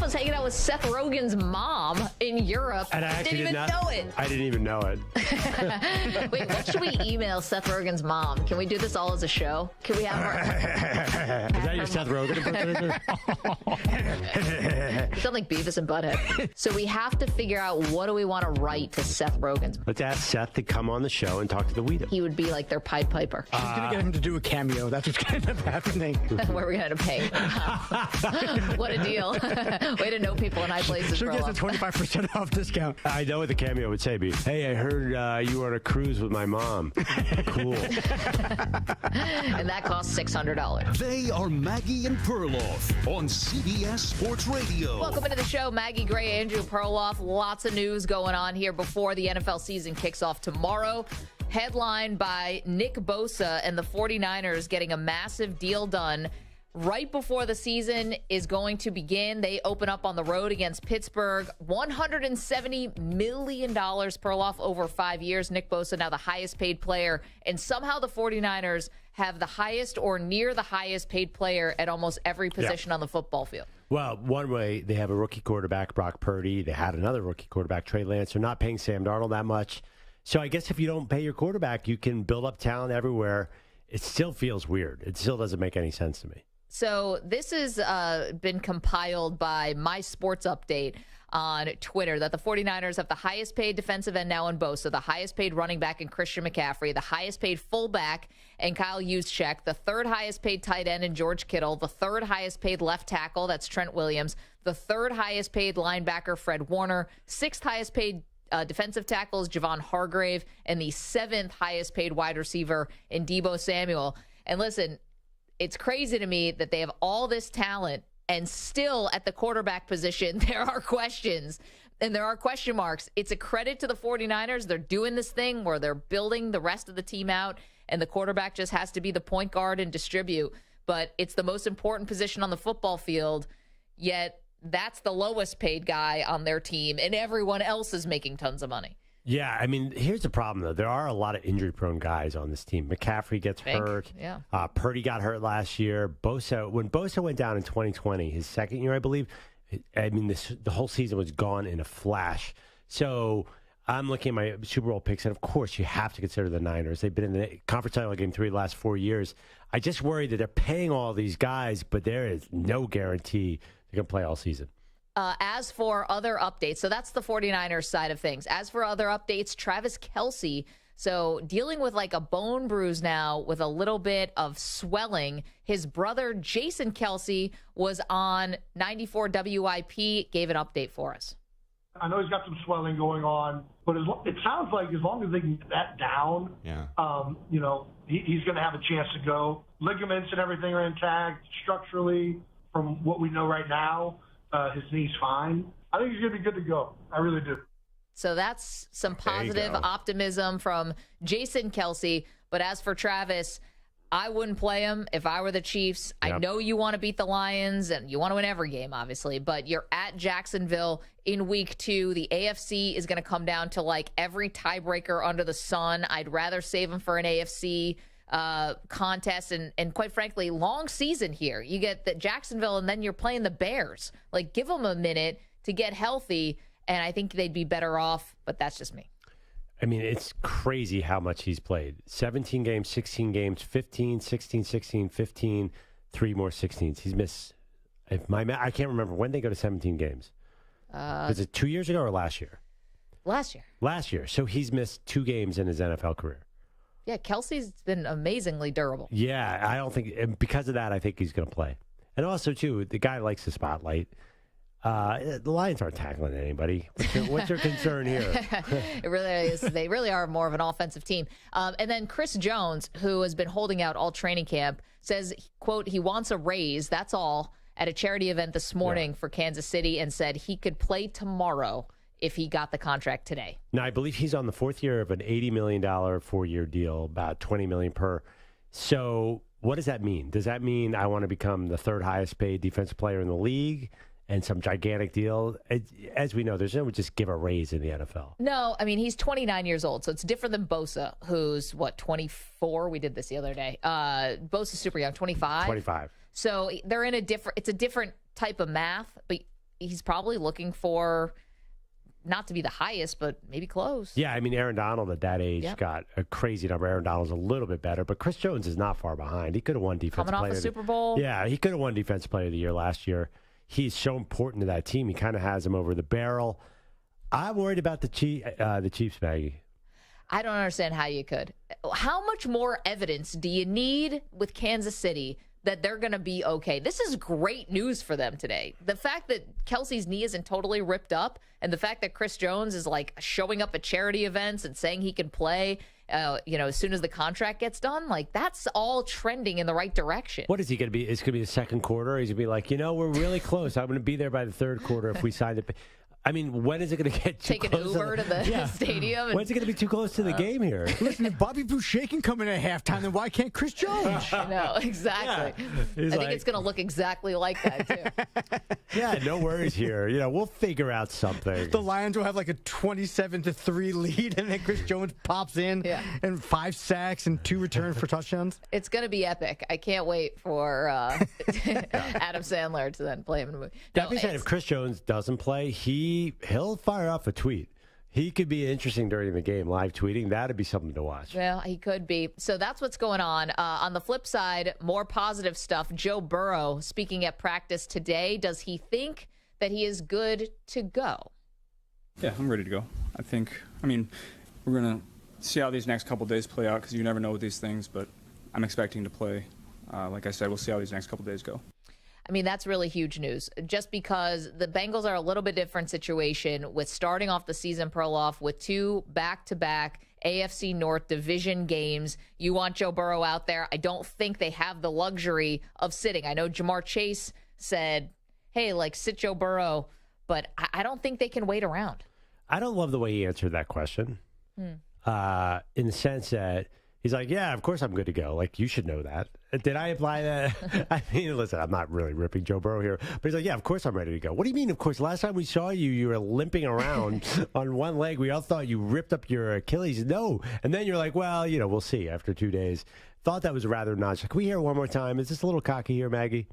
Was hanging out with Seth Rogen's mom in Europe. And I actually didn't even know it. I didn't even know it. Wait, what should we email Seth Rogen's mom? Can we do this all as a show? Can we have her? Is that your Seth Rogen impersonator? You sound like Beavis and Butthead. So we have to figure out what do we want to write to Seth Rogen's mom. Let's ask Seth to come on the show and talk to the Weedham. He would be like their Pied Piper. She's going to get him to do a cameo. That's what's going to end up happening. Where are we going to pay? What a deal. Way to know people in high places. She'll get a 25% off discount. I know what the cameo would say. Hey, I heard you were on a cruise with my mom. Cool. And that costs $600. They are Maggie and Perloff on CBS Sports Radio. Welcome into the show. Maggie Gray, Andrew Perloff. Lots of news going on here before the NFL season kicks off tomorrow. Headlined by Nick Bosa and the 49ers getting a massive deal done right before the season is going to begin. They open up on the road against Pittsburgh. $170 million, Perloff, over 5 years. Nick Bosa now the highest paid player. And somehow the 49ers have the highest or near the highest paid player at almost every position on the football field. Well, one way, they have a rookie quarterback, Brock Purdy. They had another rookie quarterback, Trey Lance. They're not paying Sam Darnold that much. So I guess if you don't pay your quarterback, you can build up talent everywhere. It still feels weird. It still doesn't make any sense to me. So this has been compiled by My Sports Update. on Twitter that the 49ers have the highest paid defensive end now in Bosa, the highest paid running back in Christian McCaffrey, the highest paid fullback in Kyle Juszczyk, the third highest paid tight end in George Kittle, the third highest paid left tackle, that's Trent Williams, the third highest paid linebacker, Fred Warner, sixth highest paid defensive tackles, Javon Hargrave, and the seventh highest paid wide receiver in Deebo Samuel. And listen, it's crazy to me that they have all this talent and still at the quarterback position, there are questions and there are question marks. It's a credit to the 49ers. They're doing this thing where they're building the rest of the team out and the quarterback just has to be the point guard and distribute. But it's the most important position on the football field, yet that's the lowest paid guy on their team and everyone else is making tons of money. Yeah, I mean, here's the problem, though. There are a lot of injury-prone guys on this team. McCaffrey gets hurt. Yeah. Purdy got hurt last year. When Bosa went down in 2020, his second year, I believe, I mean, the whole season was gone in a flash. So I'm looking at my Super Bowl picks, and of course, you have to consider the Niners. They've been in the conference title game 3 of the last 4 years. I just worry that they're paying all these guys, but there is no guarantee they're going to play all season. As for other updates, so that's the 49ers side of things. As for other updates, Travis Kelce, so dealing with like a bone bruise now with a little bit of swelling. His brother, Jason Kelce, was on 94 WIP, gave an update for us. I know he's got some swelling going on, but it sounds like as long as they can get that down, he's going to have a chance to go. Ligaments and everything are intact structurally from what we know right now. His knee's fine. I think he's going to be good to go. I really do. So that's some positive optimism from Jason Kelce. But as for Travis, I wouldn't play him if I were the Chiefs. Yep. I know you want to beat the Lions and you want to win every game, obviously, but you're at Jacksonville in week 2. The AFC is going to come down to like every tiebreaker under the sun. I'd rather save him for an AFC contest and quite frankly, long season here. You get the Jacksonville and then you're playing the Bears. Like, give them a minute to get healthy, and I think they'd be better off, but that's just me. I mean, it's crazy how much he's played. 17 games, 16 games, 15, 16, 16, 15, 3 more 16s. He's missed, I can't remember, when they go to 17 games. Was it 2 years ago or last year? Last year. Last year. So he's missed 2 games in his NFL career. Yeah, Kelsey's been amazingly durable. Yeah, I don't think, and because of that, I think he's going to play. And also, too, the guy likes the spotlight. The Lions aren't tackling anybody. What's your concern here? It really is. They really are more of an offensive team. And then Chris Jones, who has been holding out all training camp, says, quote, he wants a raise, that's all, at a charity event this morning for Kansas City, and said he could play tomorrow if he got the contract today. Now, I believe he's on the 4th year of an $80 million 4-year deal, about $20 million per. So what does that mean? Does that mean I want to become the 3rd highest paid defensive player in the league and some gigantic deal? As we know, there's no just give a raise in the NFL. No, I mean, he's 29 years old, so it's different than Bosa, who's, 24? We did this the other day. Bosa's super young, 25? 25. So they're in it's a different type of math, but he's probably looking for not to be the highest, but maybe close. Yeah, I mean, Aaron Donald at that age got a crazy number. Aaron Donald's a little bit better, but Chris Jones is not far behind. He could have won Defensive Player. Coming off a Super Bowl. Yeah, he could have won Defensive Player of the Year last year. He's so important to that team. He kind of has him over the barrel. I'm worried about the Chiefs, Maggie. I don't understand how you could. How much more evidence do you need with Kansas City that they're going to be okay? This is great news for them today. The fact that Kelsey's knee isn't totally ripped up and the fact that Chris Jones is like showing up at charity events and saying he can play, as soon as the contract gets done, like that's all trending in the right direction. What is he going to be? It's going to be the second quarter. He's going to be like, we're really close. I'm going to be there by the 3rd quarter if we sign it. I mean, when is it going to get too Take close? Take an Uber to the stadium. When's it going to be too close to the game here? Listen, if Bobby Boucher can come in at halftime, then why can't Chris Jones? I know, exactly. Yeah. I think it's going to look exactly like that, too. Yeah, no worries here. We'll figure out something. The Lions will have like a 27-3 lead, and then Chris Jones pops in and 5 sacks and 2 returns for touchdowns. It's going to be epic. I can't wait for Adam Sandler to then play him in the movie. That being said, if Chris Jones doesn't play, he'll fire off a tweet. He could be interesting during the game, live tweeting. That'd be something to watch. Well, he could be. So that's what's going on. On the flip side, more positive stuff. Joe Burrow speaking at practice today. Does he think that he is good to go. Yeah, I'm ready to go. We're going to see how these next couple days play out because you never know with these things, but I'm expecting to play. Like I said, we'll see how these next couple days go. I mean, that's really huge news just because the Bengals are a little bit different situation with starting off the season, Perloff, with 2 back-to-back AFC North division games. You want Joe Burrow out there. I don't think they have the luxury of sitting. I know Jamar Chase said, hey, sit Joe Burrow, but I don't think they can wait around. I don't love the way he answered that question in the sense that he's like, yeah, of course I'm good to go. You should know that. Did I imply that? I mean, listen, I'm not really ripping Joe Burrow here. But he's like, yeah, of course I'm ready to go. What do you mean, of course? Last time we saw you, you were limping around on one leg. We all thought you ripped up your Achilles. No. And then you're like, well, we'll see after 2 days. Thought that was rather nonchalant. Can we hear it one more time? Is this a little cocky here, Maggie?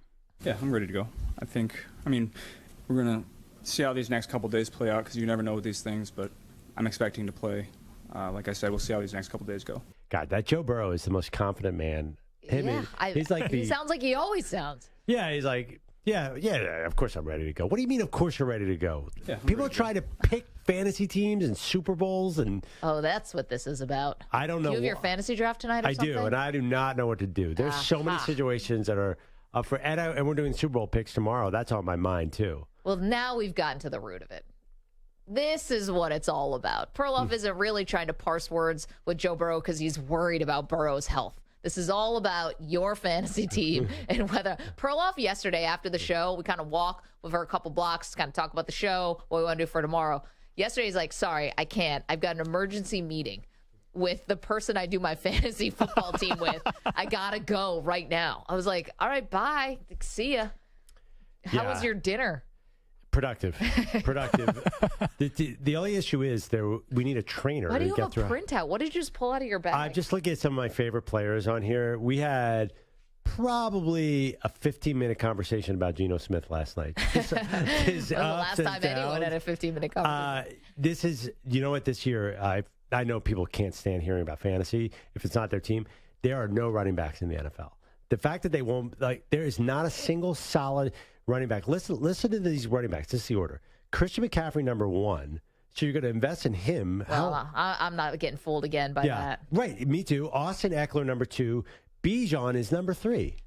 Yeah, I'm ready to go. We're going to see how these next couple days play out because you never know with these things, but I'm expecting to play. Like I said, we'll see how these next couple days go. God, that Joe Burrow is the most confident man. He sounds like he always sounds. Yeah, he's like, yeah, of course I'm ready to go. What do you mean, of course you're ready to go? Yeah, people try to pick fantasy teams and Super Bowls. Oh, that's what this is about. I don't know. Do you have your fantasy draft tonight or something? I do, and I do not know what to do. There's so many situations that are up for, and we're doing Super Bowl picks tomorrow. That's on my mind, too. Well, now we've gotten to the root of it. This is what it's all about. Perloff isn't really trying to parse words with Joe Burrow because he's worried about Burrow's health. This is all about your fantasy team and whether Perloff yesterday after the show, we kind of walk with her a couple blocks, kind of talk about the show, what we want to do for tomorrow. Yesterday, he's like, sorry, I can't. I've got an emergency meeting with the person I do my fantasy football team with. I got to go right now. I was like, all right, bye. See ya. How was your dinner? Productive. The only issue is we need a trainer. Why do you have a printout? What did you just pull out of your bag? I'm just looking at some of my favorite players on here. We had probably a 15-minute conversation about Geno Smith last night. The last time anyone had a 15-minute conversation. This is, this year, I know people can't stand hearing about fantasy if it's not their team. There are no running backs in the NFL. The fact that they won't, there is not a single solid running back. Listen to these running backs. This is the order. Christian McCaffrey, number 1. So you're going to invest in him. Well, I'm not getting fooled again by that. Right. Me too. Austin Eckler, number 2. Bijan is number 3.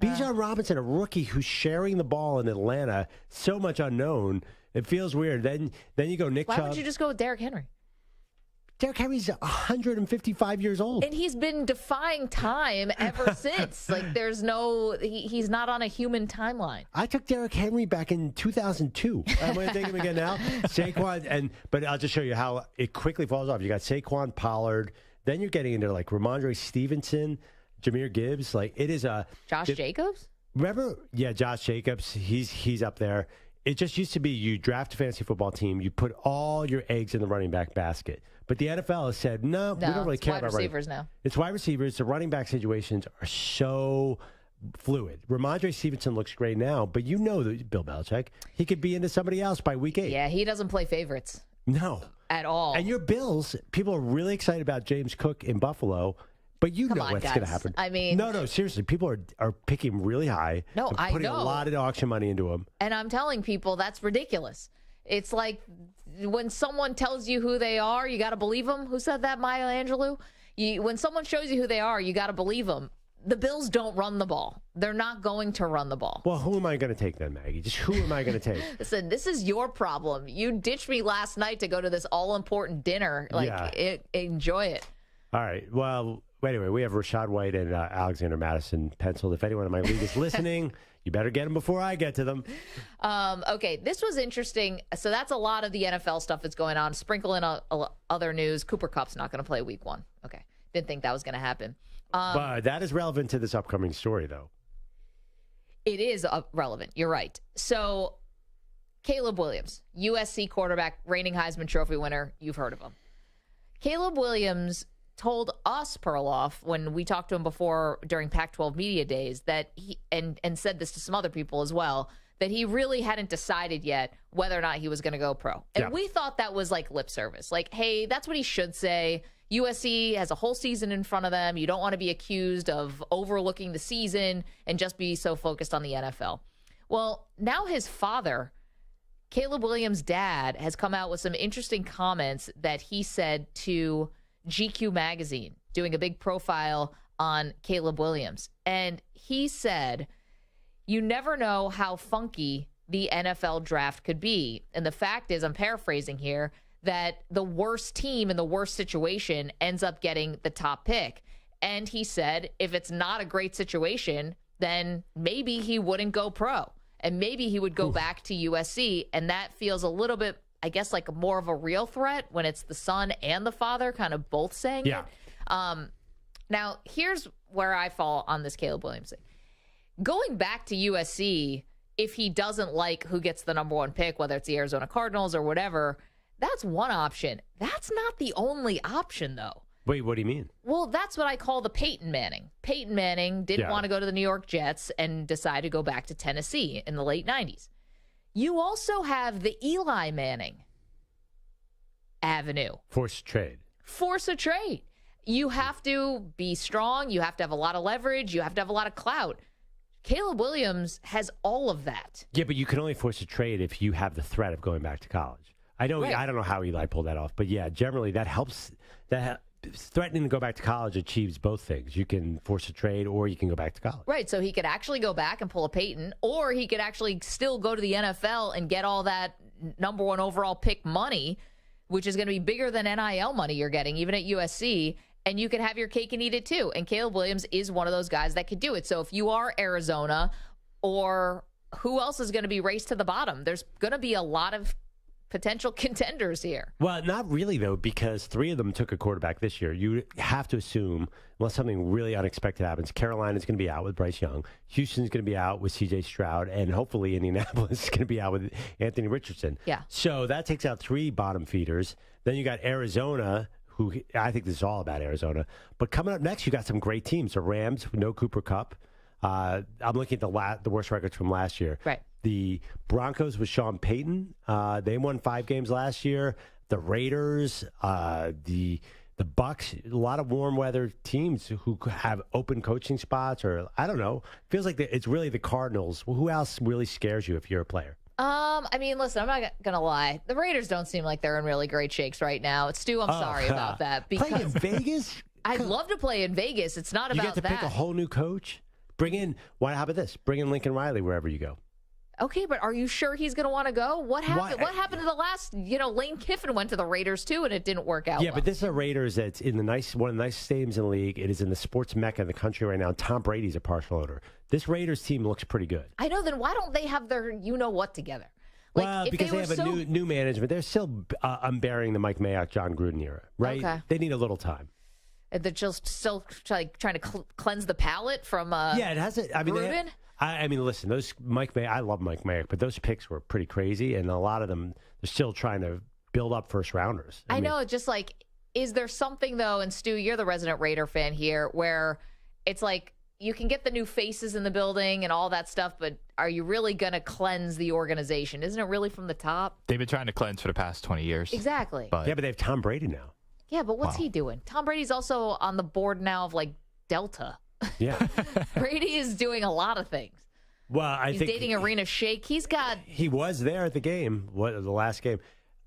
Bijan Robinson, a rookie who's sharing the ball in Atlanta, so much unknown. It feels weird. Then you go Nick Chubb. Why would you just go with Derrick Henry? Derrick Henry's 155 years old. And he's been defying time ever since. He's not on a human timeline. I took Derrick Henry back in 2002. I'm going to take him again now. Saquon, but I'll just show you how it quickly falls off. You got Saquon, Pollard. Then you're getting into Ramondre Stevenson, Jahmyr Gibbs. It is a Josh Jacobs. Remember? Yeah, Josh Jacobs. He's up there. It just used to be you draft a fantasy football team, you put all your eggs in the running back basket. But the NFL has said, no, we don't really care about wide receivers now. It's wide receivers. The running back situations are so fluid. Ramondre Stevenson looks great now, but that Bill Belichick, he could be into somebody else by week 8. Yeah, he doesn't play favorites. No. At all. And your Bills, people are really excited about James Cook in Buffalo. But what's going to happen. I mean, no, seriously. People are picking really high. No, I know. Putting a lot of auction money into him. And I'm telling people that's ridiculous. It's like when someone tells you who they are, you got to believe them. Who said that, Maya Angelou? When someone shows you who they are, you got to believe them. The Bills don't run the ball. They're not going to run the ball. Well, who am I going to take then, Maggie? Just who am I going to take? Listen, this is your problem. You ditched me last night to go to this all-important dinner. Enjoy it. All right. Well, anyway, we have Rashad White and Alexander Madison penciled. If anyone in my league is listening, you better get them before I get to them. Okay, this was interesting. So that's a lot of the NFL stuff that's going on. Sprinkle in other news. Cooper Kupp's not going to play week 1. Okay, didn't think that was going to happen. But that is relevant to this upcoming story, though. It is relevant. You're right. So Caleb Williams, USC quarterback, reigning Heisman Trophy winner. You've heard of him. Caleb Williams told us, Perloff, when we talked to him before during Pac-12 Media Days, that he and said this to some other people as well, that he really hadn't decided yet whether or not he was going to go pro. And we thought that was like lip service. Like, hey, that's what he should say. USC has a whole season in front of them. You don't want to be accused of overlooking the season and just be so focused on the NFL. Well, now his father Caleb Williams' dad has come out with some interesting comments that he said to GQ magazine, doing a big profile on Caleb Williams. And he said, you never know how funky the NFL draft could be. And the fact is, I'm paraphrasing here, that the worst team in the worst situation ends up getting the top pick. And he said, if it's not a great situation, then maybe he wouldn't go pro. And maybe he would go back to USC. And that feels a little bit, I guess, like more of a real threat when it's the son and the father kind of both saying it. Now, here's where I fall on this Caleb Williams thing. Going back to USC, if he doesn't like who gets the number 1 pick, whether it's the Arizona Cardinals or whatever, that's one option. That's not the only option, though. Wait, what do you mean? Well, that's what I call the Peyton Manning. Peyton Manning didn't want to go to the New York Jets and decided to go back to Tennessee in the late 90s. You also have the Eli Manning avenue. Force trade. Force a trade. You have to be strong. You have to have a lot of leverage. You have to have a lot of clout. Caleb Williams has all of that. Yeah, but you can only force a trade if you have the threat of going back to college. I know. Right. I don't know how Eli pulled that off, but yeah, generally that helps. Threatening to go back to college achieves both things. You can force a trade, or you can go back to college. Right. So he could actually go back and pull a Peyton, or he could actually still go to the NFL and get all that number 1 overall pick money, which is going to be bigger than NIL money you're getting, even at USC. And you can have your cake and eat it too. And Caleb Williams is one of those guys that could do it. So if you are Arizona, or who else is going to be raced to the bottom, there's going to be a lot of potential contenders here. Well, not really, though, because 3 of them took a quarterback this year. You have to assume, unless something really unexpected happens, Carolina's going to be out with Bryce Young. Houston's going to be out with C.J. Stroud. And hopefully Indianapolis is going to be out with Anthony Richardson. Yeah. So that takes out 3 bottom feeders. Then you got Arizona, who I think this is all about Arizona. But coming up next, you got some great teams. The Rams, no Cooper Kupp. I'm looking at the worst records from last year. Right. The Broncos with Sean Payton. They won 5 games last year. The Raiders, the Bucks, a lot of warm weather teams who have open coaching spots, or I don't know. Feels like it's really the Cardinals. Who else really scares you if you're a player? I mean, listen, I'm not going to lie. The Raiders don't seem like they're in really great shakes right now. Stu, I'm sorry about that. Play in Vegas? I'd love to play in Vegas. It's not about that. You get to pick a whole new coach? How about this? Bring in Lincoln Riley wherever you go. Okay, but are you sure he's going to want to go? What happened? What happened to the last? Lane Kiffin went to the Raiders too, and it didn't work out. Yeah, but this is a Raiders that's in one of the nicest stadiums in the league. It is in the sports mecca of the country right now. Tom Brady's a partial owner. This Raiders team looks pretty good. I know. Then why don't they have their what together? Because they have a new management. They're still unburying the Mike Mayock, John Gruden era, right? Okay. They need a little time. They're just still trying to cleanse the palate from yeah, it has. Gruden? I mean, listen, those Mike Mayock, I love Mike Mayock, but those picks were pretty crazy, and a lot of them, they're still trying to build up first rounders. I know, just like, is there something, though, and Stu, you're the resident Raider fan here, where it's like, you can get the new faces in the building and all that stuff, but are you really going to cleanse the organization? Isn't it really from the top? They've been trying to cleanse for the past 20 years. Exactly. Yeah, but they have Tom Brady now. Yeah, but what's he doing? Tom Brady's also on the board now of, Delta. Yeah. Brady is doing a lot of things. Well, He's dating Arena Shake. He was there at the game, the last game.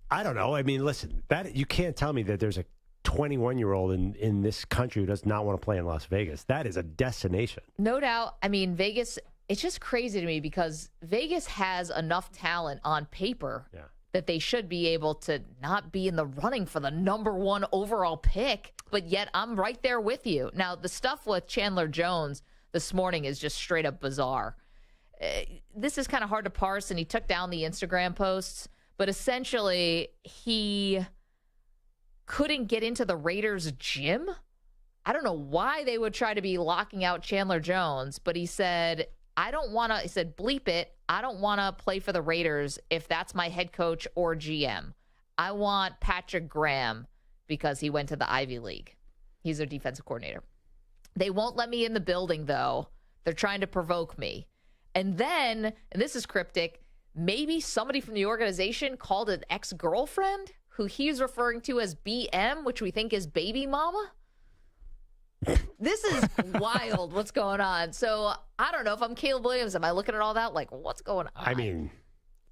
I don't know. I mean, listen, you can't tell me that there's a 21-year-old in this country who does not want to play in Las Vegas. That is a destination. No doubt. I mean, Vegas, it's just crazy to me because Vegas has enough talent on paper that they should be able to not be in the running for the number 1 overall pick, but yet I'm right there with you. Now, the stuff with Chandler Jones this morning is just straight up bizarre. This is kind of hard to parse, and he took down the Instagram posts, but essentially he couldn't get into the Raiders gym. I don't know why they would try to be locking out Chandler Jones, but he said, he said, bleep it. I don't want to play for the Raiders if that's my head coach or GM. I want Patrick Graham because he went to the Ivy League. He's their defensive coordinator. They won't let me in the building, though. They're trying to provoke me. And then, and this is cryptic, maybe somebody from the organization called an ex-girlfriend who he's referring to as BM, which we think is baby mama. This is wild what's going on. So I don't know if I'm Caleb Williams. Am I looking at all that like, what's going on? I mean,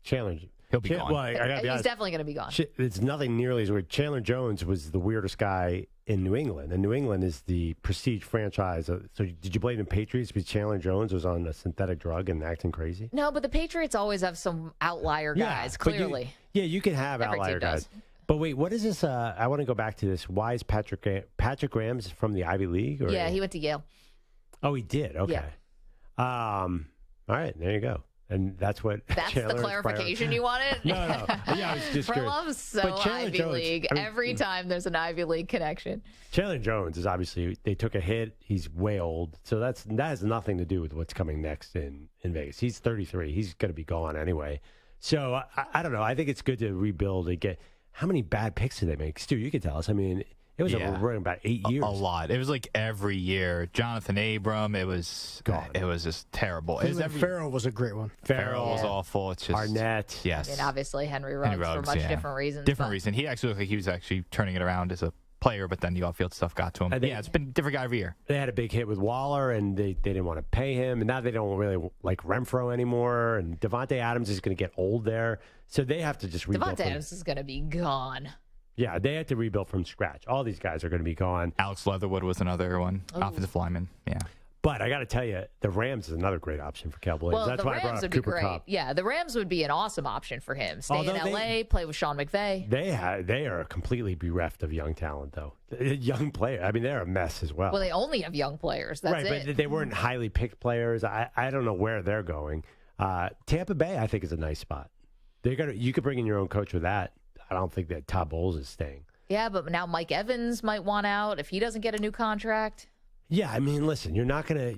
Chandler, He'll be gone. Well, I gotta be He's honest. definitely going to be gone. It's nothing nearly as weird. Chandler Jones was the weirdest guy in New England, and New England is the prestige franchise. So did you blame the Patriots because Chandler Jones was on a synthetic drug and acting crazy? No, but the Patriots always have some outlier guys, clearly. You can have Every outlier team does. guys. But wait, what is this? I want to go back to this. Why is Patrick Graham's from the Ivy League? Or? Yeah, he went to Yale. Oh, he did? Okay. All right, there you go. And that's what That's Chandler the clarification you wanted? No. Yeah, I was just curious. Perloff's so But Chandler Ivy Jones, League. I mean, Every time there's an Ivy League connection. Chandler Jones is obviously, they took a hit. He's way old. So that has nothing to do with what's coming next in Vegas. He's 33. He's going to be gone anyway. So I don't know. I think it's good to rebuild and get. How many bad picks did they make? Stu, you could tell us. I mean, it was over about 8 years. A lot. It was like every year. Jonathan Abram. It was just terrible. Farrell was a great one. Farrell was awful. It's just Arnett. Yes. I mean, obviously, Henry Ruggs for much different reasons. Different reason. He actually looked like he was actually turning it around as a player, but then the off-field stuff got to him. It's been a different guy every year. They had a big hit with Waller, and they didn't want to pay him, and now they don't really like Renfro anymore, and Devontae Adams is going to get old there, so they have to just rebuild. Devontae Adams is going to be gone. Yeah, they had to rebuild from scratch. All these guys are going to be gone. Alex Leatherwood was another one, offensive lineman. Yeah. But I got to tell you, the Rams is another great option for Cowboys. Well, That's the why I brought Rams up would be Cooper great. Kupp. Yeah, the Rams would be an awesome option for him. Stay in L.A., play with Sean McVay. They are completely bereft of young talent, though. Young player. I mean, they're a mess as well. Well, they only have young players. That's right, but they weren't highly picked players. I don't know where they're going. Tampa Bay, I think, is a nice spot. You could bring in your own coach with that. I don't think that Todd Bowles is staying. Yeah, but now Mike Evans might want out if he doesn't get a new contract. Yeah, I mean, listen, you're not gonna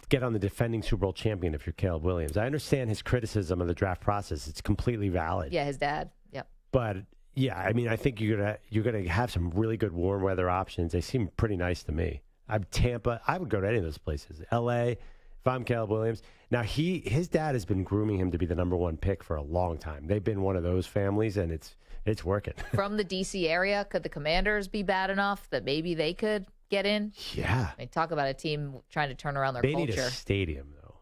get on the defending Super Bowl champion if you're Caleb Williams. I understand his criticism of the draft process; it's completely valid. Yeah, his dad. Yep. But yeah, I mean, I think you're gonna have some really good warm weather options. They seem pretty nice to me. Tampa. I would go to any of those places. L.A. If I'm Caleb Williams. Now his dad has been grooming him to be the number one pick for a long time. They've been one of those families, and it's working. From the D.C. area, could the Commanders be bad enough that maybe they could get in? Yeah. I mean, talk about a team trying to turn around their culture. culture. They need a stadium, though.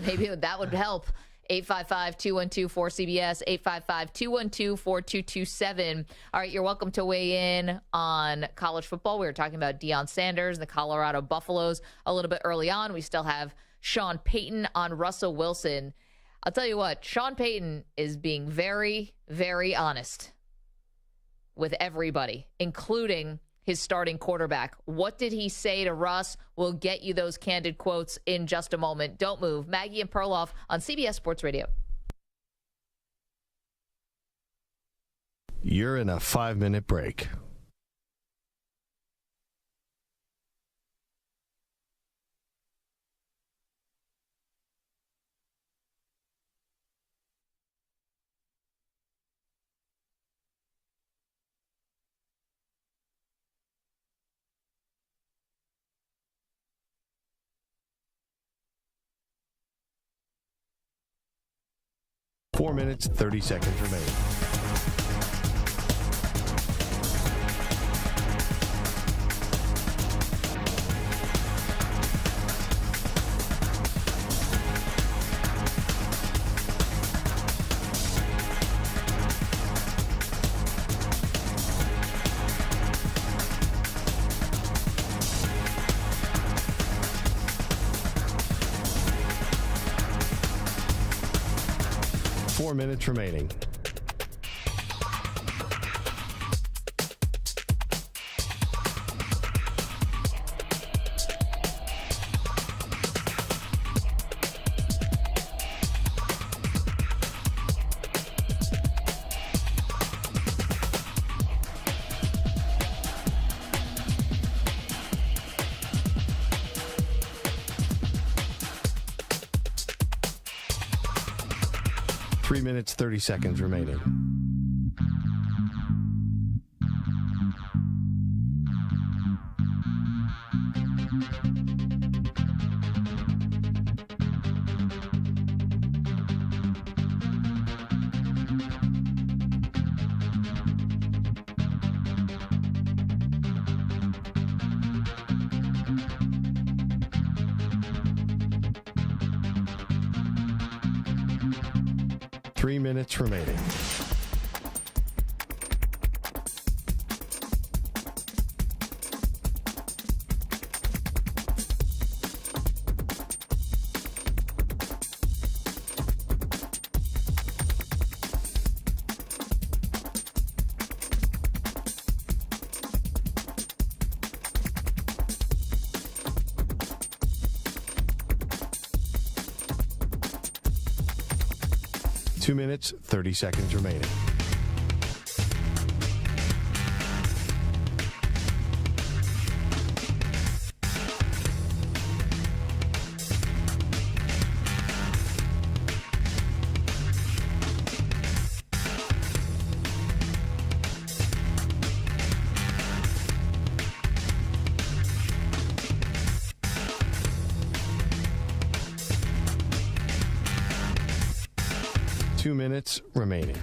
Maybe that would help. 855-212-4CBS, 855-212-4227. All right, you're welcome to weigh in on college football. We were talking about Deion Sanders and the Colorado Buffaloes a little bit early on. We still have Sean Payton on Russell Wilson. I'll tell you what, Sean Payton is being very, very honest with everybody, including his starting quarterback. What did he say to Russ? We'll get you those candid quotes in just a moment. Don't move. Maggie and Perloff on CBS Sports Radio. You're in a 5-minute break. Four minutes, 30 seconds remaining. Minutes remaining. Minutes, 30 seconds remaining. 3 minutes remaining. Two minutes, 30 seconds remaining. Two minutes remaining.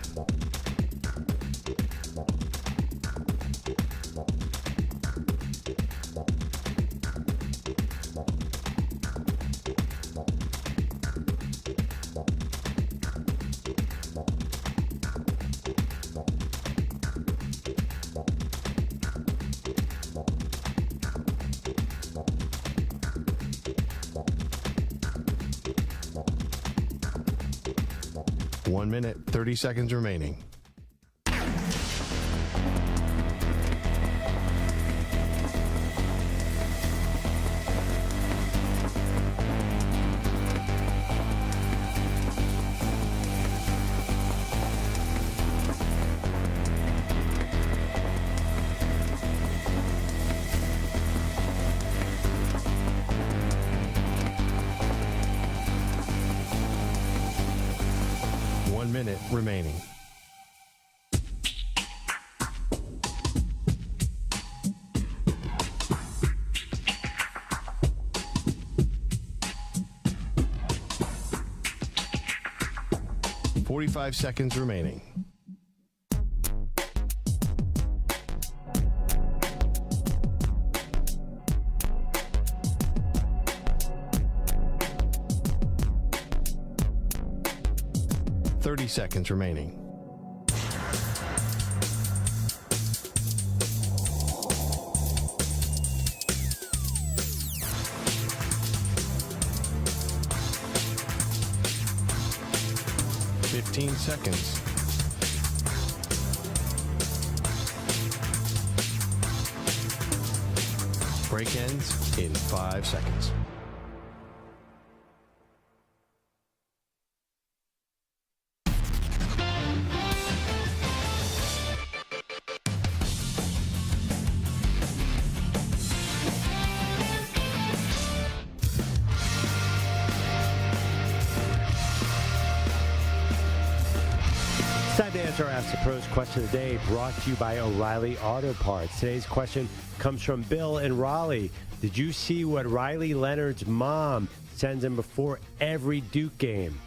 One minute, 30 seconds remaining. Minute remaining. $45 seconds remaining. $30 seconds remaining. $15 seconds. Break ends in 5 seconds. Time to answer our Ask the Pros question of the day, brought to you by O'Reilly Auto Parts. Today's question comes from Bill in Raleigh. Did you see what Riley Leonard's mom sends him before every Duke game?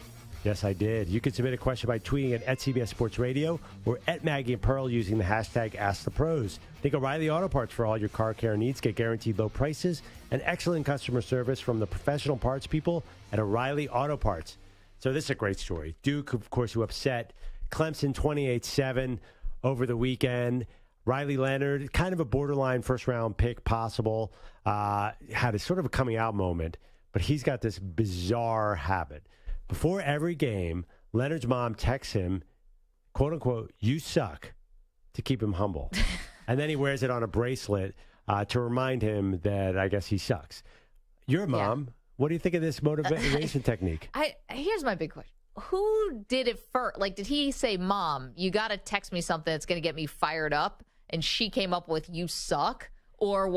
Yes, I did. You can submit a question by tweeting at CBS Sports Radio or at Maggie and Pearl using the hashtag #AskThePros. Think O'Reilly Auto Parts for all your car care needs. Get guaranteed low prices and excellent customer service from the professional parts people at O'Reilly Auto Parts. So this is a great story. Duke, of course, who upset Clemson 28-7 over the weekend. Riley Leonard, kind of a borderline first-round pick possible, had a sort of a coming-out moment, but he's got this bizarre habit. Before every game, Leonard's mom texts him, quote-unquote, "You suck," to keep him humble. And then he wears it on a bracelet to remind him that I guess he sucks. Your mom, what do you think of this motivation technique? Here's my big question. Who did it first? Like, did he say, "Mom, you got to text me something that's going to get me fired up," and she came up with "you suck"? Or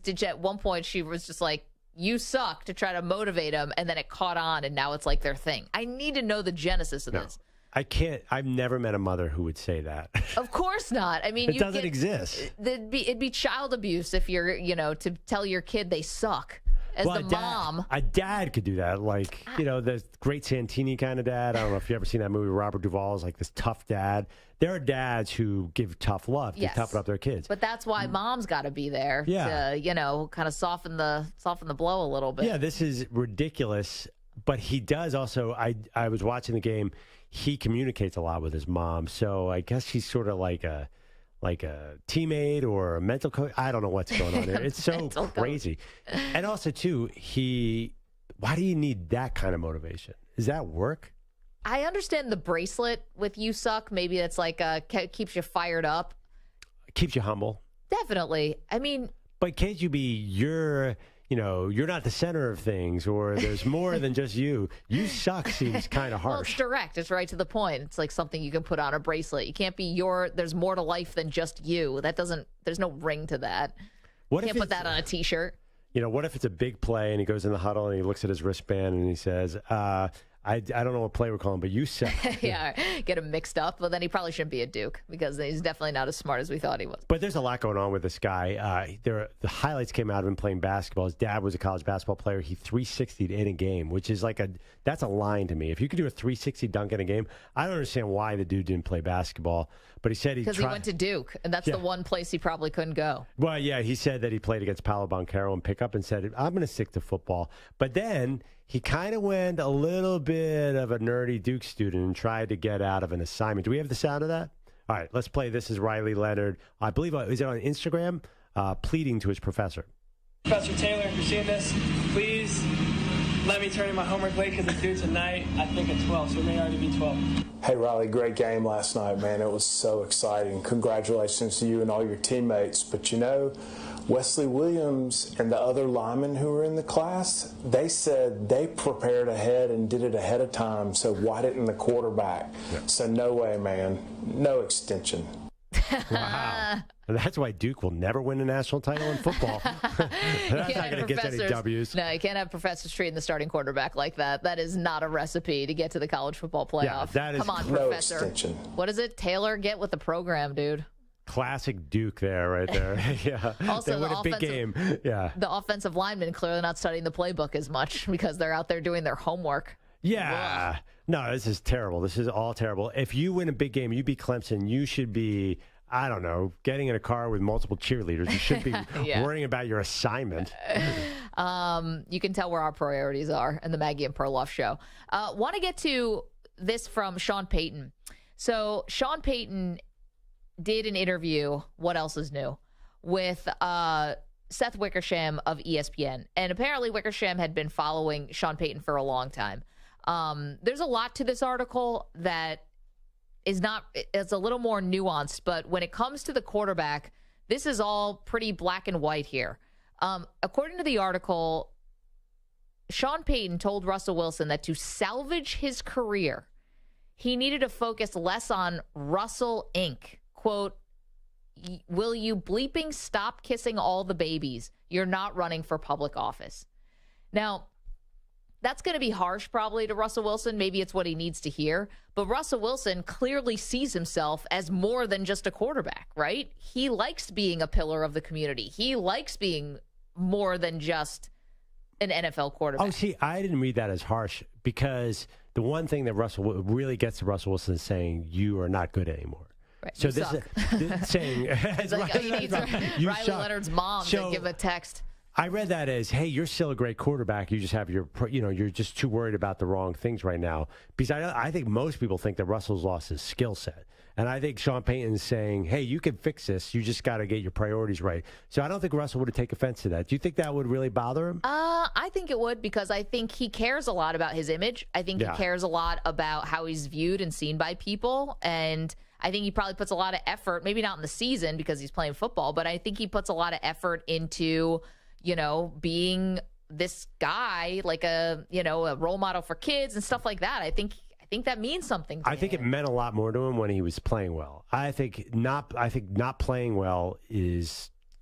did at one point she was just like, "You suck," to try to motivate him, and then it caught on, and now it's like their thing? I need to know the genesis of this. I can't. I've never met a mother who would say that. Of course not. I mean, it doesn't exist. It'd be child abuse if you're, to tell your kid they suck. As the mom. A dad could do that. Like, the great Santini kind of dad. I don't know if you've ever seen that movie. Robert Duvall is like this tough dad. There are dads who give tough love to toughen up their kids. But that's why mom's got to be there to, kind of soften the blow a little bit. Yeah, this is ridiculous. But he does also, I was watching the game, he communicates a lot with his mom. So I guess he's sort of like a teammate or a mental coach. I don't know what's going on there. It's so crazy. And also, too, why do you need that kind of motivation? Does that work? I understand the bracelet with "you suck." Maybe that's like keeps you fired up. Keeps you humble. Definitely. I mean, but can't you be you're not the center of things, or there's more than just you. You suck seems kind of harsh. Well, it's direct. It's right to the point. It's like something you can put on a bracelet. You can't be there's more to life than just you. There's no ring to that. You can't put that on a T-shirt. What if it's a big play and he goes in the huddle and he looks at his wristband and he says, I don't know what play we're calling, but you suck. Yeah, get him mixed up. Well, then he probably shouldn't be a Duke because he's definitely not as smart as we thought he was. But there's a lot going on with this guy. The highlights came out of him playing basketball. His dad was a college basketball player. He 360'd in a game, which is that's a line to me. If you could do a 360 dunk in a game, I don't understand why the dude didn't play basketball. But he said because he went to Duke, and that's the one place he probably couldn't go. Well, yeah, he said that he played against Paolo Banchero in pickup and said, I'm going to stick to football. But then he kind of went a little bit of a nerdy Duke student and tried to get out of an assignment. Do we have the sound of that? All right, let's play. This is Riley Leonard. I believe, is it on Instagram? Pleading to his professor. Professor Taylor, if you're seeing this, please let me turn in my homework late because it's due tonight, I think at 12, so it may already be 12. Hey, Riley, great game last night, man. It was so exciting. Congratulations to you and all your teammates. But Wesley Williams and the other linemen who were in the class, they said they prepared ahead and did it ahead of time, so why didn't the quarterback? Yeah. So no way, man. No extension. Wow. And that's why Duke will never win a national title in football. That's not going to get any W's. No, you can't have professors treating the starting quarterback like that. That is not a recipe to get to the college football playoff. Yeah, that is Come on, no professor. Extension. What is it? Taylor, get with the program, dude. Classic Duke there, right there. Yeah. Also, they win a big game. Yeah. The offensive linemen clearly not studying the playbook as much because they're out there doing their homework. Yeah. Ugh. No, this is terrible. This is all terrible. If you win a big game, you beat Clemson, you should be, I don't know, getting in a car with multiple cheerleaders. You should be worrying about your assignment. You can tell where our priorities are in the Maggie and Perloff show. Want to get to this from Sean Payton. So Sean Payton did an interview, What Else Is New, with Seth Wickersham of ESPN. And apparently Wickersham had been following Sean Payton for a long time. There's a lot to this article that it's a little more nuanced, but when it comes to the quarterback, this is all pretty black and white here. According to the article, Sean Payton told Russell Wilson that to salvage his career, he needed to focus less on Russell Inc. Quote, will you bleeping stop kissing all the babies? You're not running for public office. Now, that's going to be harsh probably to Russell Wilson. Maybe it's what he needs to hear. But Russell Wilson clearly sees himself as more than just a quarterback, right? He likes being a pillar of the community. He likes being more than just an NFL quarterback. Oh, see, I didn't read that as harsh because the one thing that Russell really gets to Russell Wilson is saying you are not good anymore. Right. So this is saying it's like, he needs Riley Leonard's mom to give a text. I read that as, hey, you're still a great quarterback. You just have you're just too worried about the wrong things right now. Because I think most people think that Russell's lost his skill set. And I think Sean Payton's saying, hey, you can fix this. You just got to get your priorities right. So I don't think Russell would take offense to that. Do you think that would really bother him? I think it would because I think he cares a lot about his image. I think he cares a lot about how he's viewed and seen by people. And I think he probably puts a lot of effort, maybe not in the season because he's playing football, but I think he puts a lot of effort into being this guy, like a role model for kids and stuff like that. I think that means something to him. I think it meant a lot more to him when he was playing well. I think not playing well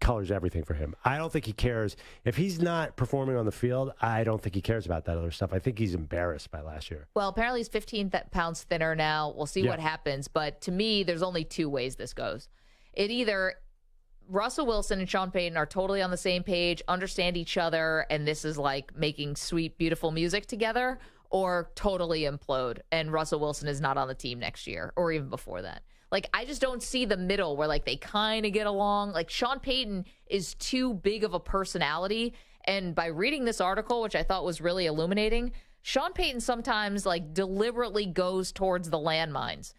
colors everything for him. I don't think he cares. If he's not performing on the field, I don't think he cares about that other stuff. I think he's embarrassed by last year. Well, apparently he's 15 pounds thinner now. We'll see what happens. But to me, there's only two ways this goes. It either Russell Wilson and Sean Payton are totally on the same page, understand each other, and this is like making sweet, beautiful music together, or totally implode, and Russell Wilson is not on the team next year or even before that. Like, I just don't see the middle where, like, they kind of get along. Like, Sean Payton is too big of a personality, and by reading this article, which I thought was really illuminating, Sean Payton sometimes deliberately goes towards the landmines.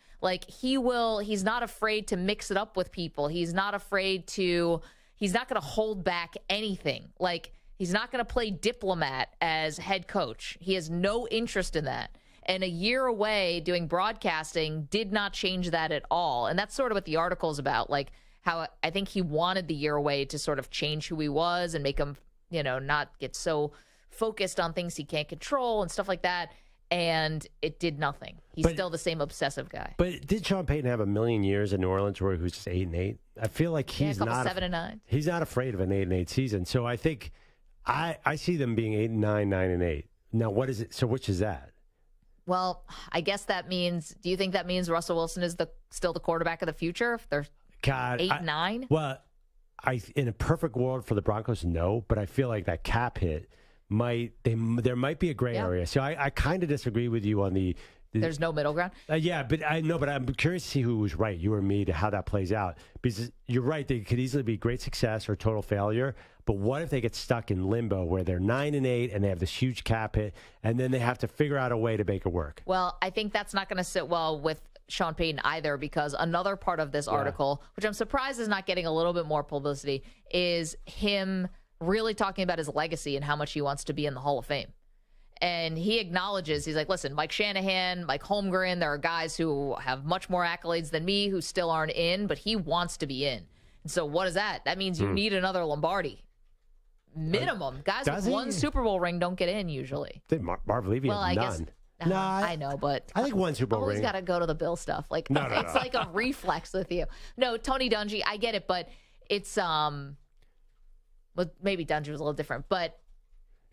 He's not afraid to mix it up with people. He's not going to hold back anything. He's not going to play diplomat as head coach. He has no interest in that. And a year away doing broadcasting did not change that at all. And that's sort of what the article is about. How I think he wanted the year away to sort of change who he was and make him, not get so focused on things he can't control and stuff like that. And it did nothing. He's still the same obsessive guy. But did Sean Payton have a million years in New Orleans where he was just 8-8? I feel like he's not 7-9. He's not afraid of an 8-8 season. So I think I see them being 8-9, 9-8. Now, what is it? So which is that? Well, I guess that means. Do you think that means Russell Wilson is still the quarterback of the future? If they're 8-9? Well, in a perfect world for the Broncos, no. But I feel like that cap hit there might be a gray area. So I kind of disagree with you on the. There's no middle ground. Yeah, but I'm curious to see who was right, you or me, to how that plays out. Because you're right, they could easily be great success or total failure. But what if they get stuck in limbo where they're 9-8 and they have this huge cap hit, and then they have to figure out a way to make it work? Well, I think that's not going to sit well with Sean Payton either, because another part of this article, which I'm surprised is not getting a little bit more publicity, is him really talking about his legacy and how much he wants to be in the Hall of Fame. And he acknowledges, he's like, listen, Mike Shanahan, Mike Holmgren, there are guys who have much more accolades than me who still aren't in, but he wants to be in. And so what is that? That means you need another Lombardi. Minimum. Guys with one Super Bowl ring don't get in usually. Marv Levy has none. I know, but I think one Super Bowl ring. Always got to go to the Bill stuff. It's like a reflex with you. No, Tony Dungy, I get it, but it's well, maybe Dungy was a little different, but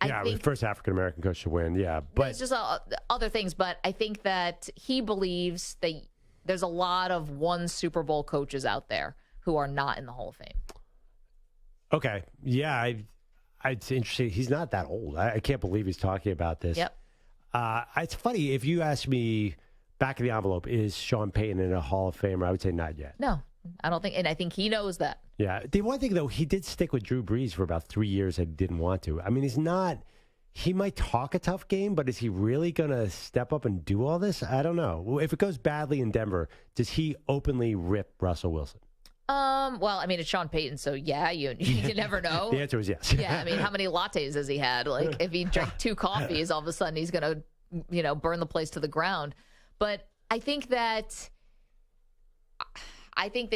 I think was the first African American coach to win. Yeah, but it's just other things. But I think that he believes that there's a lot of one Super Bowl coaches out there who are not in the Hall of Fame. Okay, yeah, it's interesting. He's not that old. I can't believe he's talking about this. Yep. It's funny. If you ask me back of the envelope, is Sean Payton in a Hall of Famer? I would say not yet. No, I don't think. And I think he knows that. Yeah. The one thing, though, he did stick with Drew Brees for about 3 years and didn't want to. I mean, he might talk a tough game, but is he really going to step up and do all this? I don't know. If it goes badly in Denver, does he openly rip Russell Wilson? Well, I mean, it's Sean Payton, so yeah, you never know. The answer is yes. Yeah, I mean, how many lattes has he had? If he drank 2 coffees, all of a sudden he's going to, burn the place to the ground. But I think that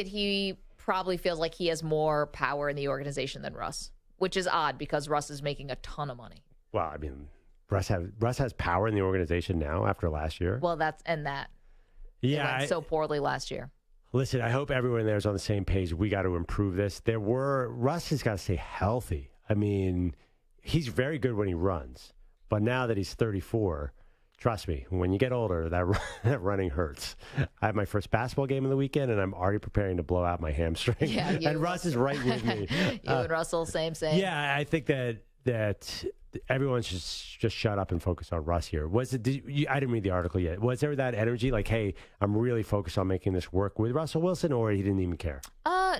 he probably feels like he has more power in the organization than Russ, which is odd because Russ is making a ton of money. Well, I mean, Russ has power in the organization now after last year. Well, that. Yeah, it went so poorly last year. Listen, I hope everyone there is on the same page. We got to improve this. Russ has got to stay healthy. I mean, he's very good when he runs, but now that he's 34, trust me, when you get older, that running hurts. I have my first basketball game of the weekend, and I'm already preparing to blow out my hamstring. Yeah, and Russ is right with me. You and Russell, same. Yeah, I think that everyone should just shut up and focus on Russ here. I didn't read the article yet. Was there that energy like, hey, I'm really focused on making this work with Russell Wilson, or he didn't even care?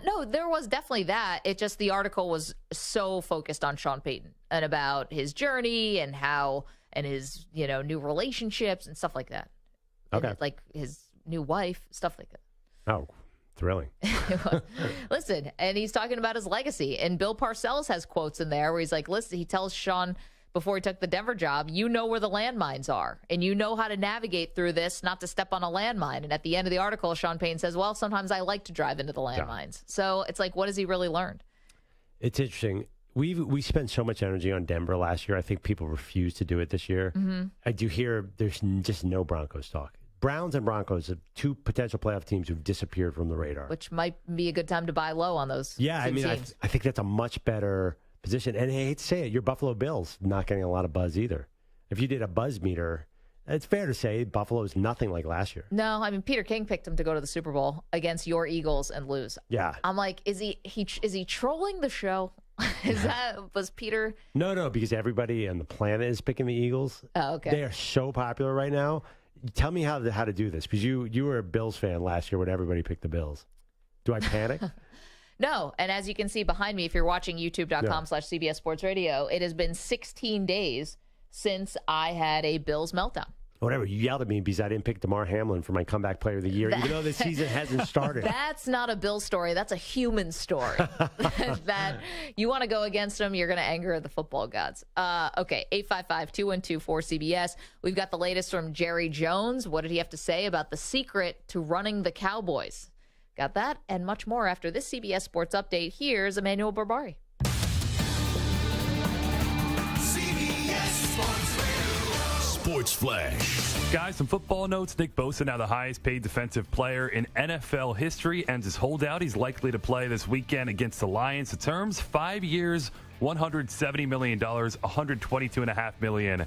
No, there was definitely that. It just, the article was so focused on Sean Payton and about his journey and his, new relationships and stuff like that. Okay. And, like his new wife, stuff like that. Oh, thrilling. Listen, and he's talking about his legacy. And Bill Parcells has quotes in there where he's like, listen, he tells Sean before he took the Denver job, you know where the landmines are, and you know how to navigate through this, not to step on a landmine. And at the end of the article, Sean Payton says, well, sometimes I like to drive into the landmines. Yeah. So it's like, what has he really learned? It's interesting. We spent so much energy on Denver last year. I think people refuse to do it this year. Mm-hmm. I do hear there's just no Broncos talk. Browns and Broncos are 2 potential playoff teams who've disappeared from the radar. Which might be a good time to buy low on those. Yeah, I mean, I think that's a much better position. And I hate to say it, your Buffalo Bills not getting a lot of buzz either. If you did a buzz meter, it's fair to say Buffalo is nothing like last year. No, I mean, Peter King picked him to go to the Super Bowl against your Eagles and lose. Yeah. I'm like, is he trolling the show? Was Peter? No, because everybody on the planet is picking the Eagles. Oh, okay. They are so popular right now. Tell me how to do this, because you were a Bills fan last year when everybody picked the Bills. Do I panic? No, and as you can see behind me, if you're watching youtube.com/CBS Sports Radio, it has been 16 days since I had a Bills meltdown. Whatever, you yelled at me because I didn't pick DeMar Hamlin for my comeback player of the year, even though the season hasn't started. That's not a Bill story. That's a human story. That you want to go against him, you're going to anger the football gods. Okay, 855-212-4CBS. We've got the latest from Jerry Jones. What did he have to say about the secret to running the Cowboys? Got that and much more after this CBS Sports Update. Here's Emmanuel Barbari. CBS Sports Radio. Sports Flash. Guys, some football notes. Nick Bosa, now the highest paid defensive player in NFL history, ends his holdout. He's likely to play this weekend against the Lions. The terms, 5 years, $170 million, $122.5 million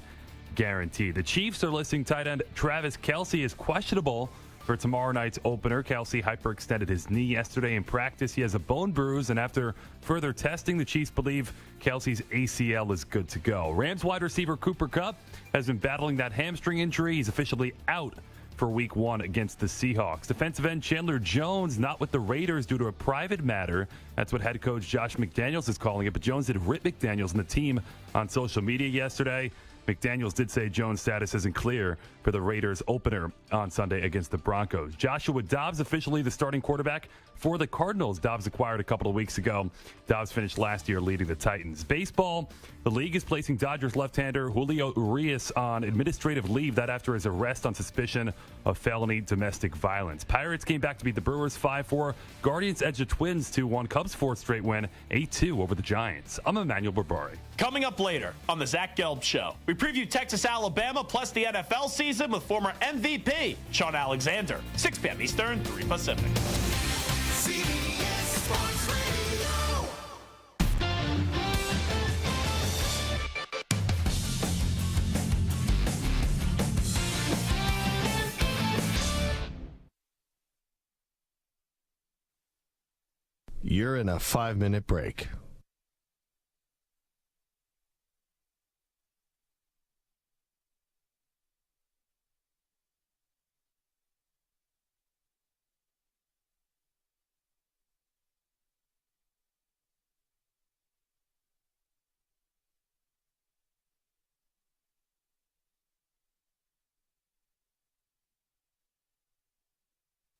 guaranteed. The Chiefs are listing tight end Travis Kelce as questionable for tomorrow night's opener. Kelce hyperextended his knee yesterday in practice. He has a bone bruise, and after further testing, the Chiefs believe Kelce's ACL is good to go. Rams wide receiver Cooper Kupp has been battling that hamstring injury. He's officially out for Week 1 against the Seahawks. Defensive end Chandler Jones not with the Raiders due to a private matter. That's what head coach Josh McDaniels is calling it, but Jones did rip McDaniels and the team on social media yesterday. McDaniels did say Jones' status isn't clear for the Raiders opener on Sunday against the Broncos. Joshua Dobbs officially the starting quarterback for the Cardinals. Dobbs acquired a couple of weeks ago. Dobbs finished last year leading the Titans. Baseball, the league is placing Dodgers left-hander Julio Urias on administrative leave, that after his arrest on suspicion of felony domestic violence. Pirates came back to beat the Brewers 5-4. Guardians edged the Twins 2-1. Cubs' fourth straight win, 8-2 over the Giants. I'm Emmanuel Barbari. Coming up later on the Zach Gelb Show, we preview Texas, Alabama, plus the NFL season with former MVP Sean Alexander. 6 p.m. Eastern, 3 Pacific. CBS Sports Radio. You're in a 5-minute break.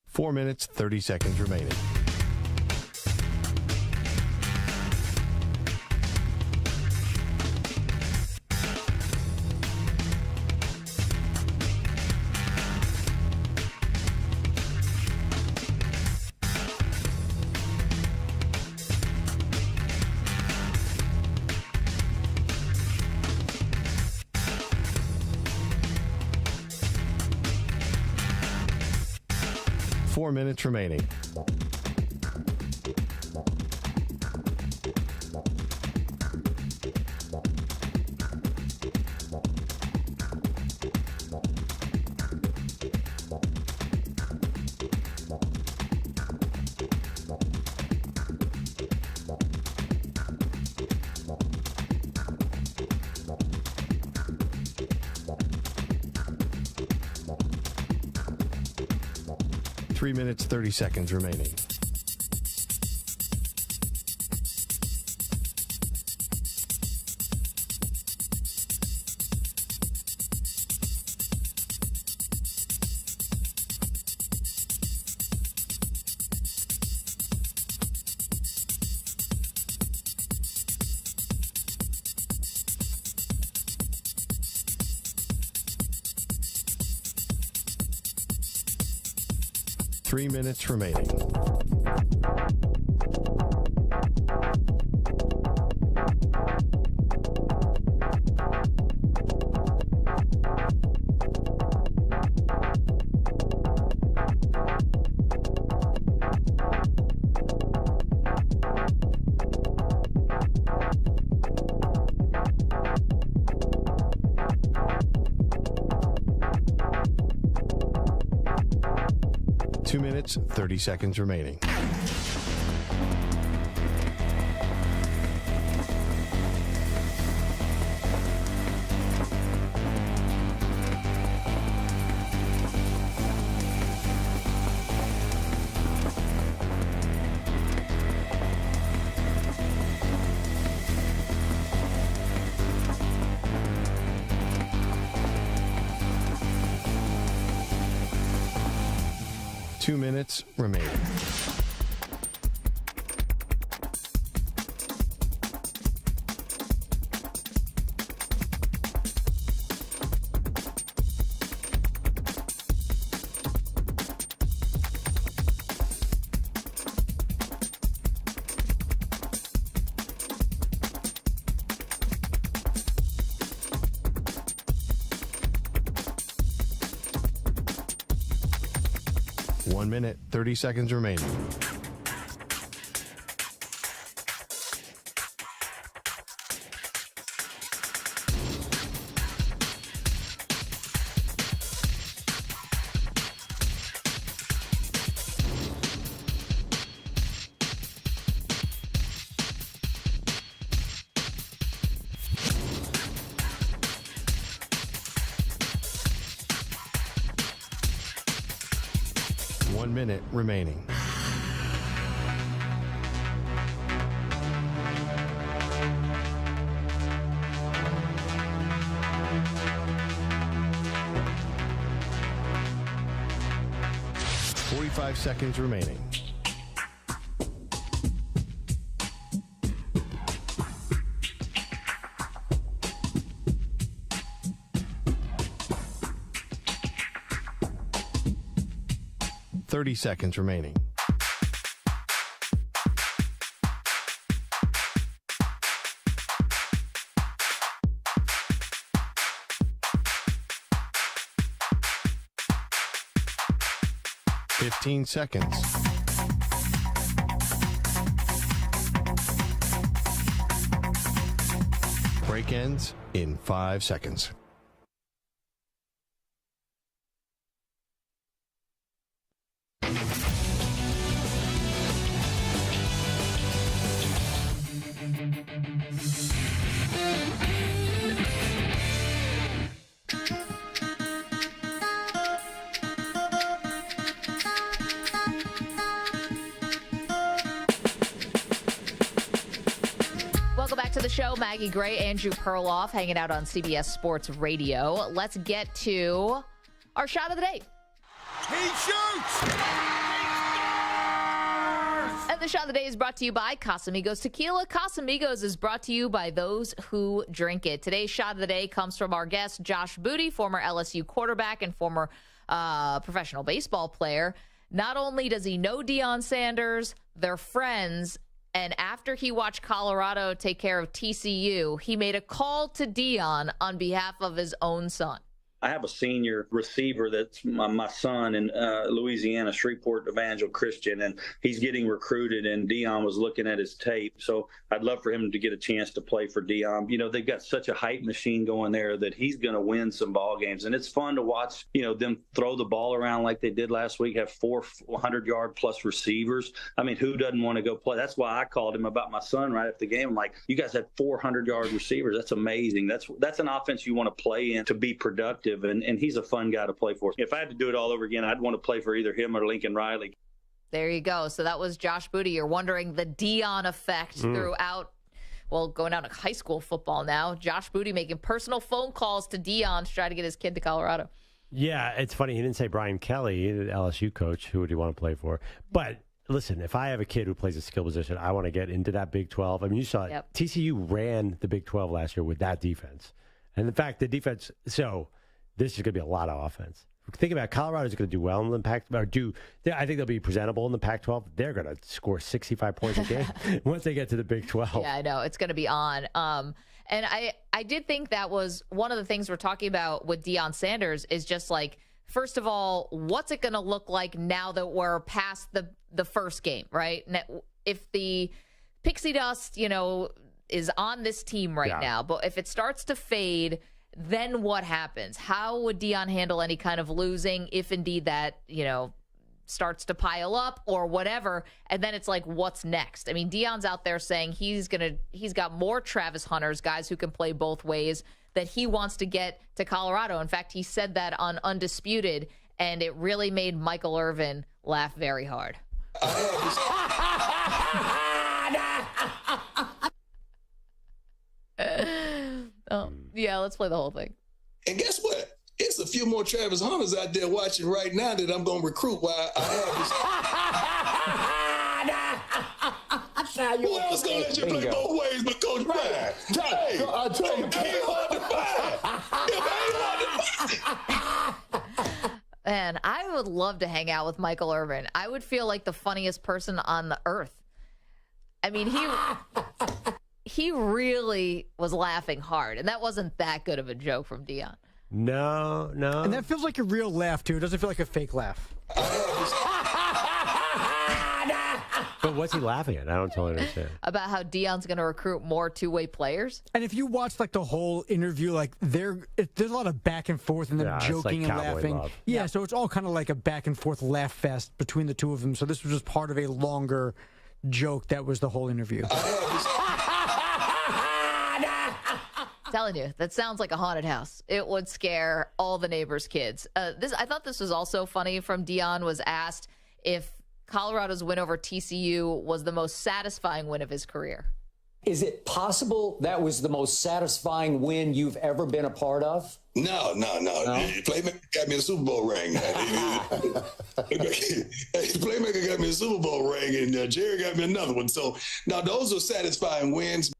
Four minutes, 30 seconds remaining. Four minutes remaining. Three minutes, 30 seconds remaining. Three minutes remaining. Two minutes, 30 seconds remaining. 2 minutes remaining. One minute, 30 seconds remaining. One minute remaining. Five seconds remaining. Seconds remaining. Fifteen seconds. Break ends in 5 seconds. Welcome back to the show. Maggie Gray, Andrew Perloff, hanging out on CBS Sports Radio. Let's get to our shot of the day. He shoots! And the shot of the day is brought to you by Casamigos Tequila. Casamigos is brought to you by those who drink it. Today's shot of the day comes from our guest, Josh Booty, former LSU quarterback and former professional baseball player. Not only does he know Deion Sanders, they're friends, and after he watched Colorado take care of TCU, he made a call to Deion on behalf of his own son. I have a senior receiver that's my son in Louisiana, Shreveport Evangel Christian, and he's getting recruited, and Deion was looking at his tape. So I'd love for him to get a chance to play for Deion. You know, they've got such a hype machine going there that he's going to win some ball games. And it's fun to watch, you know, them throw the ball around like they did last week, have 400-yard plus receivers. I mean, who doesn't want to go play? That's why I called him about my son right after the game. I'm like, you guys have 400-yard receivers. That's amazing. That's an offense you want to play in to be productive. And he's a fun guy to play for. If I had to do it all over again, I'd want to play for either him or Lincoln Riley. There you go. So that was Josh Booty. You're wondering the Deion effect throughout, well, going out to high school football now. Josh Booty making personal phone calls to Deion to try to get his kid to Colorado. Yeah, it's funny. He didn't say Brian Kelly, the LSU coach. Who would he want to play for? But listen, if I have a kid who plays a skill position, I want to get into that Big 12. I mean, you saw it. TCU ran the Big 12 last year with that defense. And in fact, the defense, so this is going to be a lot of offense. Think about it, Colorado's going to do well in the Pac, I think they'll be presentable in the Pac-12. They're going to score 65 points a game once they get to the Big 12. Yeah, I know. It's going to be on. And I did think that was one of the things we're talking about with Deion Sanders is just like, first of all, what's it going to look like now that we're past the first game, right? If the pixie dust, is on this team right now, but if it starts to fade, then what happens? How would Deion handle any kind of losing if indeed that, starts to pile up or whatever? And then it's like, what's next? I mean, Deion's out there saying he's got more Travis Hunters, guys who can play both ways, that he wants to get to Colorado. In fact, he said that on Undisputed, and it really made Michael Irvin laugh very hard. Yeah, let's play the whole thing. And guess what? It's a few more Travis Hunters out there watching right now that I'm going to recruit while I have this. Who else going to let you play both ways but Coach Brad? Hey, I tell you, it ain't hard to find. It ain't hard to find. Man, I would love to hang out with Michael Irvin. I would feel like the funniest person on the earth. I mean, he really was laughing hard, and that wasn't that good of a joke from Deion. No. And that feels like a real laugh, too. It doesn't feel like a fake laugh. But what's he laughing at? I don't totally understand. About how Deion's going to recruit more two-way players? And if you watch like the whole interview, like there's a lot of back and forth and them joking like and laughing. Love. Yeah, so it's all kind of like a back and forth laugh fest between the two of them. So this was just part of a longer joke that was the whole interview. Telling you, that sounds like a haunted house. It would scare all the neighbors' kids. I thought this was also funny from Deion was asked if Colorado's win over TCU was the most satisfying win of his career. Is it possible that was the most satisfying win you've ever been a part of? No. Playmaker got me a Super Bowl ring. Playmaker got me a Super Bowl ring, and Jerry got me another one. So, now those are satisfying wins.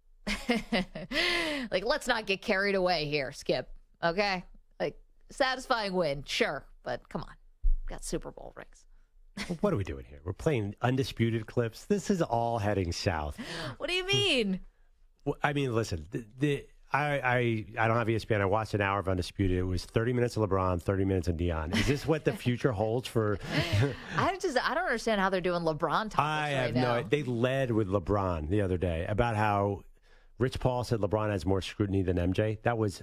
Like, let's not get carried away here, Skip. Okay? Like, satisfying win, sure. But come on. Got Super Bowl rings. What are we doing here? We're playing undisputed clips. This is all heading south. What do you mean? Well, I mean, listen, I don't have ESPN. I watched an hour of Undisputed. It was 30 minutes of LeBron, 30 minutes of Deion. Is this what the future holds for? I don't understand how they're doing LeBron topics I have no. They led with LeBron the other day about how Rich Paul said LeBron has more scrutiny than MJ. That was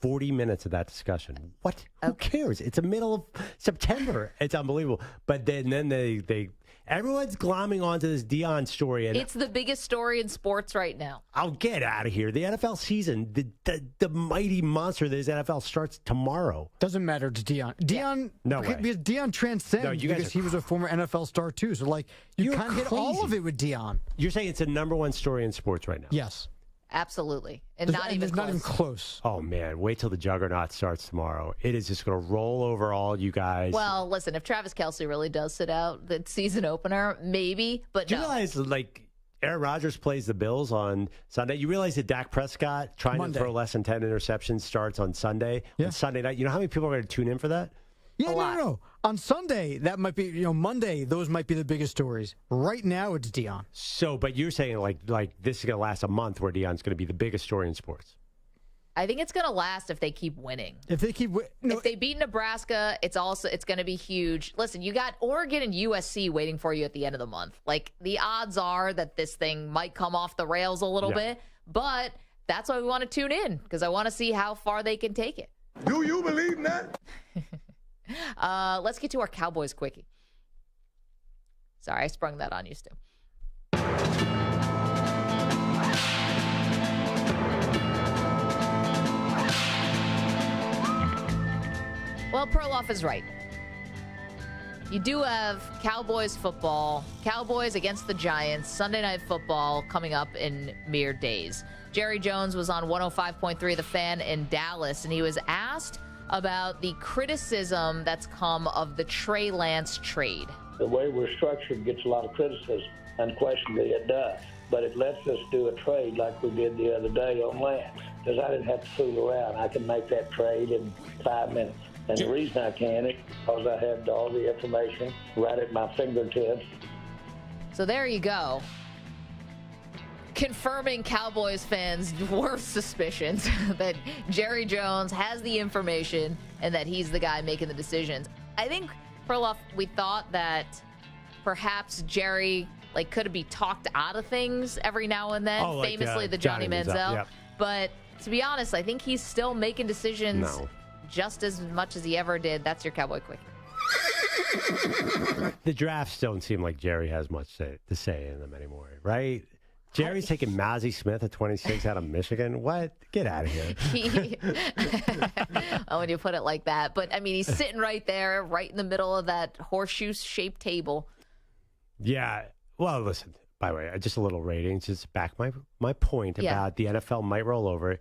40 minutes of that discussion. What? Who cares? It's the middle of September. It's unbelievable. But then they everyone's glomming onto this Deion story. And it's the biggest story in sports right now. I'll get out of here. The NFL season, the mighty monster that is NFL starts tomorrow. Doesn't matter to Deion. Deion, no way. Because Deion transcends because he was a former NFL star too. So like you can't hit all of it with Deion. You're saying it's the number one story in sports right now? Yes. Absolutely. And not even close. Oh, man. Wait till the juggernaut starts tomorrow. It is just going to roll over all you guys. Well, listen, if Travis Kelce really does sit out the season opener, maybe, but Do you realize, like, Aaron Rodgers plays the Bills on Sunday? You realize that Dak Prescott trying to throw less than 10 interceptions starts on Sunday? Yeah. On Sunday night. You know how many people are going to tune in for that? Yeah, no. On Sunday, that might be, Monday, those might be the biggest stories. Right now, it's Deion. So, but you're saying like this is going to last a month where Deion's going to be the biggest story in sports. I think it's going to last if they keep winning. If they keep if they beat Nebraska, it's going to be huge. Listen, you got Oregon and USC waiting for you at the end of the month. Like, the odds are that this thing might come off the rails a little bit, but that's why we want to tune in, because I want to see how far they can take it. Do you believe in that? Let's get to our Cowboys quickie. Sorry, I sprung that on you, Stu. Well, Perloff is right. You do have Cowboys football, Cowboys against the Giants, Sunday Night Football coming up in mere days. Jerry Jones was on 105.3 The Fan in Dallas, and he was asked about the criticism that's come of the Trey Lance trade. The way we're structured gets a lot of criticism. Unquestionably, it does. But it lets us do a trade like we did the other day on Lance, because I didn't have to fool around. I can make that trade in 5 minutes. And the reason I can is because I have all the information right at my fingertips. So there you go. Confirming Cowboys fans' worst suspicions that Jerry Jones has the information and that he's the guy making the decisions. I think, Perloff, we thought that perhaps Jerry could be talked out of things every now and then, famously the Johnny Manziel. Yep. But to be honest, I think he's still making decisions just as much as he ever did. That's your Cowboy Quickie. The drafts don't seem like Jerry has much to say in them anymore, right? Jerry's taking Mazzie Smith at 26 out of Michigan. What? Get out of here. Oh, when you put it like that. But, I mean, he's sitting right there, right in the middle of that horseshoe-shaped table. Yeah. Well, listen, by the way, just a little rating. Just back my point about the NFL might roll over.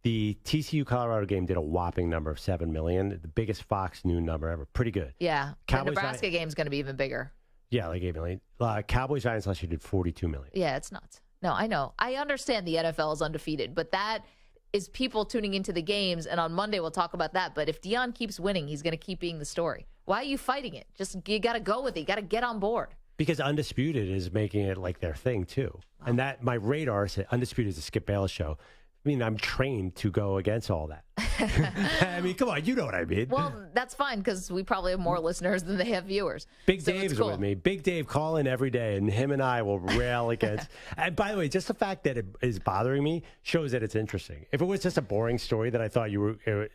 The TCU-Colorado game did a whopping number of 7 million, the biggest Fox News number ever. Pretty good. Yeah. The Nebraska game's going to be even bigger. Yeah, like 8 million. Cowboys-Giants last year did 42 million. Yeah, it's nuts. No, I know. I understand the NFL is undefeated, but that is people tuning into the games, and on Monday we'll talk about that. But if Deion keeps winning, he's going to keep being the story. Why are you fighting it? You got to go with it. You got to get on board. Because Undisputed is making it like their thing, too. Wow. And that my radar said Undisputed is a Skip Bayless show. I mean, I'm trained to go against all that. I mean, come on, you know what I mean. Well, that's fine because we probably have more listeners than they have viewers. Big Dave's with me. Big Dave call in every day, and him and I will rail against. And by the way, just the fact that it is bothering me shows that it's interesting. If it was just a boring story that I thought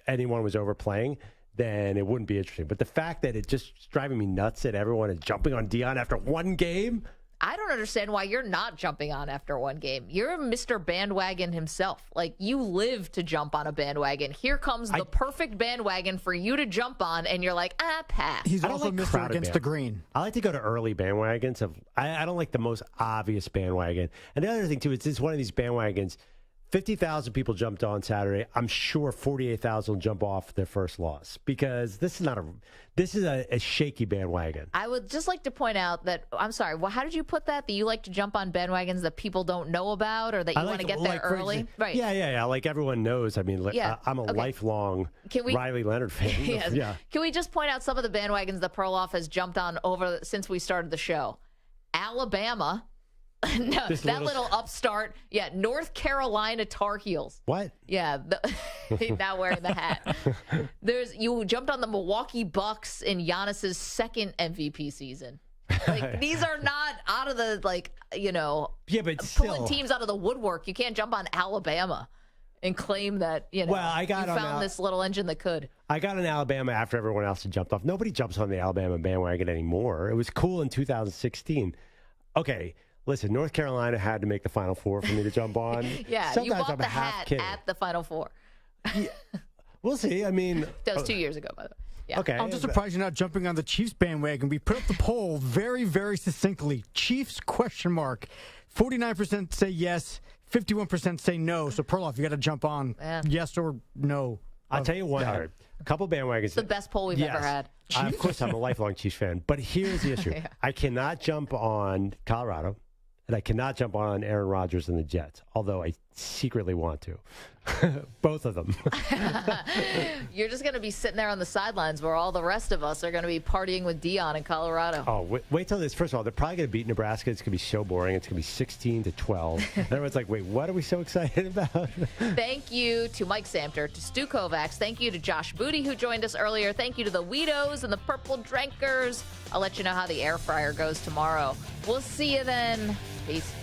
anyone was overplaying, then it wouldn't be interesting. But the fact that it's just driving me nuts that everyone is jumping on Deion after one game. I don't understand why you're not jumping on after one game. You're Mr. Bandwagon himself. Like, you live to jump on a bandwagon. Here comes the perfect bandwagon for you to jump on, and you're like, pass. He's also Mr. Against the Green. I like to go to early bandwagons. I don't like the most obvious bandwagon. And the other thing, too, it's one of these bandwagons. 50,000 people jumped on Saturday. I'm sure 48,000 will jump off their first loss because this is a shaky bandwagon. I would just like to point out that, I'm sorry, how did you put that? That you like to jump on bandwagons that people don't know about or that you want to get there early? Right. Yeah. Like everyone knows. I mean, I'm a lifelong Riley Leonard fan. Yes. Yeah. Can we just point out some of the bandwagons that Perloff has jumped on since we started the show? Alabama. No, that little upstart. Yeah, North Carolina Tar Heels. What? Yeah, he's now wearing the hat. You jumped on the Milwaukee Bucks in Giannis's second MVP season. Like, these are not out of the but pulling teams out of the woodwork. You can't jump on Alabama and claim that I found this little engine that could. I got on Alabama after everyone else had jumped off. Nobody jumps on the Alabama bandwagon anymore. It was cool in 2016. Okay. Listen, North Carolina had to make the Final Four for me to jump on. Yeah, sometimes you bought I'm the half hat at the Final Four. Yeah. We'll see. I mean, that was 2 years ago, by the way. Yeah. Okay. I'm just surprised you're not jumping on the Chiefs bandwagon. We put up the poll very, very succinctly. Chiefs ? 49% say yes, 51% say no. So Perloff, you got to jump on yes or no. I'll tell you what. A couple bandwagons. It's the best poll we've ever had. Of course, I'm a lifelong Chiefs fan. But here's the issue. Yeah. I cannot jump on Colorado, and I cannot jump on Aaron Rodgers and the Jets, although I secretly want to. Both of them. You're just going to be sitting there on the sidelines where all the rest of us are going to be partying with Deion in Colorado. Oh, wait till this. First of all, they're probably going to beat Nebraska. It's going to be so boring. It's going to be 16-12. And everyone's like, wait, what are we so excited about? Thank you to Mike Samter, to Stu Kovacs. Thank you to Josh Booty, who joined us earlier. Thank you to the Weedos and the Purple Drinkers. I'll let you know how the air fryer goes tomorrow. We'll see you then. Peace.